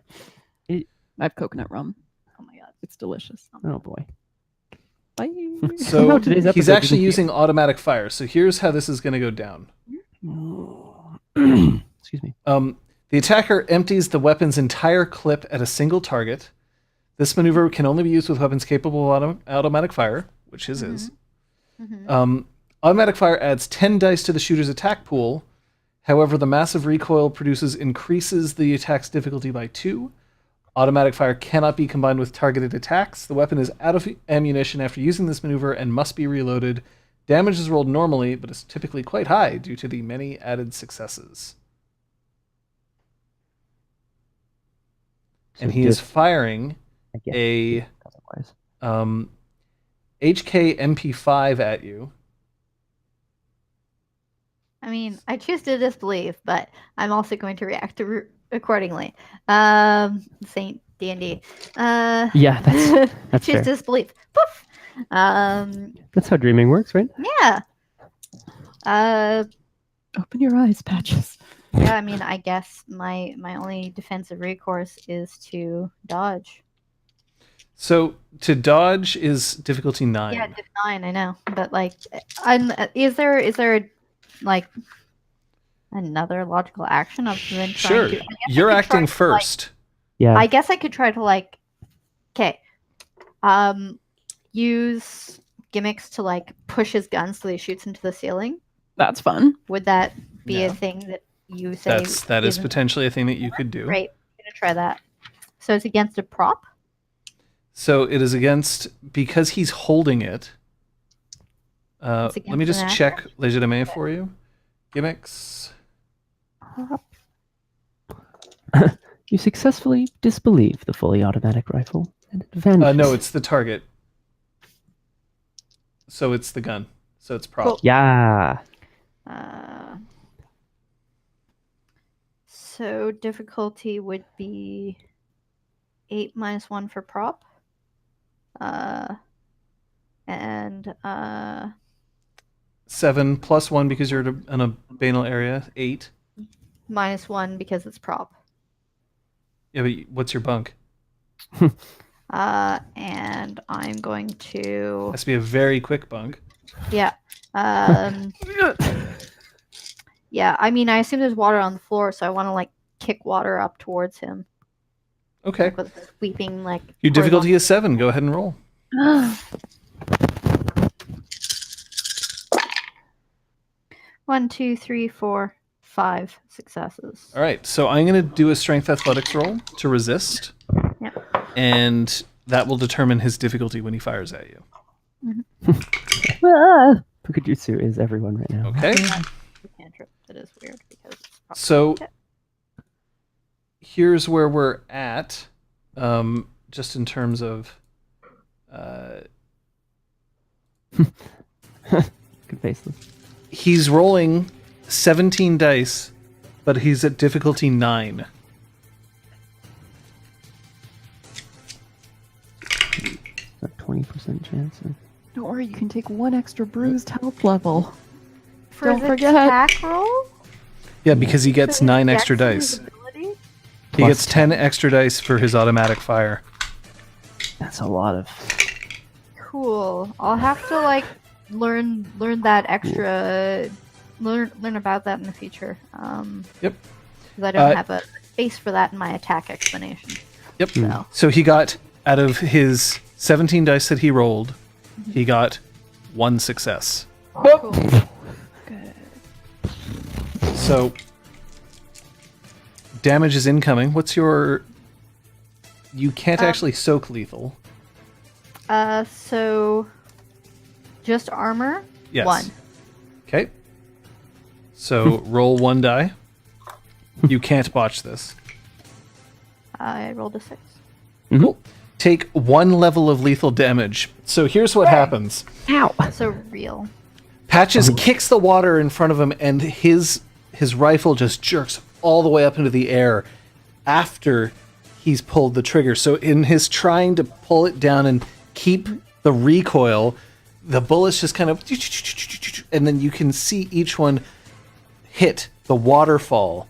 It- I have coconut rum. Oh my god. It's delicious. Oh boy. Bye. So No, today's he's episode actually didn't using automatic fire. So here's how this is going to go down. Excuse me. The attacker empties the weapon's entire clip at a single target. This maneuver can only be used with weapons capable of automatic fire, which his is. Automatic fire adds 10 dice to the shooter's attack pool. However, the massive recoil increases the attack's difficulty by 2. Automatic fire cannot be combined with targeted attacks. The weapon is out of ammunition after using this maneuver and must be reloaded. Damage is rolled normally, but is typically quite high due to the many added successes. And he is firing I guess, a otherwise. HK MP5 at you. I mean, I choose to disbelieve, but I'm also going to react accordingly. Saint D&D. Yeah, that's choose fair. disbelief. Poof. That's how dreaming works, right? Yeah. Open your eyes, Patches. Yeah. I mean, I guess my only defensive recourse is to dodge. So to dodge is difficulty 9. Yeah, diff 9. I know, but like, is there like another logical action other than Sure. trying to? You're could try acting to, like, first. Yeah. I guess I could try to like, okay, use gimmicks to like push his gun so he shoots into the ceiling. That's fun. Would that be No. a thing that you say? That is isn't- potentially a thing that you could do. Great, I'm gonna try that. So it's against a prop. So it is against, because he's holding it. Let me against just an check legitime for you. Gimmicks. You successfully disbelieve the fully automatic rifle and advantage. No, it's the target. So it's the gun. So it's prop. Cool. Yeah. So difficulty would be 8 minus 1 for prop. And 7 plus 1 because you're in a banal area. 8. -1 because it's prop. Yeah, but what's your bunk? And I'm going to Has to be a very quick bunk. yeah. Yeah, I mean, I assume there's water on the floor, so I want to like kick water up towards him. Okay. Like, with sweeping like. Your difficulty is 7. Go ahead and roll. One, 2, 3, 4, 5 successes. All right. So I'm going to do a strength athletics roll to resist. Yep. And that will determine his difficulty when he fires at you. Pukajutsu is everyone right now. Okay. Cantrip. It is weird because it's prop. So here's where we're at, just in terms of. Good faceless. He's rolling 17 dice, but he's at difficulty 9. A 20% chance of... Don't worry, you can take 1 extra bruised health level. For Don't the forget. attack roll? Yeah, because he gets For 9 his extra dex dice. ability? He gets 10 extra dice for his automatic fire. That's a lot of... Cool. I'll have to like learn that extra. Learn about that in the future. Yep. Because I don't have a space for that in my attack explanation. Yep. So. So he got, out of his 17 dice that he rolled, he got 1 success. Cool. So damage is incoming. What's your... You can't actually soak lethal. So just armor. Yes. 1. Okay. So roll 1 die. You can't botch this. I rolled a 6. Cool. Take 1 level of lethal damage. So here's what happens. Ow! So real. Patches kicks the water in front of him, and his rifle just jerks all the way up into the air after he's pulled the trigger. So in his trying to pull it down and keep the recoil, the bullets just kind of... And then you can see each one hit the waterfall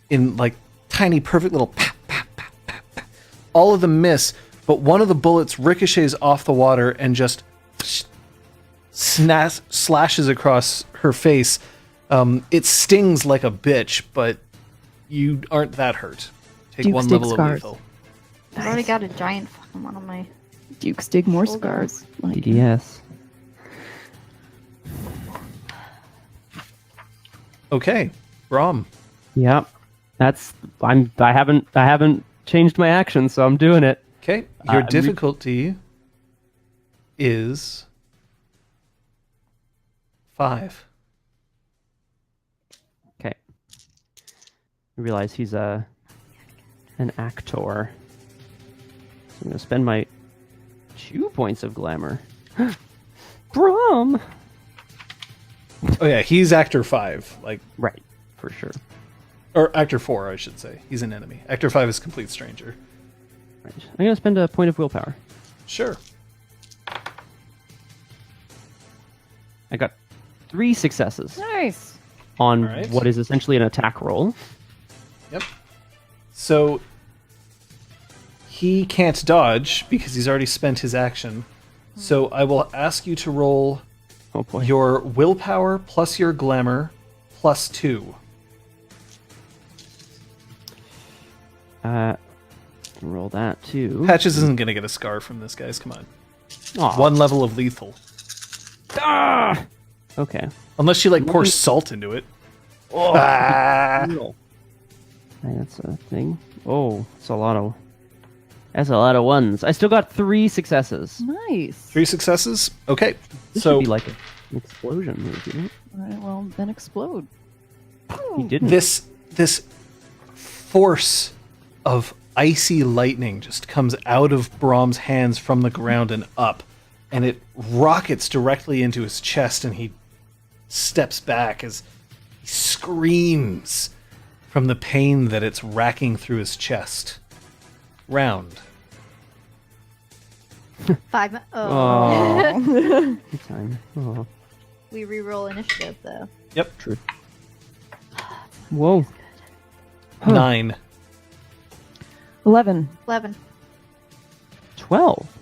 in like tiny, perfect little... Pap, pap, pap, pap, pap. All of them miss, but one of the bullets ricochets off the water and just... slashes across her face. It stings like a bitch, but you aren't that hurt. Take Duke 1 stick level scars. of lethal. I've already got a giant fucking one on my. Dukes dig more Shoulder. scars. Like, DDS. Okay, Braum. Yep. That's... I haven't changed my action, so I'm doing it. Okay, your I'm difficulty is 5. Okay. I realize he's an actor. So I'm going to spend my 2 points of glamour. Braum! Oh yeah, he's actor 5, like, Right, for sure. or actor 4, I should say. He's an enemy. Actor 5 is complete stranger. Right. I'm going to spend a point of willpower. Sure. I got 3 successes nice. on Alright. what is essentially an attack roll. Yep. So he can't dodge because he's already spent his action. So I will ask you to roll Oh boy. your willpower plus your glamour plus 2. Roll that too. Patches isn't going to get a scar from this, guys. Come on. Aw. 1 level of lethal. Ah! Okay. Unless you like pour salt into it. Oh, Ah! that's a thing. Oh, that's a lot of ones. I still got 3 successes. Nice. 3 successes? Okay. This So should be like an explosion move, you know? All right, well, then explode. He didn't. this force of icy lightning just comes out of Braum's hands from the ground and up, and it rockets directly into his chest, and he steps back as he screams from the pain that it's racking through his chest. Round. 5. Oh. Oh. Good time. Oh. We re-roll initiative though. True. Whoa. Huh. 9. 11. 11. 12.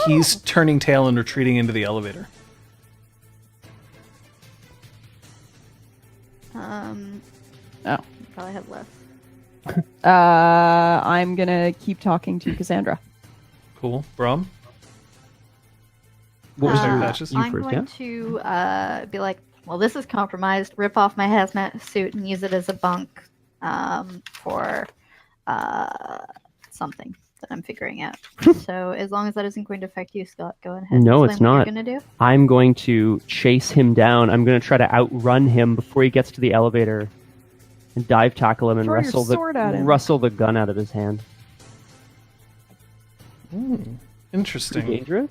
He's turning tail and retreating into the elevator. Oh. Probably have less. I'm gonna keep talking to Cassandra. Cool. Braum? What was your patches? you I'm first, going to be like, well, this is compromised. Rip off my hazmat suit and use it as a bunk for something that I'm figuring out. So as long as that isn't going to affect you, Scott, go ahead. No, and it's explain what not. You're gonna do. I'm going to chase him down. I'm going to try to outrun him before he gets to the elevator and dive tackle him and Throw your wrestle sword at him. the gun out of his hand. Pretty Interesting. dangerous.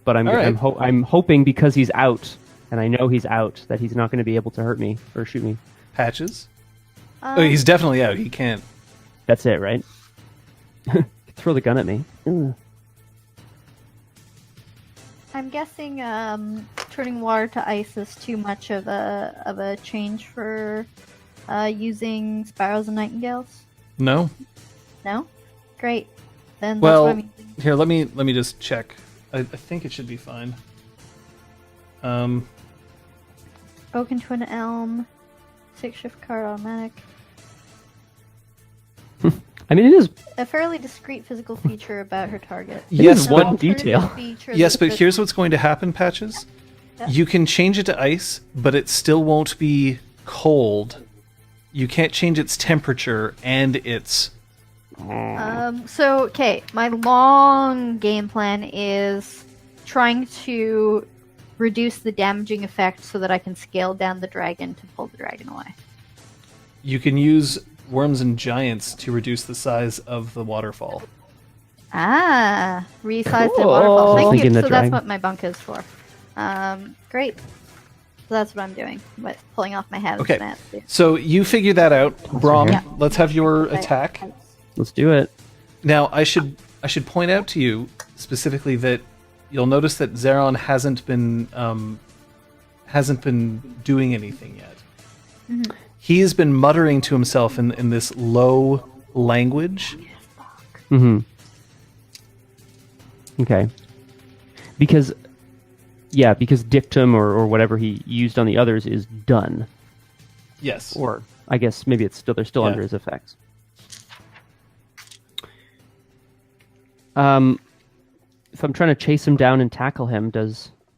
But I'm All right. I'm hoping because he's out, and I know he's out, that he's not going to be able to hurt me or shoot me. Patches? Oh, he's definitely out. He can't. That's it, right? Throw the gun at me. Ugh. I'm guessing turning water to ice is too much of a change for using sparrows and nightingales. No? No, great. Then that's Well, what I'm using. here, let me just check. I think it should be fine. Oak into an elm. 6 shift card automatic. I mean, it is. A fairly discrete physical feature about her target. Yes, is one but, detail. yes, but here's what's going to happen, Patches. Yeah. You can change it to ice, but it still won't be cold. You can't change its temperature and its... So, okay, my long game plan is trying to reduce the damaging effect so that I can scale down the dragon to pull the dragon away. You can use worms and giants to reduce the size of the waterfall. Ah, resize the Cool. waterfall. Thank Thinking you. the So dragon. that's what my bunk is for. Great. So that's what I'm doing with pulling off my hat. Okay. And So you figure that out. Braum, Yeah. let's have your attack. Let's do it. Now, I should point out to you specifically that you'll notice that Zeron hasn't been doing anything yet. Mm-hmm. He has been muttering to himself in this low language. Mm-hmm. Okay. Because dictum or whatever he used on the others is done. Yes. Or I guess maybe they're still Yeah. under his effects. If I'm trying to chase him down and tackle him, okay,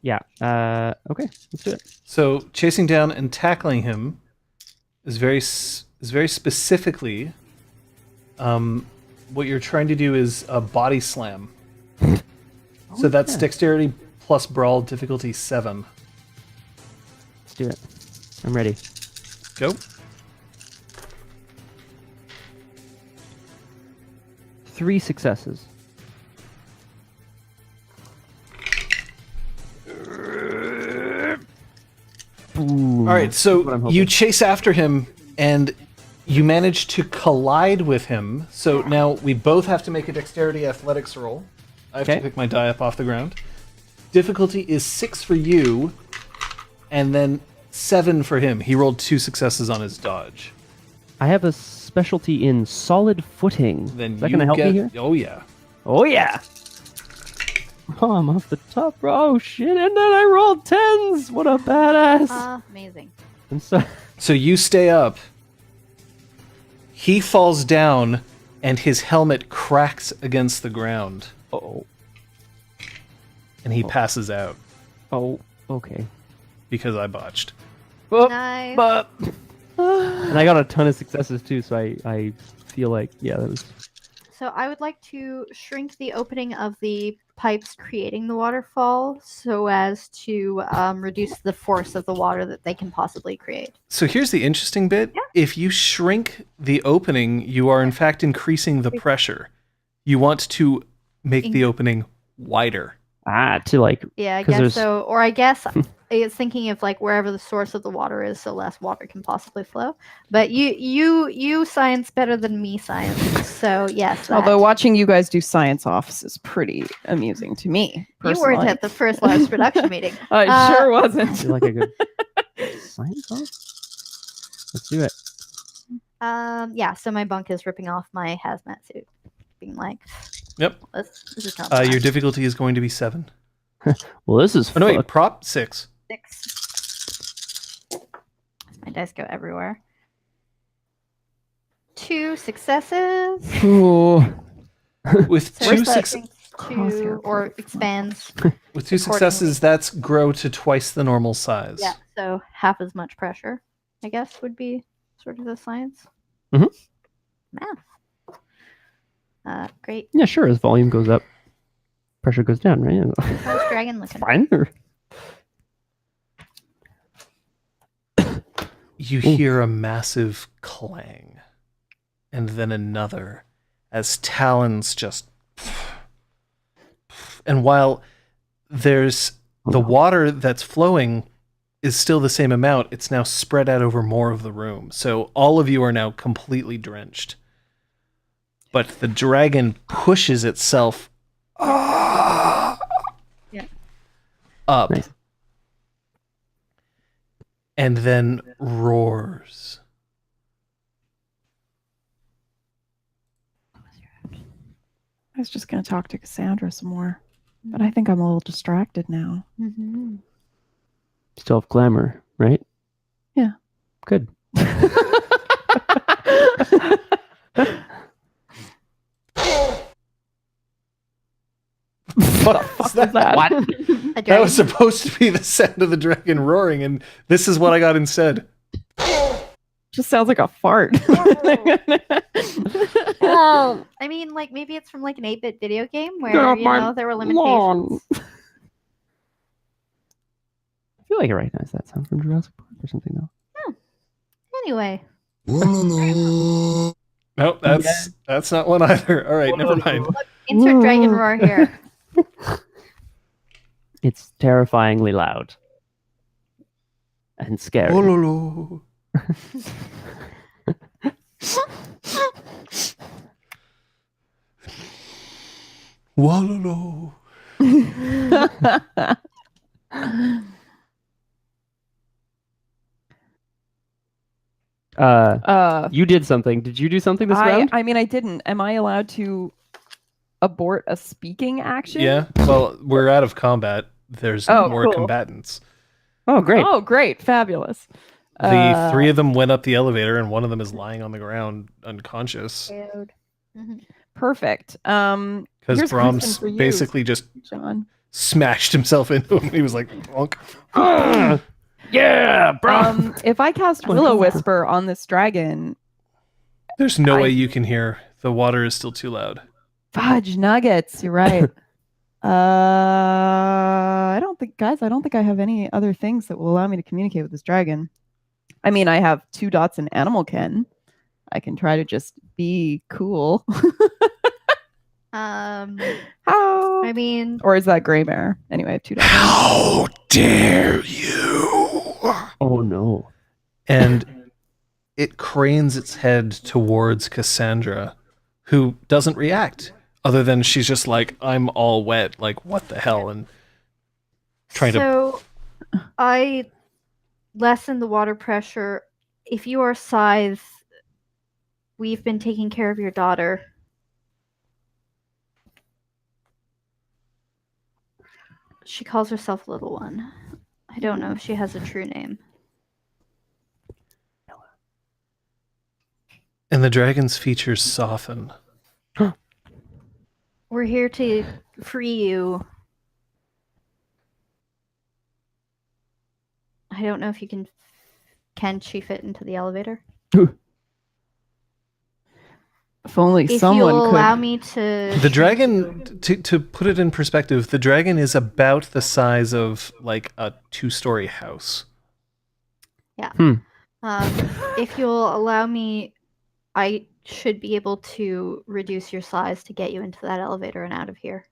let's do it. So chasing down and tackling him is very specifically what you're trying to do is a body slam. So that's dexterity plus brawl, difficulty 7. Let's do it. I'm ready. Go. 3 successes. Boom. All right, That's so what I'm hoping. you chase after him and you manage to collide with him. So now we both have to make a dexterity athletics roll. I have Okay. to pick my die up off the ground. Difficulty is 6 for you, and then 7 for him. He rolled 2 successes on his dodge. I have a specialty in solid footing. Then Is that you going to help get, me here? Oh yeah. Oh, yeah. Oh, I'm off the top. Oh, shit. And then I rolled 10s. What a badass. Amazing. I'm so... So you stay up. He falls down, and his helmet cracks against the ground, Oh. and he passes out Oh, okay. because I botched. Oh, Nice. but... and I got a ton of successes, too, so I feel like, yeah, that was... So I would like to shrink the opening of the pipes creating the waterfall so as to reduce the force of the water that they can possibly create. So here's the interesting bit. If you shrink the opening, you are in fact increasing the pressure. You want to make the opening wider. To like... Yeah, I 'Cause guess there's- so. Or I guess it's thinking of like wherever the source of the water is, so less water can possibly flow. But you science better than me science. So yes. That. Although watching you guys do science offs is pretty amusing to me. You weren't personally. at the first large production meeting. I sure wasn't. Feel like a good science off? Let's do it. Yeah. So my bunk is ripping off my hazmat suit, being like, Yep. this is not Your fun. difficulty is going to be 7. Well, this is Oh no, wait, fucked. prop 6. 6. My dice go everywhere. 2 successes. Ooh. With So two that suc- brings Crosshair two or expands. with 2 successes, that's grow to twice the normal size. Yeah, so half as much pressure, I guess, would be sort of the science. Mhm. Math. Great. Yeah, sure. As volume goes up, pressure goes down, right? How's Dragon looking? Fine. Or... You hear a massive clang, and then another, as talons just. And while there's the water that's flowing is still the same amount, it's now spread out over more of the room. So all of you are now completely drenched. But the dragon pushes itself up. Nice. And then roars. I was just going to talk to Cassandra some more, but I think I'm a little distracted now. Mm-hmm. Still have glamour, right? Yeah. Good. What the fuck was that? What? A That dragon. was supposed to be the sound of the dragon roaring, and this is what I got instead. Just sounds like a fart. I mean, like maybe it's from like an 8-bit video game where Get off you my know there were lawn. limitations. I feel like I recognize that sound from Jurassic Park or something, though. Anyway, No, that's not one either. All right, never mind. insert dragon roar here. It's terrifyingly loud and scary. Ololo. Walolo. You did something. Did you do something this round? I mean, I didn't. Am I allowed to abort a speaking action? Yeah, well, we're out of combat. There's no Oh, more cool. combatants. Oh, great. Oh, great. Fabulous. The 3 of them went up the elevator, and one of them is lying on the ground unconscious. Perfect. Because Here's a question Braum's for you, basically just John. smashed himself into him. He was like, bonk. Yeah, bro. If I cast Willow Whisper on this dragon, There's no way you can hear. The water is still too loud. fudge nuggets. You're right. I don't think I have any other things that will allow me to communicate with this dragon. I mean, I have 2 dots in Animal Ken. I can try to just be cool. How? I mean, Or is that Gray Mare? Anyway, I have 2 dots. How dare you? Oh, no. And it cranes its head towards Cassandra, who doesn't react, other than she's just like, I'm all wet, like, what the hell? And trying to. so I lessen the water pressure. If you are Scythe, we've been taking care of your daughter. She calls herself Little One. I don't know if she has a true name. And the dragon's features soften. We're here to free you. I don't know if you can she fit into the elevator? If only If someone you'll could. allow me to. The dragon, to put it in perspective, the dragon is about the size of like a 2-story house. If you'll allow me, I should be able to reduce your size to get you into that elevator and out of here.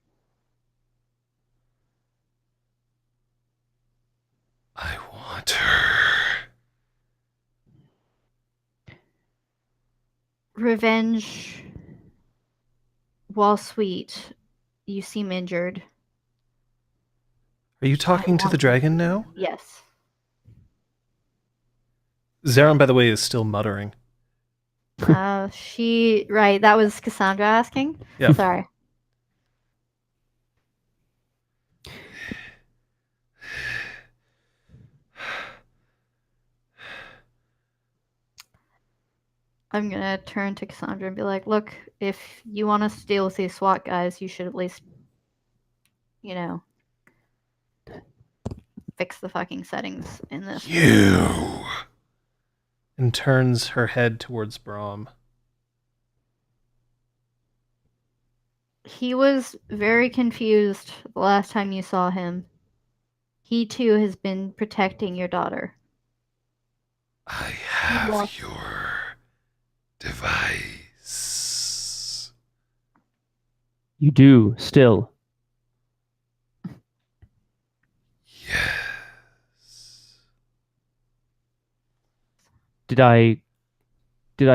want her. Revenge, while sweet, you seem injured. Are you talking to the dragon now? Yes. Zaron, by the way, is still muttering. Right, that was Cassandra asking? Yeah. Sorry. I'm gonna turn to Cassandra and be like, look, if you want us to deal with these SWAT guys, you should at least, you know, fix the fucking settings in this. You. And turns her head towards Braum. He was very confused the last time you saw him. He too has been protecting your daughter. I have your device. You do, still. Yes. Did I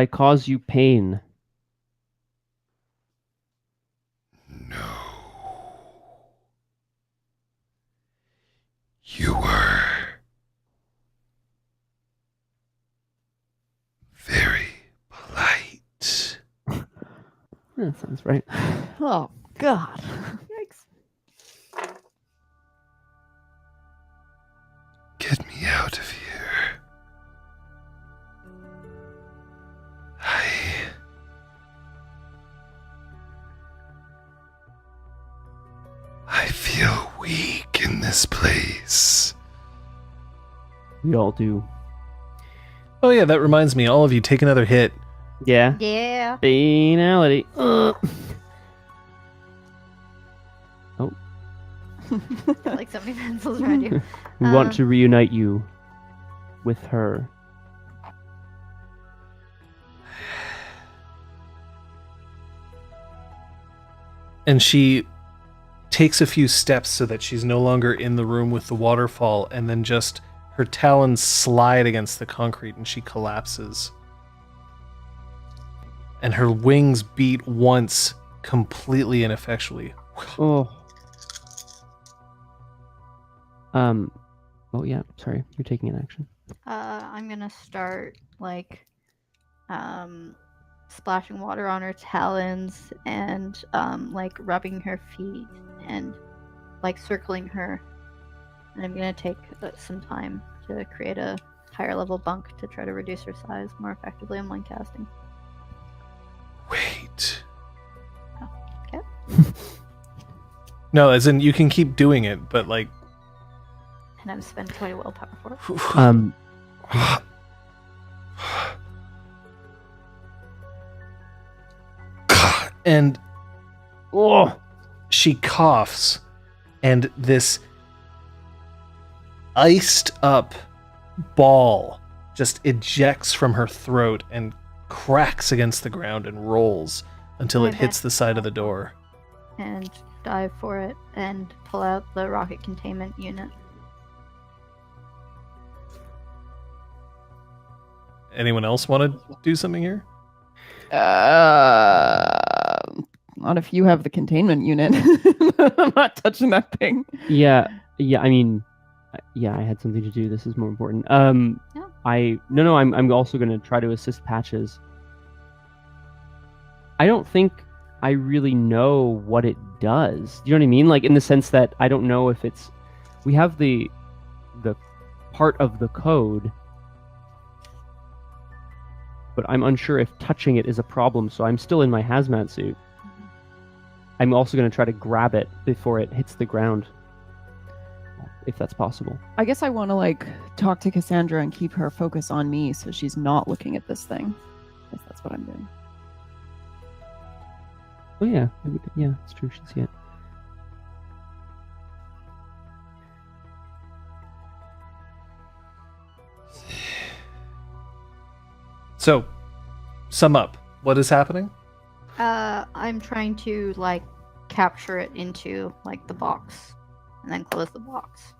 cause you pain? No. You were very polite. Yeah, sounds right. Oh, God. Yikes. Get me out of here. I feel weak in this place. We all do. Oh yeah, that reminds me. All of you, take another hit. Yeah. Yeah. Banality. Like so many pencils around you. We want to reunite you with her. And she takes a few steps so that she's no longer in the room with the waterfall, and then just her talons slide against the concrete and she collapses. And her wings beat once completely ineffectually. Oh. Oh yeah, sorry. You're taking an action. I'm gonna start like splashing water on her talons and like rubbing her feet and like circling her. And I'm gonna take some time to create a higher level bunk to try to reduce her size more effectively. I'm like casting. Wait. Okay. No, as in you can keep doing it, but like And I'm spending 20 willpower for it. and she coughs, and this iced up ball just ejects from her throat and cracks against the ground and rolls until it hits the side of the door. And dive for it and pull out the rocket containment unit. Anyone else want to do something here? Not if you have the containment unit. I'm not touching that thing. Yeah. I mean, yeah, I had something to do. This is more important. Yeah. I'm also going to try to assist Patches. I don't think I really know what it does. Do you know what I mean? Like in the sense that I don't know if it's. We have the part of the code, but I'm unsure if touching it is a problem. So I'm still in my hazmat suit. I'm also going to try to grab it before it hits the ground, if that's possible. I guess I want to like talk to Cassandra and keep her focus on me so she's not looking at this thing. I guess that's what I'm doing. Oh yeah, yeah, it's true. She'd see it. So, sum up. What is happening? I'm trying to capture it into the box and then close the box.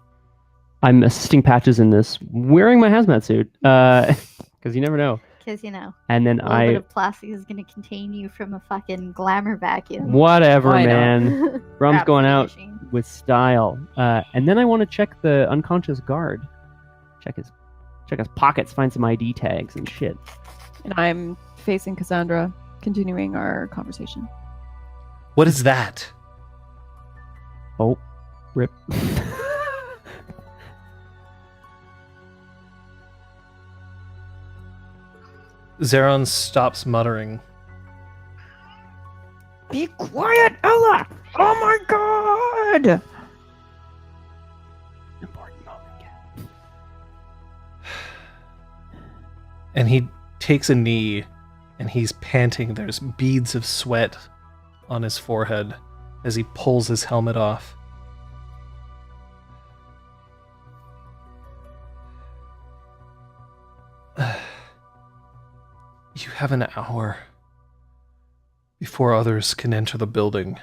I'm assisting Patches in this, wearing my hazmat suit, because you never know. Because, you know, And then a little bit of plastic is going to contain you from a fucking glamour vacuum. whatever, I know. man. Brum's going Rhapsody out machine. with style. And then I want to check the unconscious guard. Check his pockets, find some ID tags and shit. And I'm facing Cassandra, continuing our conversation. What is that? Oh, rip. Zeron stops muttering. Be quiet, Ella! Oh my god! Important moment, yeah. And he takes a knee and he's panting. There's beads of sweat on his forehead as he pulls his helmet off. You have an hour before others can enter the building.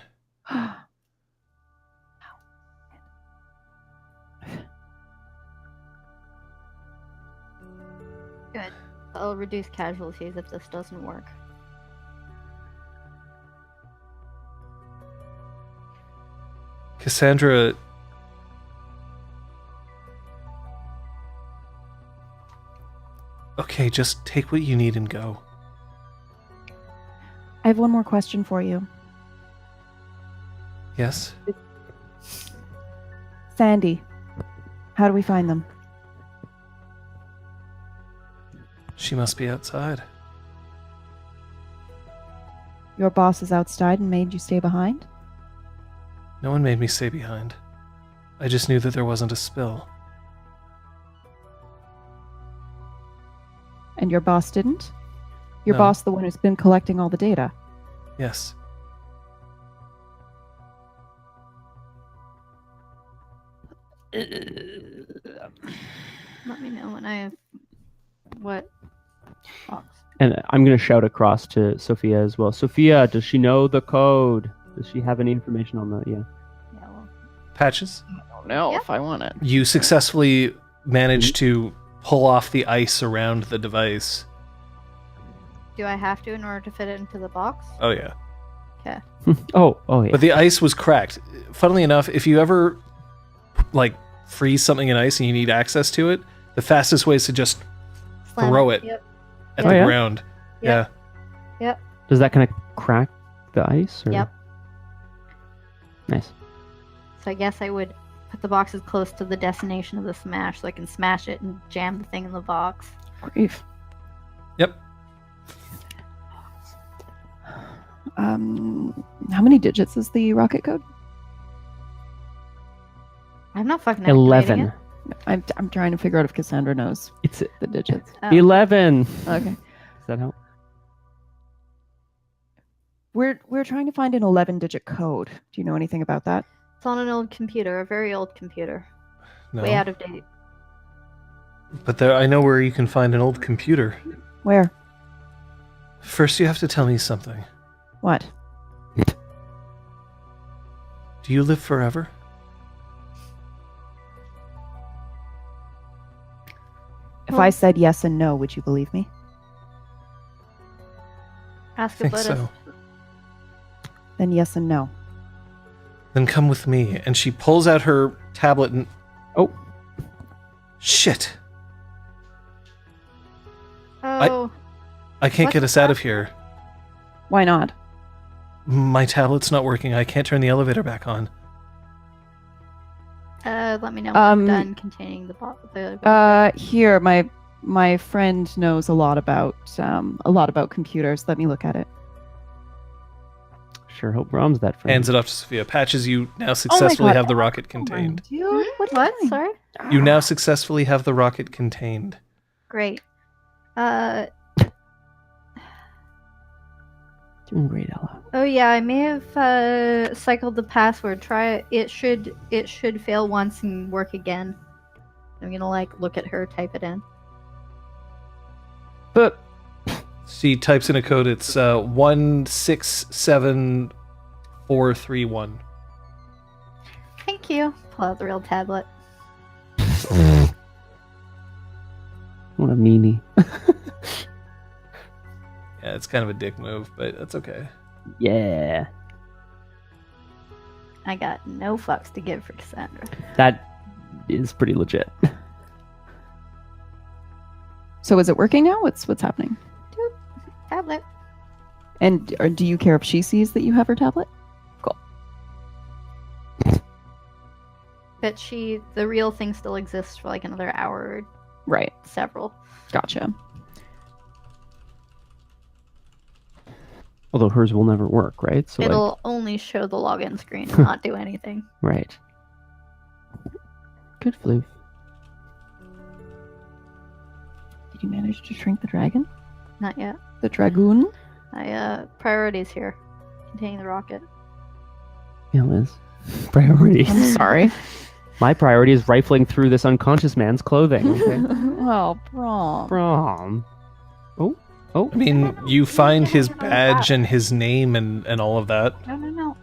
Good. I'll reduce casualties if this doesn't work. Cassandra... Okay, just take what you need and go. I have one more question for you. Yes? Sandy, how do we find them? She must be outside. Your boss is outside and made you stay behind? No one made me stay behind. I just knew that there wasn't a spill. And your boss didn't? Your No. boss, the one who's been collecting all the data? Yes. Let me know when I have what box. And I'm going to shout across to Sophia as well. Sophia, does she know the code? Does she have any information on that? Yeah. Yeah, well, Patches? I don't know Yeah. if I want it. You successfully managed to pull off the ice around the device. do I have to in order to fit it into the box? Oh, yeah. Okay. Oh, yeah. But the ice was cracked. Funnily enough, if you ever, like, freeze something in ice and you need access to it, the fastest way is to just Slam throw it Yep. at Oh, the yeah? ground. Yeah. Yeah. Does that kind of crack the ice? Or? Yep. Nice. So I guess I would put the box as close to the destination of the smash so I can smash it and jam the thing in the box. Grief. Yep. How many digits is the rocket code? I'm not fucking 11. activating I'm trying to figure out if Cassandra knows It's the digits. it. Oh. 11. Okay. Does that help? We're trying to find an 11-digit code. Do you know anything about that? It's on an old computer, a very old computer. No. Way out of date. But there, I know where you can find an old computer. Where? First, you have to tell me something. What? Do you live forever? If I said yes and no, would you believe me? Ask I think about us. so. Then yes and no. Then come with me. And she pulls out her tablet and... Oh. Shit. Oh, I can't What's get us out of here. Why not? My tablet's not working. I can't turn the elevator back on. let me know when I'm Um, done containing the box. Here, my friend knows a lot about computers. Let me look at it. Sure hope Braum's that friend. Hands it off to Sophia. Patches, you now successfully God. have the rocket contained. Dude, What? are you doing? Sorry? You now successfully have the rocket contained. Great. Doing great, Ella. Oh yeah, I may have cycled the password. Try it. It should fail once and work again. I'm gonna look at her, type it in. But She types in a code. It's 167431. Thank you. Pull out the real tablet. What a meanie. Yeah, it's kind of a dick move, but that's okay. Yeah. I got no fucks to give for Cassandra. That is pretty legit. So is it working now? What's happening? Tablet. And do you care if she sees that you have her tablet? But the real thing still exists for like another hour or Right. several. Gotcha. Although hers will never work, right? So It'll only show the login screen and not do anything. right. Good floof. Did you manage to shrink the dragon? Not yet. The dragoon? Priorities here. Containing the rocket. Yeah, Liz. Priorities. I'm sorry. My priority is rifling through this unconscious man's clothing. Okay. Well, Braum. Braum. Oh. I mean, you find his badge and his name and all of that. No.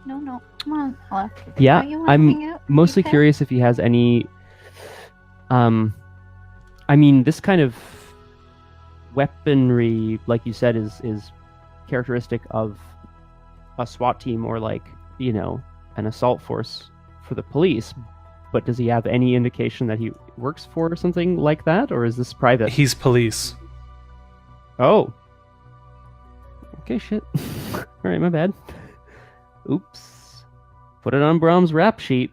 Come on, Ella. Yeah, Don't you wanna I'm hang out? mostly Okay. curious if he has any. I mean, this kind of weaponry, like you said, is characteristic of a SWAT team or like an assault force for the police. But does he have any indication that he works for something like that, or is this private? He's police. Oh. Okay, shit. All right, my bad. Oops. Put it on Braum's rap sheet.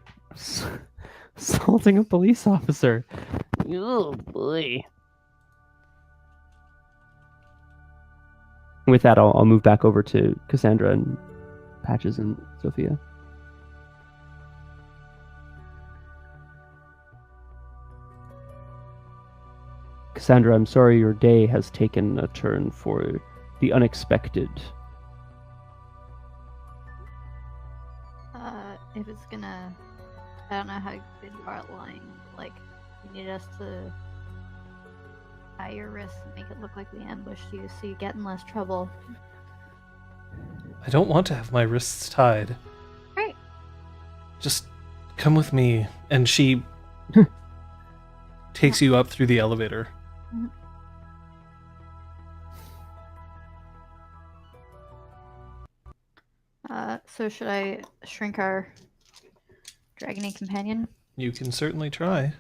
Assaulting a police officer. Oh, boy. With that, I'll move back over to Cassandra and Patches and Sophia. Cassandra, I'm sorry your day has taken a turn for the unexpected. If it's gonna... I don't know how good you are at lying. Like, you need us to tie your wrists and make it look like we ambushed you so you get in less trouble. I don't want to have my wrists tied. Right. Just come with me. And she takes you up through the elevator. So should I shrink our dragony companion? You can certainly try.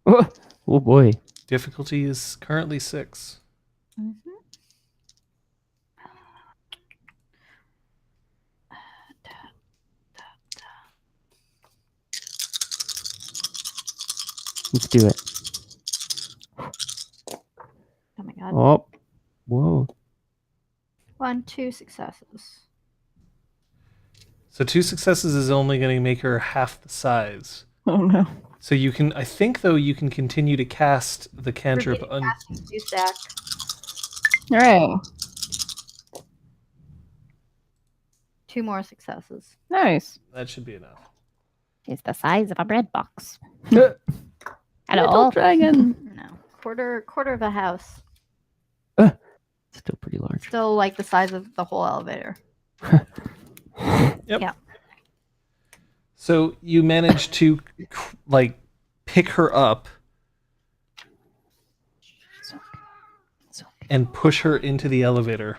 Oh boy. Difficulty is currently 6. Mm-hmm. Let's do it. Oh my god. Oh. Whoa. 1, 2 successes. So 2 successes is only going to make her half the size. Oh no. So you can, I think though, you can continue to cast the cantrip. Casting 2 stack. All right. 2 more successes. Nice. That should be enough. It's the size of a bread box. Little Hello. dragon. No. Quarter of a house. Still pretty large. Still like the size of the whole elevator. Yep. Yeah. So you manage to like pick her up and push her into the elevator.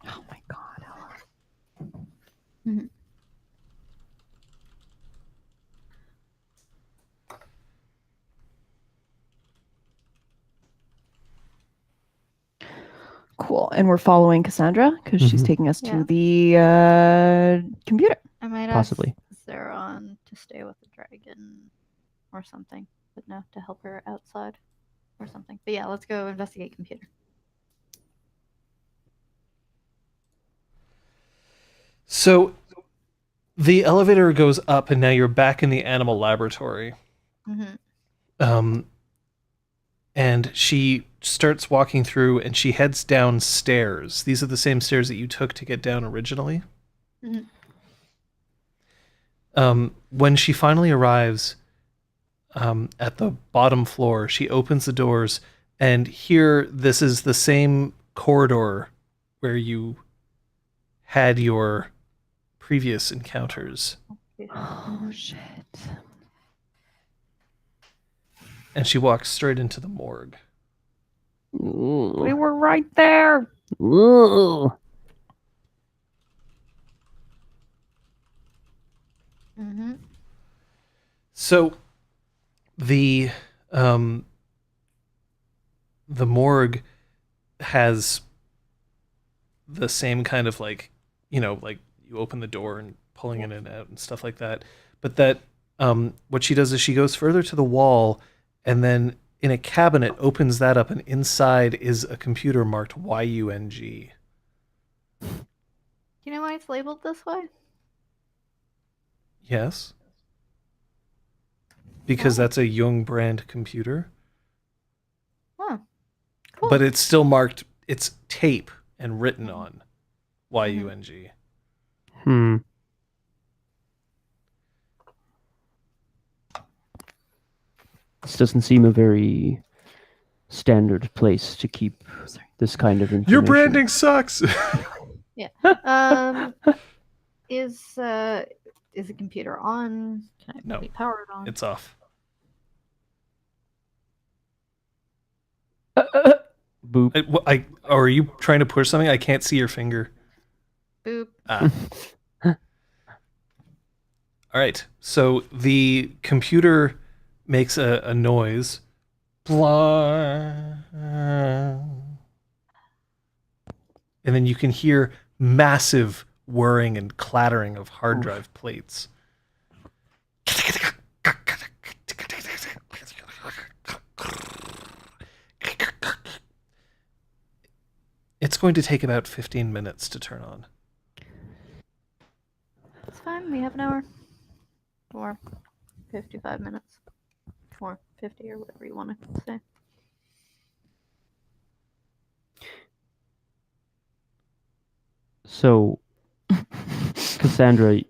Oh my god. Cool. And we're following Cassandra because she's Mhm. taking us Yeah. to the computer. I might Possibly. ask Zeron to stay with the dragon or something. But no, to help her outside or something. But yeah, let's go investigate computer. So the elevator goes up, and now you're back in the animal laboratory. Mm-hmm. And she starts walking through, and she heads downstairs. These are the same stairs that you took to get down originally. Mhm. When she finally arrives at the bottom floor, she opens the doors, and here, this is the same corridor where you had your previous encounters. Oh shit. and she walks straight into the morgue. We were right there. Ooh. Mm-hmm. So the morgue has the same kind of like, like you open the door and pulling it in and out and stuff like that. But that what she does is she goes further to the wall and then in a cabinet opens that up and inside is a computer marked YUNG. Do you know why it's labeled this way? Yes. Because that's a Jung brand computer. Huh. Cool. But it's still marked, it's tape and written on YUNG. Hmm. This doesn't seem a very standard place to keep this kind of information. Your branding sucks. Is the computer on? Can I No. be powered on? It's off. Boop. Are you trying to push something? I can't see your finger. Boop. Ah. All right. So the computer makes a noise. Blah. And then you can hear massive whirring and clattering of hard drive plates. It's going to take about 15 minutes to turn on. It's fine. We have an hour. Or 55 minutes. Or 50 or whatever you want to say. So, Cassandra,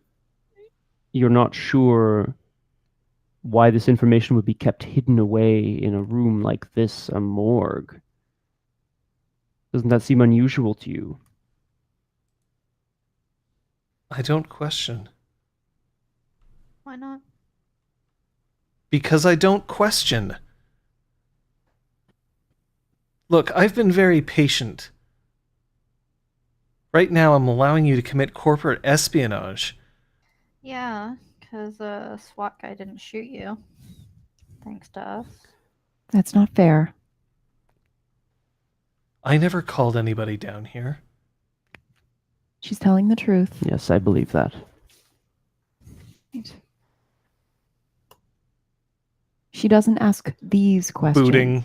you're not sure why this information would be kept hidden away in a room like this, a morgue. Doesn't that seem unusual to you? I don't question. Why not? Because I don't question. Look, I've been very patient. Right now, I'm allowing you to commit corporate espionage. Yeah, because a SWAT guy didn't shoot you. Thanks to us. That's not fair. I never called anybody down here. She's telling the truth. Yes, I believe that. She doesn't ask these questions. Booting,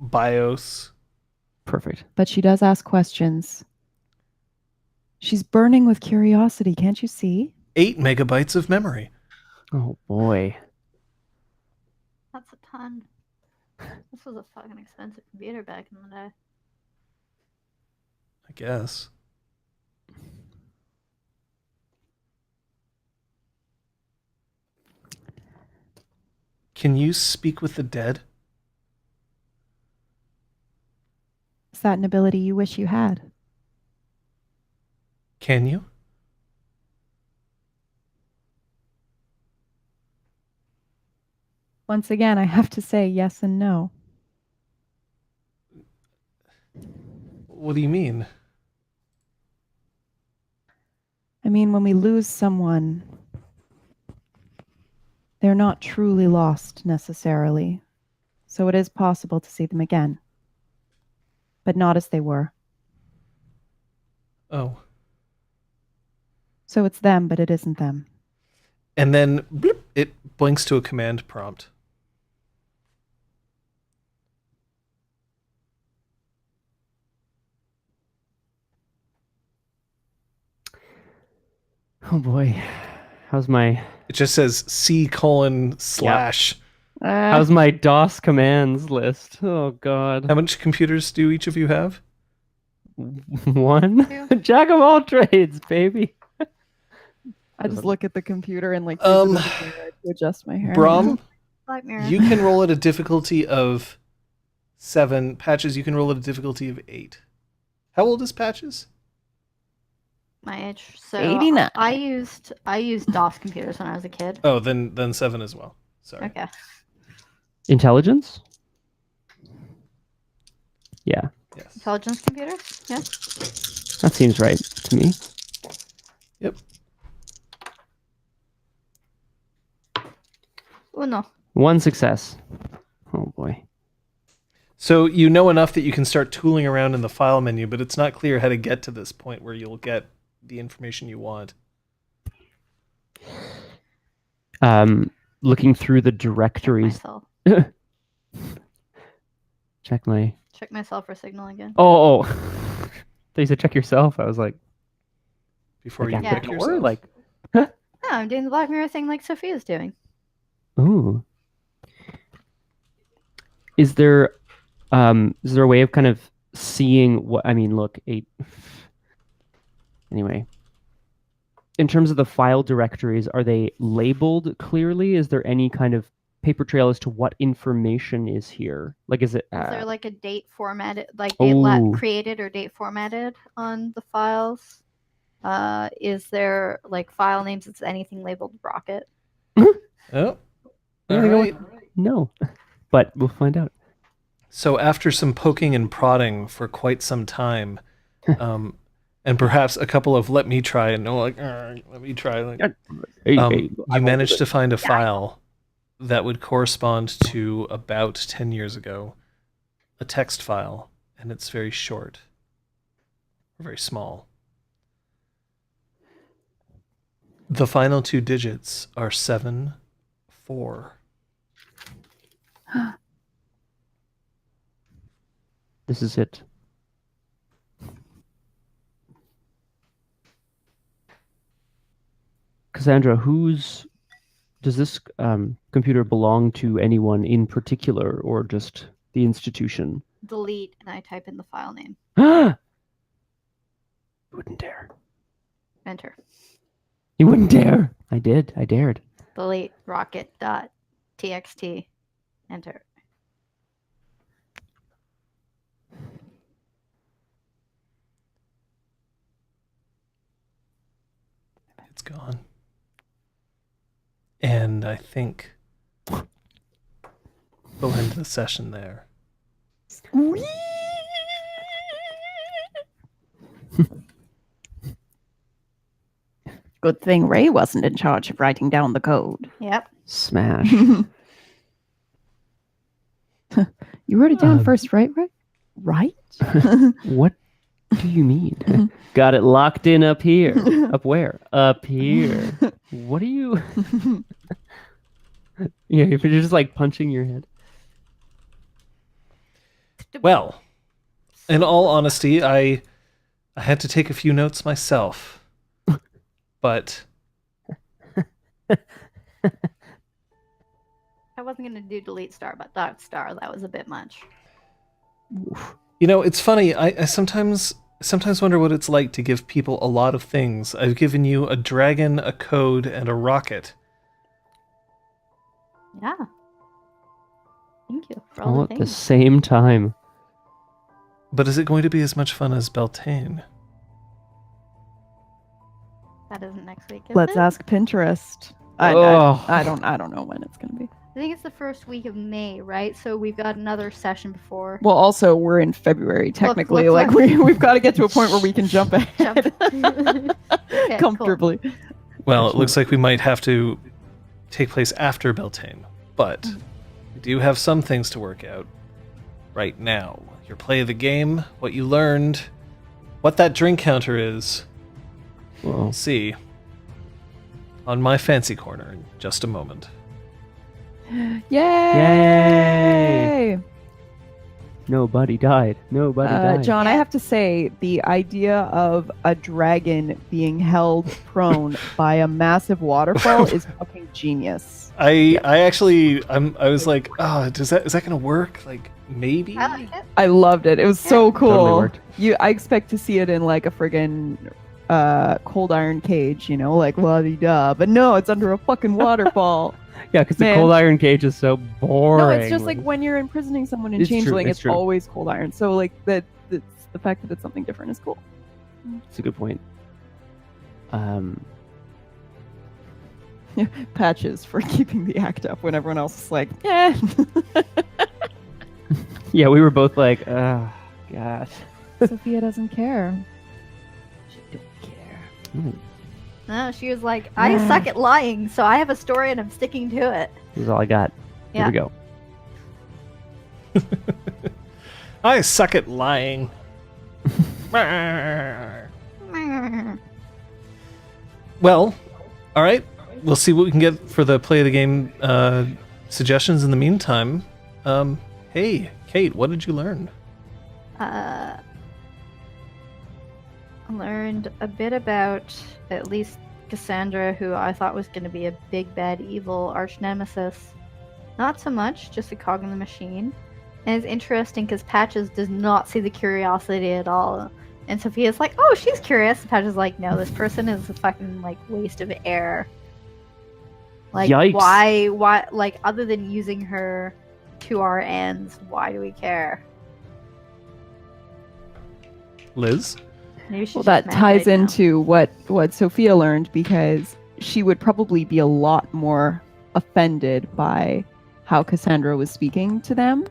BIOS. Perfect. But she does ask questions. She's burning with curiosity, can't you see? 8 megabytes of memory. Oh boy. That's a ton. This was a fucking expensive computer back in the day. I guess. Can you speak with the dead? Is that an ability you wish you had? Can you? Once again, I have to say yes and no. What do you mean? I mean, when we lose someone, they're not truly lost necessarily. So it is possible to see them again. But not as they were. Oh. So it's them, but it isn't them. And then bloop, it blinks to a command prompt. Oh boy. How's my It just says C:// how's my DOS commands list? Oh god. How much computers do each of you have? One? Jack of all trades, baby. I just look at the computer and like Um, use it as a mirror to adjust my hair. Braum, Black Mirror. you can roll at a difficulty of 7. Patches, you can roll at a difficulty of 8. How old is Patches? My age. So 89. I used DOS computers when I was a kid. Oh, then 7 as well. Sorry. Okay. Intelligence? Yeah, Yes. Intelligence computers? Yeah. that seems right to me. Yep. Uno. One success. Oh boy. So you know enough that you can start tooling around in the file menu, but it's not clear how to get to this point where you'll get the information you want. Looking through the directories. Myself. Check my. Check myself for signal again. Oh. They said check yourself. I was like, Before like you after pick door? yourself. Like, No, I'm doing the Black Mirror thing like Sophia's doing. ooh. Is there a way of kind of seeing what I mean? Look, 8. Anyway, in terms of the file directories, are they labeled clearly? Is there any kind of paper trail as to what information is here? Like, is it? Is there like a date formatted, like Ooh. date created or date formatted on the files? Is there like file names? Is anything labeled Rocket? Oh, Yeah, all right. no, but we'll find out. So after some poking and prodding for quite some time, and perhaps a couple of let me try and no, like let me try, like, you managed to find a file that would correspond to about 10 years ago, a text file, and it's very short, or very small. The final 2 digits are 7, 4. This is it. Cassandra, does this computer belong to anyone in particular or just the institution? Delete, and I type in the file name. You wouldn't dare. Enter. You wouldn't dare. I did. I dared. Delete rocket.txt. Enter. It's gone. And I think we'll end the session there. Good thing Ray wasn't in charge of writing down the code. Yep. Smash. You wrote it down first, right, Ray? Right? What do you mean? Got it locked in up here. Up where? Up here. What are you? Yeah, if you're just like punching your head. Well, in all honesty, I had to take a few notes myself. But I wasn't going to do delete star, but dot star, that was a bit much. you know, it's funny. I sometimes wonder what it's like to give people a lot of things. I've given you a dragon, a code, and a rocket. Yeah. Thank you for all All the at the things. same time. But is it going to be as much fun as Beltane? That isn't next week, is Let's it? ask Pinterest. Oh. I don't know when it's gonna be. I think it's the first week of May, right? So we've got another session before. Well, also we're in February technically. look. Like we've got to get to a point where we can jump ahead Okay, comfortably. Well, it looks like we might have to take place after Beltane, but we do have some things to work out right now. Your play of the game, what you learned, what that drink counter is. Whoa. We'll see on my fancy corner in just a moment. Yay! Yay! Nobody died. Nobody died. John, I Yeah. have to say, the idea of a dragon being held prone by a massive waterfall is fucking genius. I was like, oh, is that gonna work? Like, maybe. I like it. I loved it. It was so cool. Totally worked. I expect to see it in like a friggin' cold iron cage, you know, like la-di-da. But no, it's under a fucking waterfall. Yeah, because the Man. cold iron cage is so boring. No, it's just like when you're imprisoning someone in It's true, Changeling, it's it's true. always cold iron. So like the fact that it's something different is cool. It's a good point. Patches for keeping the act up when everyone else is like, eh. Yeah, we were both like, oh, gosh. Sophia doesn't care. She don't care. No, she was like, I suck at lying, so I have a story and I'm sticking to it. This is all I got. Yeah. Here we go. I suck at lying. Well, all right. We'll see what we can get for the play of the game suggestions in the meantime. Hey, Kate, what did you learn? I learned a bit about at least Cassandra, who I thought was going to be a big bad evil arch nemesis. Not so much, just a cog in the machine. And it's interesting because Patches does not see the curiosity at all. And Sophia's like, oh, she's curious. And Patches is like, no, this person is a fucking like waste of air. Like, Yikes. why, like, other than using her to our ends, why do we care? Liz? Maybe she's Well, just that mad ties right now. into what Sophia learned, because she would probably be a lot more offended by how Cassandra was speaking to them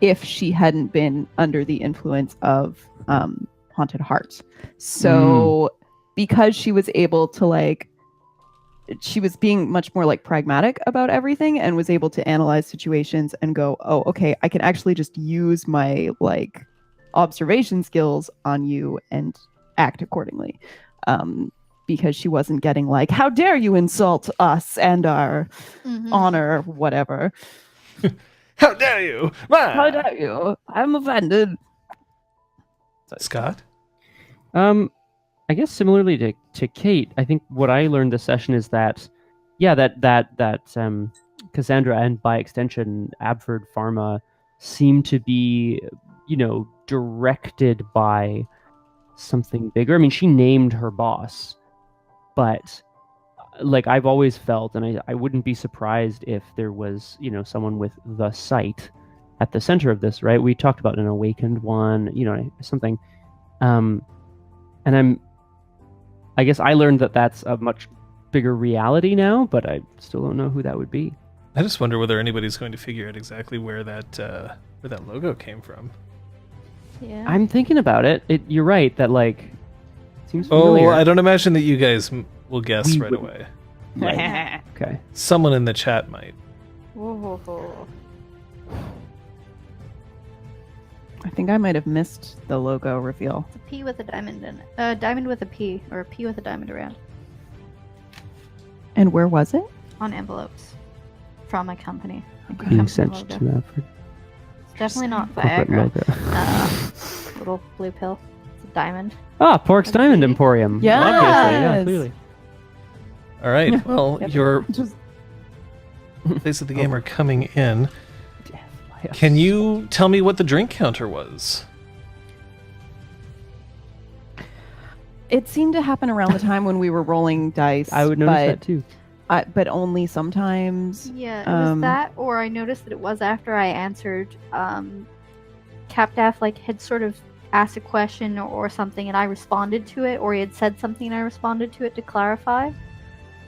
if she hadn't been under the influence of Haunted Heart. So because she was able to, like, she was being much more like pragmatic about everything and was able to analyze situations and go, oh, okay, I can actually just use my like observation skills on you and act accordingly. Because she wasn't getting like, how dare you insult us and our honor, whatever. How dare you? How dare you? I'm offended. Scott? I guess similarly to Kate, I think what I learned this session is that, yeah, that Cassandra and by extension Abford Pharma seem to be, directed by something bigger. I mean, she named her boss, but like I've always felt, and I wouldn't be surprised if there was, someone with the sight at the center of this, right? We talked about an awakened one, something. And I guess I learned that that's a much bigger reality now, but I still don't know who that would be. I just wonder whether anybody's going to figure out exactly where that logo came from. Yeah. I'm thinking about it. You're right that like seems Oh, familiar. I don't imagine that you guys will guess We right wouldn't. away. Right. Okay. Someone in the chat might. Whoa. I think I might have missed the logo reveal. It's a P with a diamond in it. A diamond with a P, or a P with a diamond around. And where was it? On envelopes. From my company. Okay. Being Company sent logo. to Abford. It's definitely not Corporate Viagra. logo. Little blue pill. It's a diamond. Pork's Diamond Emporium. Yes! Obviously, yeah, clearly. All right. Well, Yep. your Just plays of the game are coming in. Can you tell me what the drink counter was? it seemed to happen around the time when we were rolling dice. I would notice that too. But only sometimes. Yeah, it was that, or I noticed that it was after I answered. Capdaff had sort of asked a question or something, and I responded to it, or he had said something and I responded to it to clarify.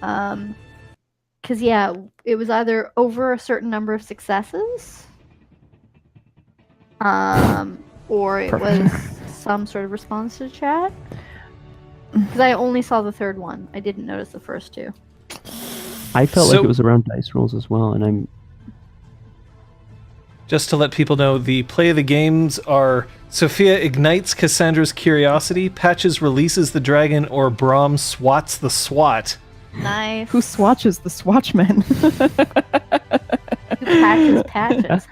Because yeah, it was either over a certain number of successes, or it was some sort of response to chat. Because I only saw the third one, I didn't notice the first two. I felt like So- it was around dice rolls as well, and I'm Just to let people know, the play of the games are Sophia ignites Cassandra's curiosity, Patches releases the dragon, or Braum swats the swat. Nice. Who swatches the swatchmen? Who patches?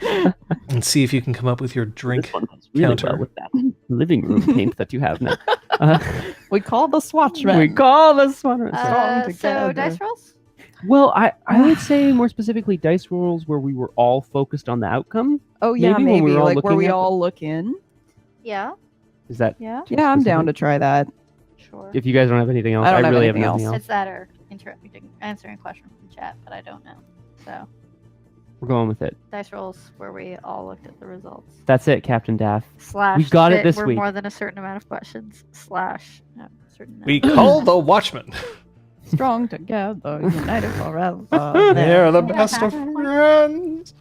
And see if you can come up with your drink this one goes really counter. well with that living room paint that you have now. We call the swatchmen. We call this one. Strong So together. dice rolls. Well, I would say more specifically dice rolls where we were all focused on the outcome. Oh yeah, Maybe when we maybe were all like where looking we at all look in. Yeah. Is that Yeah. too Yeah, I'm down to specific? try that. Sure. If you guys don't have anything else, I don't have really anything have nothing else. else. It's that or answering a question from chat, but I don't know. So We're going with it. dice rolls where we all looked at the results. That's it, Captain Daff. Slash. We got it shit, this we're week. more than a certain amount of questions. Slash. No, certain amount. We call the Watchman. Strong together, united forever. They're the best of friends.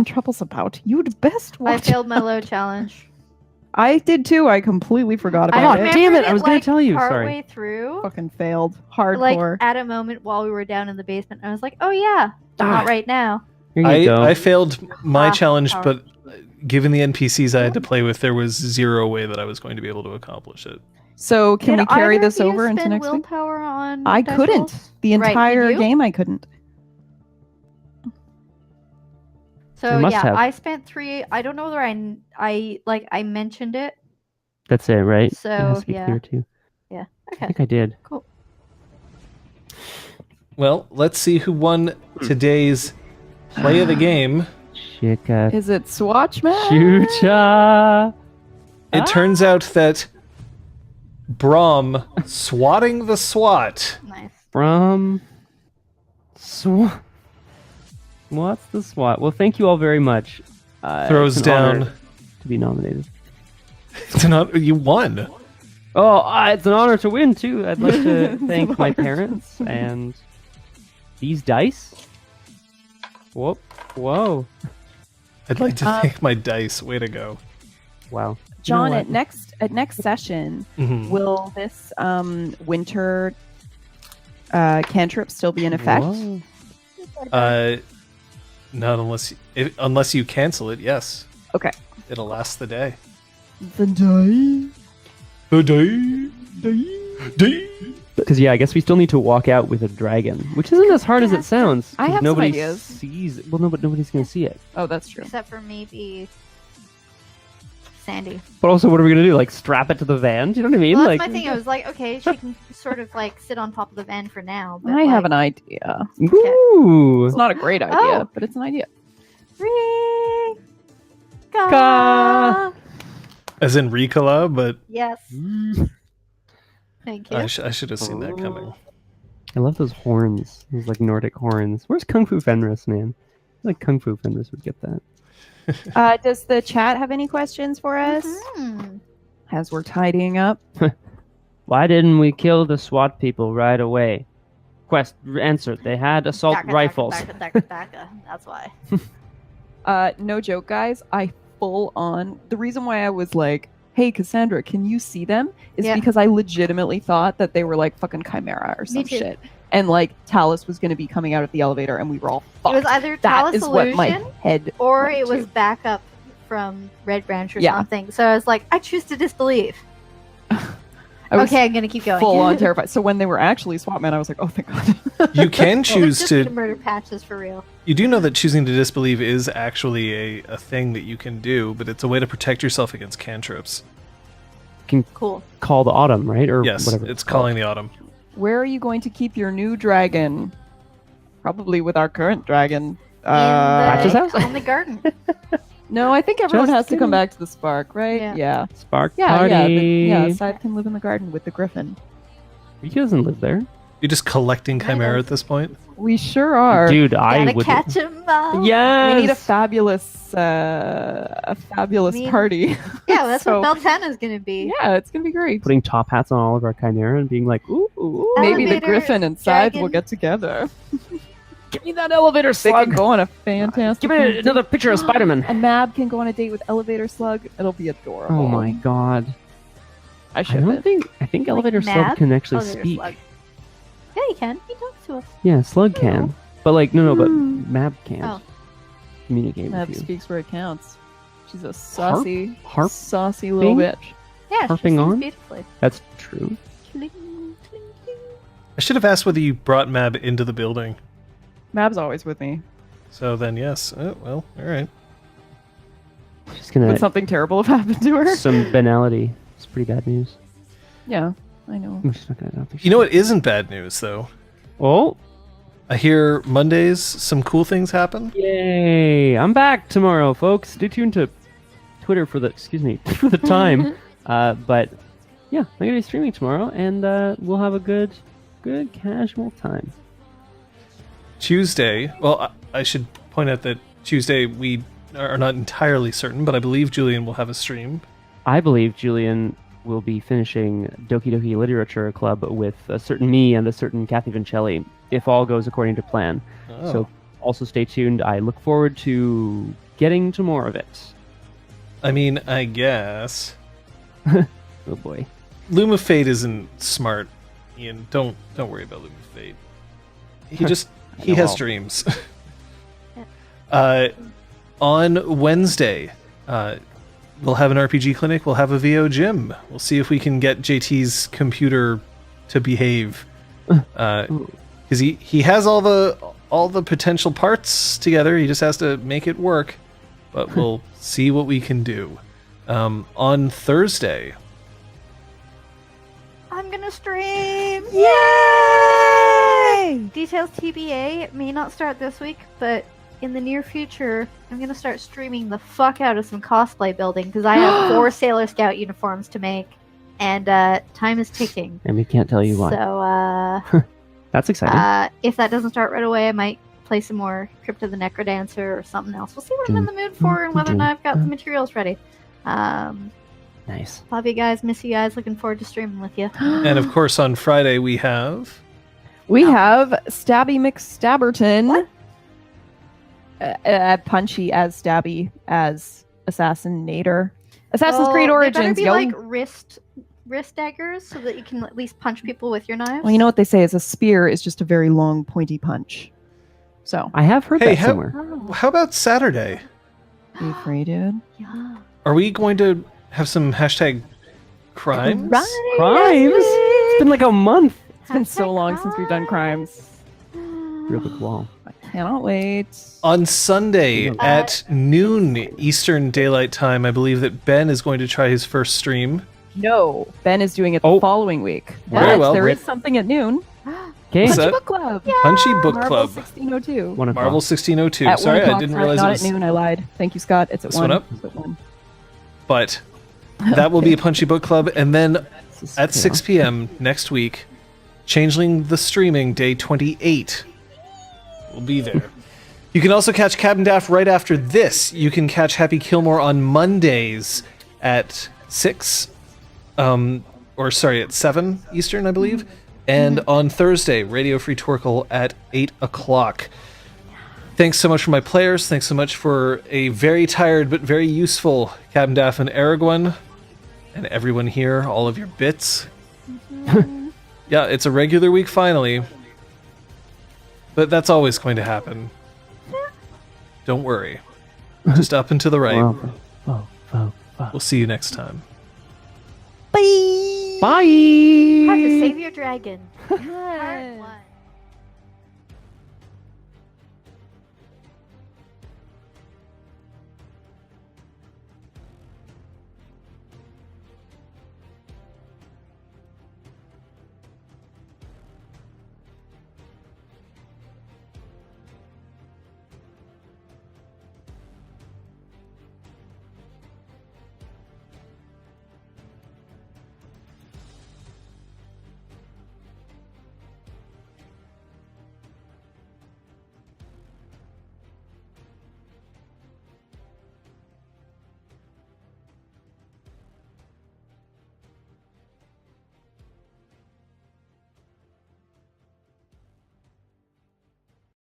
Trouble's about. You'd best I watch. failed my low challenge. I did too. I completely forgot I about God it. damn it, remembered I was gonna like, tell you, sorry. Partway through, Fucking failed. like Hardcore. at a moment while we were down in the basement, I was like, "Oh yeah, Ah. not right now." Here you go. I failed my Ah, challenge, power. but given the NPCs I had to play with, there was zero way that I was going to be able to accomplish it. So can Did we carry either this of you over into spend next week? willpower on I dice couldn't. rolls? The Right, did entire you? game I couldn't. So must yeah, have. I spent 3. I don't know whether I mentioned it. That's it, right? So, it has to be yeah. clear too. Yeah. I Okay. think I did. Cool. Well, let's see who won today's play of the game. Chica. Is it Swatch Man? Chucha. It turns out that Braum swatting the SWAT. Nice. From SWAT. What's the SWAT? Well, thank you all very much. Throws it's an honor down. to be nominated. You won. Oh, it's an honor to win too. I'd like to thank my parents and these dice. Whoop! Whoa! I'd like to thank my dice. Way to go. Wow. John, You know at next session, Mhm. will this winter cantrip still be in effect? Whoa. Not unless you cancel it. Yes, Okay. it'll last the day. The die. The day. Because yeah, I guess we still need to walk out with a dragon, which isn't as hard as it sounds. I 'cause have some nobody ideas. sees. Well, no, but nobody's gonna see it. Oh, that's true. Except for maybe Sandy. But also, what are we gonna do? Like strap it to the van? Do you know what I mean? Well, like, that's my thing. I was like, okay, she can sort of like sit on top of the van for now. But I have an idea. ooh. It's not a great idea, Oh. but it's an idea. Rika. As in Ricola, but Yes. Thank you. I should have seen that coming. I love those horns. Those like Nordic horns. Where's Kung Fu Fenris, man? I feel like Kung Fu Fenris would get that. Does the chat have any questions for us Hmm. as we're tidying up? Why didn't we kill the SWAT people right away? Answer. They had assault Daka, rifles. Daka, daka, daka. That's why. No joke, guys. I full on. The reason why I was like, "Hey, Cassandra, can you see them?" is Yeah. because I legitimately thought that they were like fucking chimera or some too. shit, and like Talus was going to be coming out of the elevator, and we were all fucked. It was either that Talus is what my Illusion head. or went it was to. backup from Red Branch or Yeah. something. So I was like, I choose to disbelieve. I was Okay, I'm gonna keep going. full on terrified. So when they were actually SWAT men, I was like, "Oh, thank God." You can It's choose just to. the murder patches for real. You do know that choosing to disbelieve is actually a thing that you can do, but it's a way to protect yourself against cantrips. Cool. Call the autumn, right? Or Yes, whatever. it's calling the autumn. Where are you going to keep your new dragon? Probably with our current dragon. Patch's house? In the garden. No, I think everyone Just has to come kidding. back to the Spark, right? Yeah. Yeah. Spark Yeah, party. Side can live in the garden with the griffin. He doesn't live there. You're just collecting I chimera know. at this point. We sure are. Dude, I Gotta would. catch him. Yes. We need a fabulous Me- party. Yeah, that's So- what Beltana's gonna be. Yeah, it's gonna be great. Putting top hats on all of our chimera and being like, ooh, ooh, Maybe the Elevator, griffin and Scythe will dragon. get together. give me that elevator They can go on a fantastic. Give me another picture of Spider-Man. And Mab can go on a date with Elevator Slug. It'll be adorable. Oh my god. I I should. don't think. I think Elevator Slug Mab? can actually Elevator speak. Slug. Yeah, he can. He talks to us. Yeah, Slug can. But like, no, but Hmm. Mab can't Oh. communicate Mab with you. speaks where it counts. She's a saucy, Harp saucy little thing? bitch. Yeah, she Harping sings on? beautifully. That's true. Cling, cling, cling. I should have asked whether you brought Mab into the building. Mab's always with me. So then, yes. Oh, well, all right. Just gonna Would something terrible have happened to her? some banality. It's pretty bad news. Yeah, I know. I'm just not gonna. I don't think You know what isn't bad news, though? Oh, I hear Mondays some cool things happen. yay! I'm back tomorrow, folks. Stay tuned to Twitter for the for the time. But yeah, I'm gonna be streaming tomorrow, and we'll have a good casual time. Tuesday, well, I should point out that Tuesday we are not entirely certain, but I believe Julian will have a stream. I believe Julian will be finishing Doki Doki Literature Club with a certain me and a certain Kathy Vincelli, if all goes according to plan. Oh. So also stay tuned. I look forward to getting to more of it. I mean, I guess Oh boy. Luma Fate isn't smart, Ian. Don't worry about Luma Fate. He know has all. dreams. On Wednesday, we'll have an RPG clinic. We'll have a VO gym. We'll see if we can get JT's computer to behave, because he has all the potential parts together. He just has to make it work. But we'll see what we can do. On Thursday, I'm gonna stream. Yay! Details TBA. It may not start this week, but in the near future, I'm gonna start streaming the fuck out of some cosplay building because I have 4 Sailor Scout uniforms to make, and time is ticking. And we can't tell you why. So That's exciting. if that doesn't start right away, I might play some more Crypt of the Necrodancer or something else. We'll see what I'm in the mood for and whether or not I've got the materials ready. Nice. Love you guys, miss you guys, looking forward to streaming with you. and of course on Friday we have. We have Stabby McStabberton. Punchy as Stabby as Assassinator. Assassin's Creed They better Origins, be yo. like wrist daggers so that you can at least punch people with your knives. Well, you know what they say is a spear is just a very long, pointy punch. So, I have heard Hey, that somewhere. how about Saturday? be free, dude. Yeah. Are we going to have some hashtag crimes? Crimes? It's been like a month. It's been so long since we've done crimes. Real big wall. I cannot wait. On Sunday at noon Eastern Daylight Time, I believe that Ben is going to try his first stream. No, Ben is doing it Oh. the following week. Very But well. there is something at noon. Okay. Is Punchy that- Book Club. Punchy Book Marvel Club. 1602. 1 o'clock. Marvel 1602. At Sorry, 1 I o'clock. didn't Sorry, realize it not was. at noon. I lied. Thank you, Scott. It's at This 1. one up? It's at 1. But that will be a Punchy Book Club, and then This is at chaos. 6 p.m. next week, Changeling the Streaming, day 28. We'll be there. You can also catch Captain Daft right after this. You can catch Happy Kilmore on Mondays at 6, at 7 Eastern, I believe. And on Thursday, Radio Free Torkel at 8 o'clock. Thanks so much for my players. Thanks so much for a very tired but very useful Captain Daff and Aragorn. And everyone here, all of your bits. Yeah, it's a regular week finally. But that's always going to happen. Don't worry. Just up and to the right. Whoa. We'll see you next time. Bye. Have to save your dragon. Part 1.